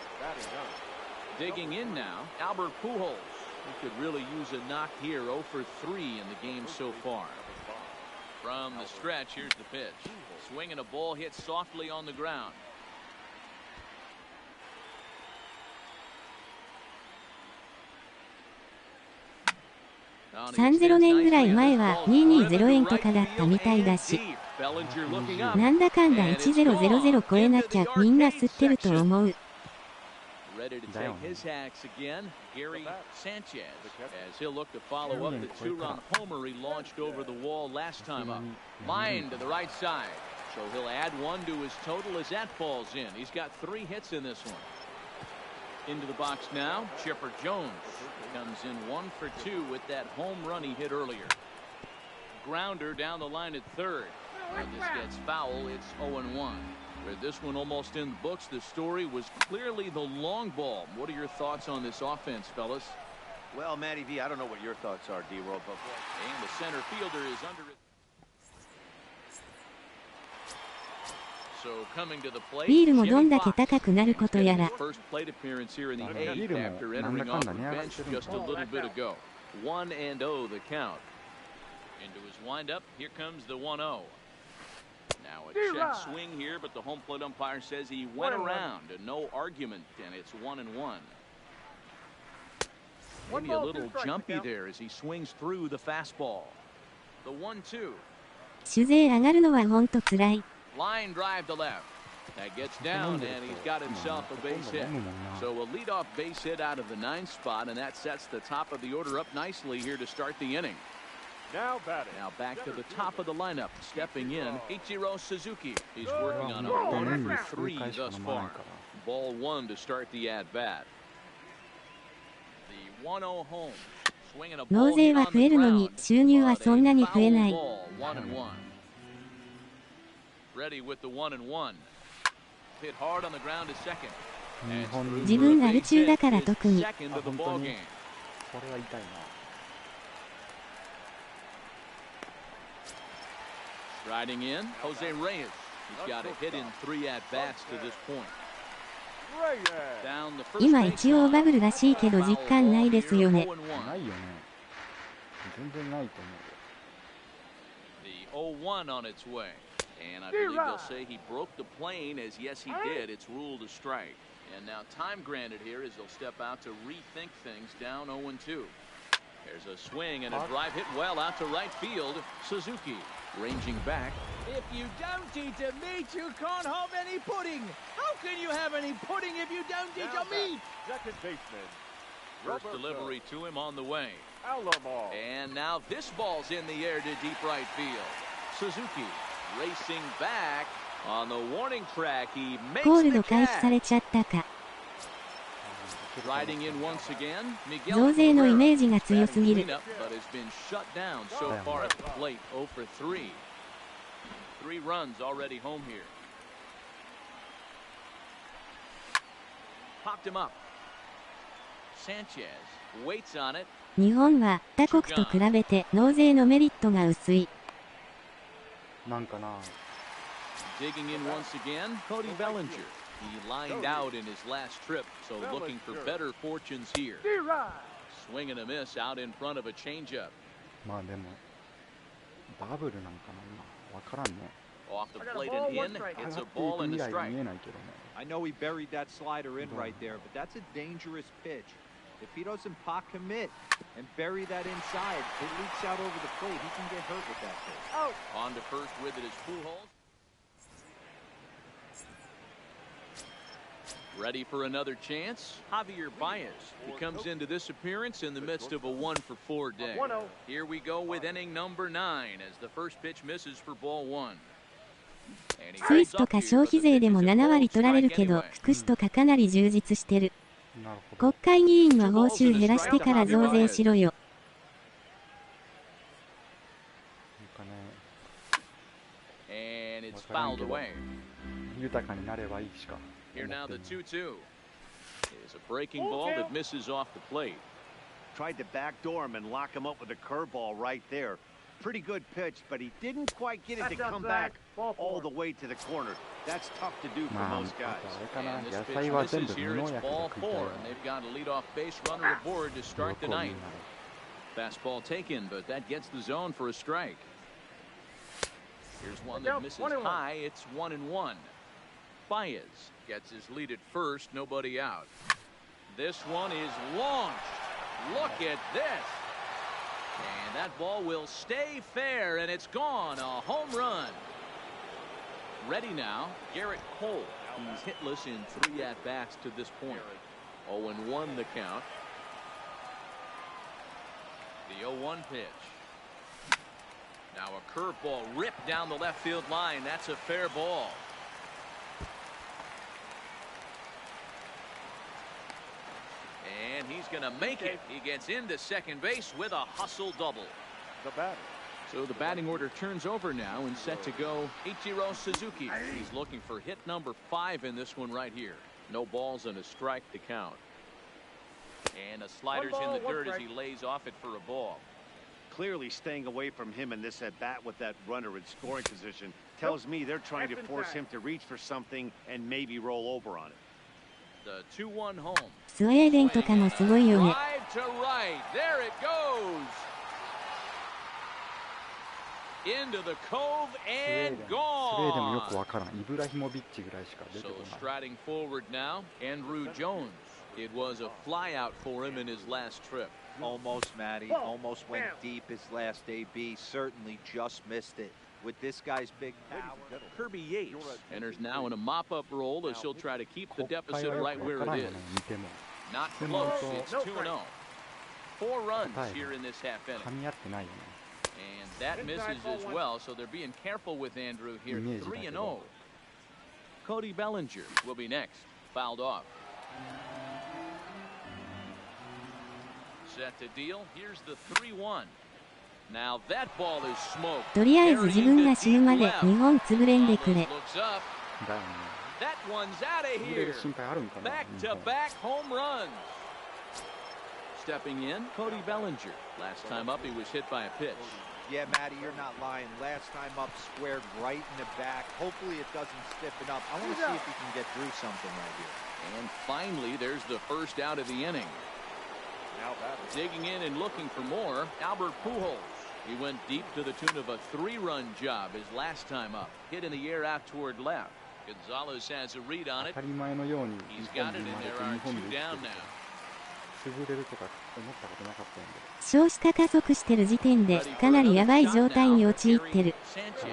Digging in now, Albert Pujols. He could really use a knock here. 0 for 3 in the game so far. From the stretch, here's the pitch. Swinging a ball hit softly on the ground. 30年ぐらい前は220円とかだったみたいだし、なんだかんだ1000超えなきゃみんな吸ってると思う。Ready to take his hacks again, Gary Sanchez, as he'll look to follow up the 2-run homer he launched over the wall last time up. Line to the right side, so he'll add 1 to his total as that falls in. He's got 3 hits in this one. Into the box now, Chipper Jones comes in 1 for 2 with that home run he hit earlier. Grounder down the line at third. When this gets foul, it's 0-1. With this one almost in the books, the story was clearly the long ball. What are your thoughts on this offense, fellas? Well, Matty V, I don't know what your thoughts are, D-Roll, but... And the center fielder is under it. So coming to the plate, ビールもどんだけ高くなることやら。 first plate appearance here in the 8th after entering off the bench just a little bit ago. 1-0 the count. Into his windup, here comes the 1-0. Now a check swing here, but the home plate umpire says he went around, and no argument, and it's 1-1. Maybe a little jumpy there as he swings through the fastball. The 1-2. 酒税上がるのはほんとつらい。 Line drive to left. That gets down, and he's got himself a base hit. So a leadoff base hit out of the 9th spot, and that sets the top of the order up nicely here to start the inning. Now batting. Now back to the top of the lineup. Stepping in, Ichiro Suzuki. He's working on a 1 for 3 thus far. Ball 1 to start the at-bat. The 1-0 home. Swinging a ball 納税は増えるのに収入はそんなに増えない。 Ready with the 1-1. Hit hard on the ground to second. 自分アル中だから特に。 Second of the ball game. これは痛いな。 Riding in, Jose Reyes. He's got a hit in 3 at-bats to this point. Down the first 今一応バブルらしいけど実感ないですよね。ないよね。全然ないと思う。 The 0-1 on its way. And I believe they'll say he broke the plane, as yes he did. It's ruled a strike. And now time granted here as they'll step out to rethink things down 0-2. There's a swing and a drive hit well out to right field. Suzuki ranging back. If you don't eat the meat, you can't have any pudding. How can you have any pudding if you don't eat your meat? Second baseman. First delivery to him on the way. Alamo. And now this ball's in the air to deep right field. Suzuki racing back on the warning track. He makes コール the ド回避さ catch. れちゃったか。 Riding in once again, 増税のイメージが強すぎる。 Cleanup, but has been shut down so far at the plate. 0 for 3. 3 runs already home here. Popped him up. Sanchez waits on it. 日本は他国と比べて納税のメリットが薄い。なんかな。 Digging in once again, Cody Bellinger. He lined out in his last trip, so looking for better fortunes here. Swing and a miss out in front of a changeup. まあでもバブルなんかな今わからんね。 Off the plate and in, it's a ball and a 未来が strike. 見えないけどね。 I know he buried that slider in right there, but that's a dangerous pitch. If he doesn't pot commit and bury that inside, it leaks out over the plate. He can get hurt with that pitch. On to first with it is Pujols. Ready for another chance? Javier Baez. He comes into this appearance in the midst of a 1 for 4 day. Here we go with inning number 9 as the first pitch misses for ball 1. スイスとか消費税でも7割取られるけど、福祉とかかなり充実してる。なるほど。国会議員は報酬減らしてから増税しろよ。なんかね、 And it's fouled away. 豊かになればいいしか。 Here now the 2-2. Is a breaking ball that misses off the plate. Tried to backdoor him and lock him up with a curveball right there. Pretty good pitch, but he didn't quite get it to come back all the way to the corner. That's tough to do for まあ、あ most と guys. あれかな、 And 野 this 菜 pitch は全 misses 部 here. 無農 It's 薬で ball 食いたい four, よ and they've got a leadoff base runner aboard to start the ブロッコリー ninth. なの Fastball taken, but that gets the zone for a strike. Here's one that misses high. It's 1-1. Baez gets his lead at first. Nobody out. This one is launched. Look at this. And that ball will stay fair, and it's gone. A home run. Ready now, Garrett Cole. He's hitless in 3 at-bats to this point. 0-1 the count. The 0-1 pitch. Now a curveball ripped down the left field line. That's a fair ball. And he's going to make it. He gets into second base with a hustle double. The batter. So the batting order turns over now and set to go Ichiro Suzuki. He's looking for hit number 5 in this one right here. No balls and a strike to count. And a slider's in the dirt as he lays off it for a ball. Clearly staying away from him in this at-bat with that runner in scoring position tells me they're trying to force him to reach for something and maybe roll over on it. The 2-1 home. スウェーデンとかもすごいよね。 Drive to right. There it goes. Into the cove スウェー and デンもよ gone. くわからん。イブラヒモビッチぐらいしか出て So こない。 striding forward now, Andrew Jones. It was a flyout for him in his last trip. Almost, Matty. Almost went deep his last AB. Certainly just missed it. With this guy's big power. Kirby Yates enters now in a mop-up role as he'll try to keep the 国会 deficit はよ right くわ where からん it よ is. ね、見ても。 Not close. It's 2-0. 4 runs here in this half inning. 噛み合ってないよね。 And that misses as well, so they're being careful with Andrew here. イメージだけど。 3-0. Cody Bellinger will be next. Fouled off. Set to deal. Here's the 3-1. Now that ball is smoked. とりあえず自分が死ぬまで日本潰れんでくれ。 Looks up. だよね。 That one's out of 潰れ here. る心配あるんかな。 Back 日 to 本 back home runs. Stepping in, Cody Bellinger. Last time up, he was hit by a pitch. Yeah, Matty, you're not lying. Last time up, squared right in the back. Hopefully it doesn't stiffen up. I want to see if he can get through something right here. And finally, there's the first out of the inning. Now batter. Digging in and looking for more, Albert Pujols. He went deep to the tune of a 3-run job his last time up. Hit in the air out toward left. Gonzalez has a read on 当 it. たり前のように He's 日本 got で it, 生ま and れ there て are 日本で 2 生 down きて now. 潰れるとか思ったことなかったんで。少子化加速してる時点でかなりやばい状態に陥ってる。 Sanchez.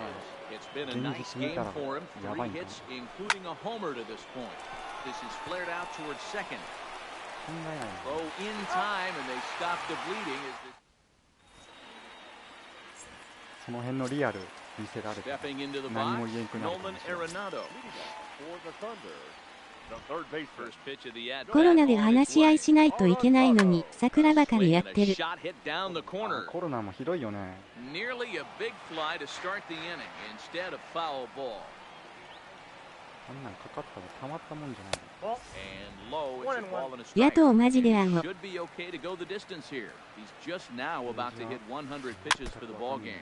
It's been a nice game for him. 3 hits, including a homer to this point. This is flared out towards second. 考えないの。 Throw in time, and they stop the bleeding as this その辺のリアル見せられて stepping into the 何 box. も言えんくなるかも Nolan しれない。 Arenado. For the Thunder. The third baseman. First pitch of the at コロナで話し合いしないといけないのに桜ばかりやってる。 Shot hit down the corner. コロナもひどいよね。 Nearly a big fly to start the inning instead of foul ball. あんなんかかったらたまったもんじゃない。 And low, it's a ball and a 野 strike. 党マジであご。 Should be okay to go the distance here. He's just now about to hit 100 pitches for the ball game.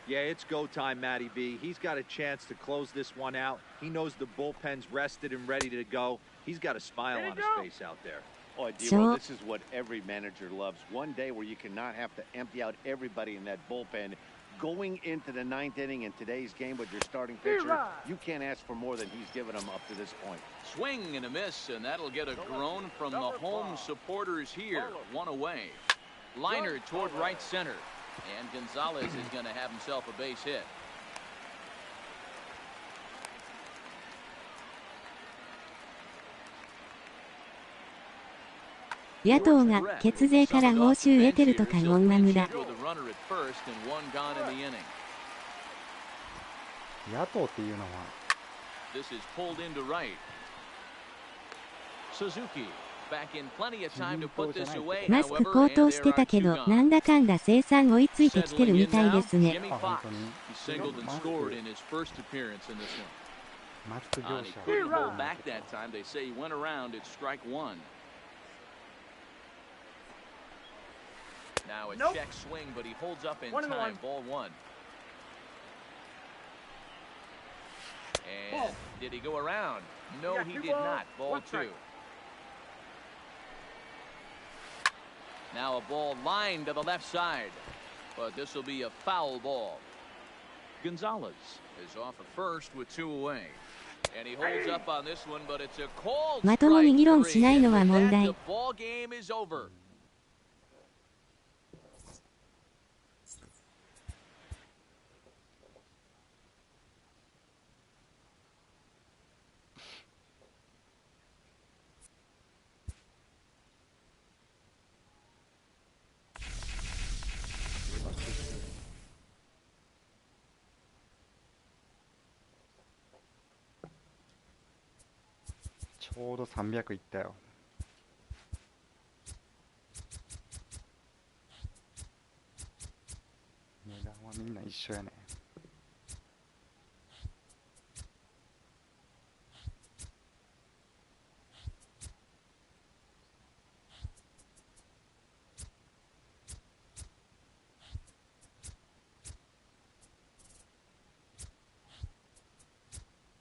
Yeah, it's go time, Matty B. He's got a chance to close this one out. He knows the bullpen's rested and ready to go. He's got a smile on his face out there. Oh, Dero, this is what every manager loves. One day where you cannot have to empty out everybody in that bullpen. Going into the 9th inning in today's game with your starting pitcher, you can't ask for more than he's given them up to this point. Swing and a miss, and that'll get a groan from the home supporters here. 1 away. Liner toward right center. And Gonzalez is going to have himself a base hit. 野党が血税から報酬得てるとかゴンマムだ。野党っていうのは This is pulled into right. Suzuki back in plenty of time to put this away. マスク高騰してたけどなんだかんだ生産追いついてきてるみたいですね。 Jimmy Fox. He singled and scored in his first appearance in this one. マスク業 And he 者 couldn't hold back that time. They say he went around at strike 1. Now a Nope. check swing, but he holds up in 1-1. time. Ball one. And Ball. did he go around? No, got he two did balls, not. Ball 1 two. strike. Now a ball lined to the left side, but this will be a foul ball. Gonzalez is off at first with 2 away. And he holds up on this one, but it's a called まともに議論 strike しないのは three. And 問 with that, 題。 the ball game is over. ちょうど300いったよ。値段はみんな一緒やね。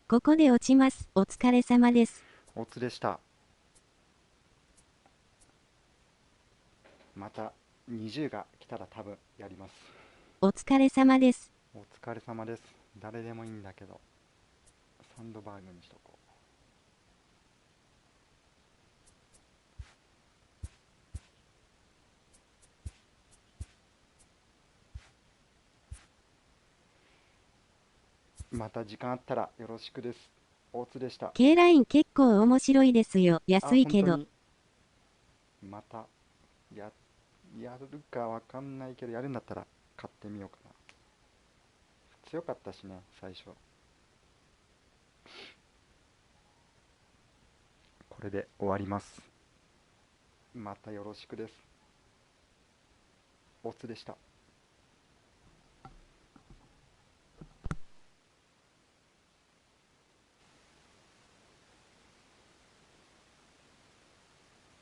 ここで落ちます。お疲れ様です。おつでした。また20が来たら多分やります。お疲れ様です。お疲れ様です。誰でもいいんだけど、サンドバーグにしとこう。また時間あったらよろしくです。大津でした。 K ライン結構面白いですよ。安いけど。あ本当にまたやるかわかんないけど、やるんだったら買ってみようかな。強かったしね、最初。これで終わります。またよろしくです。大津でした。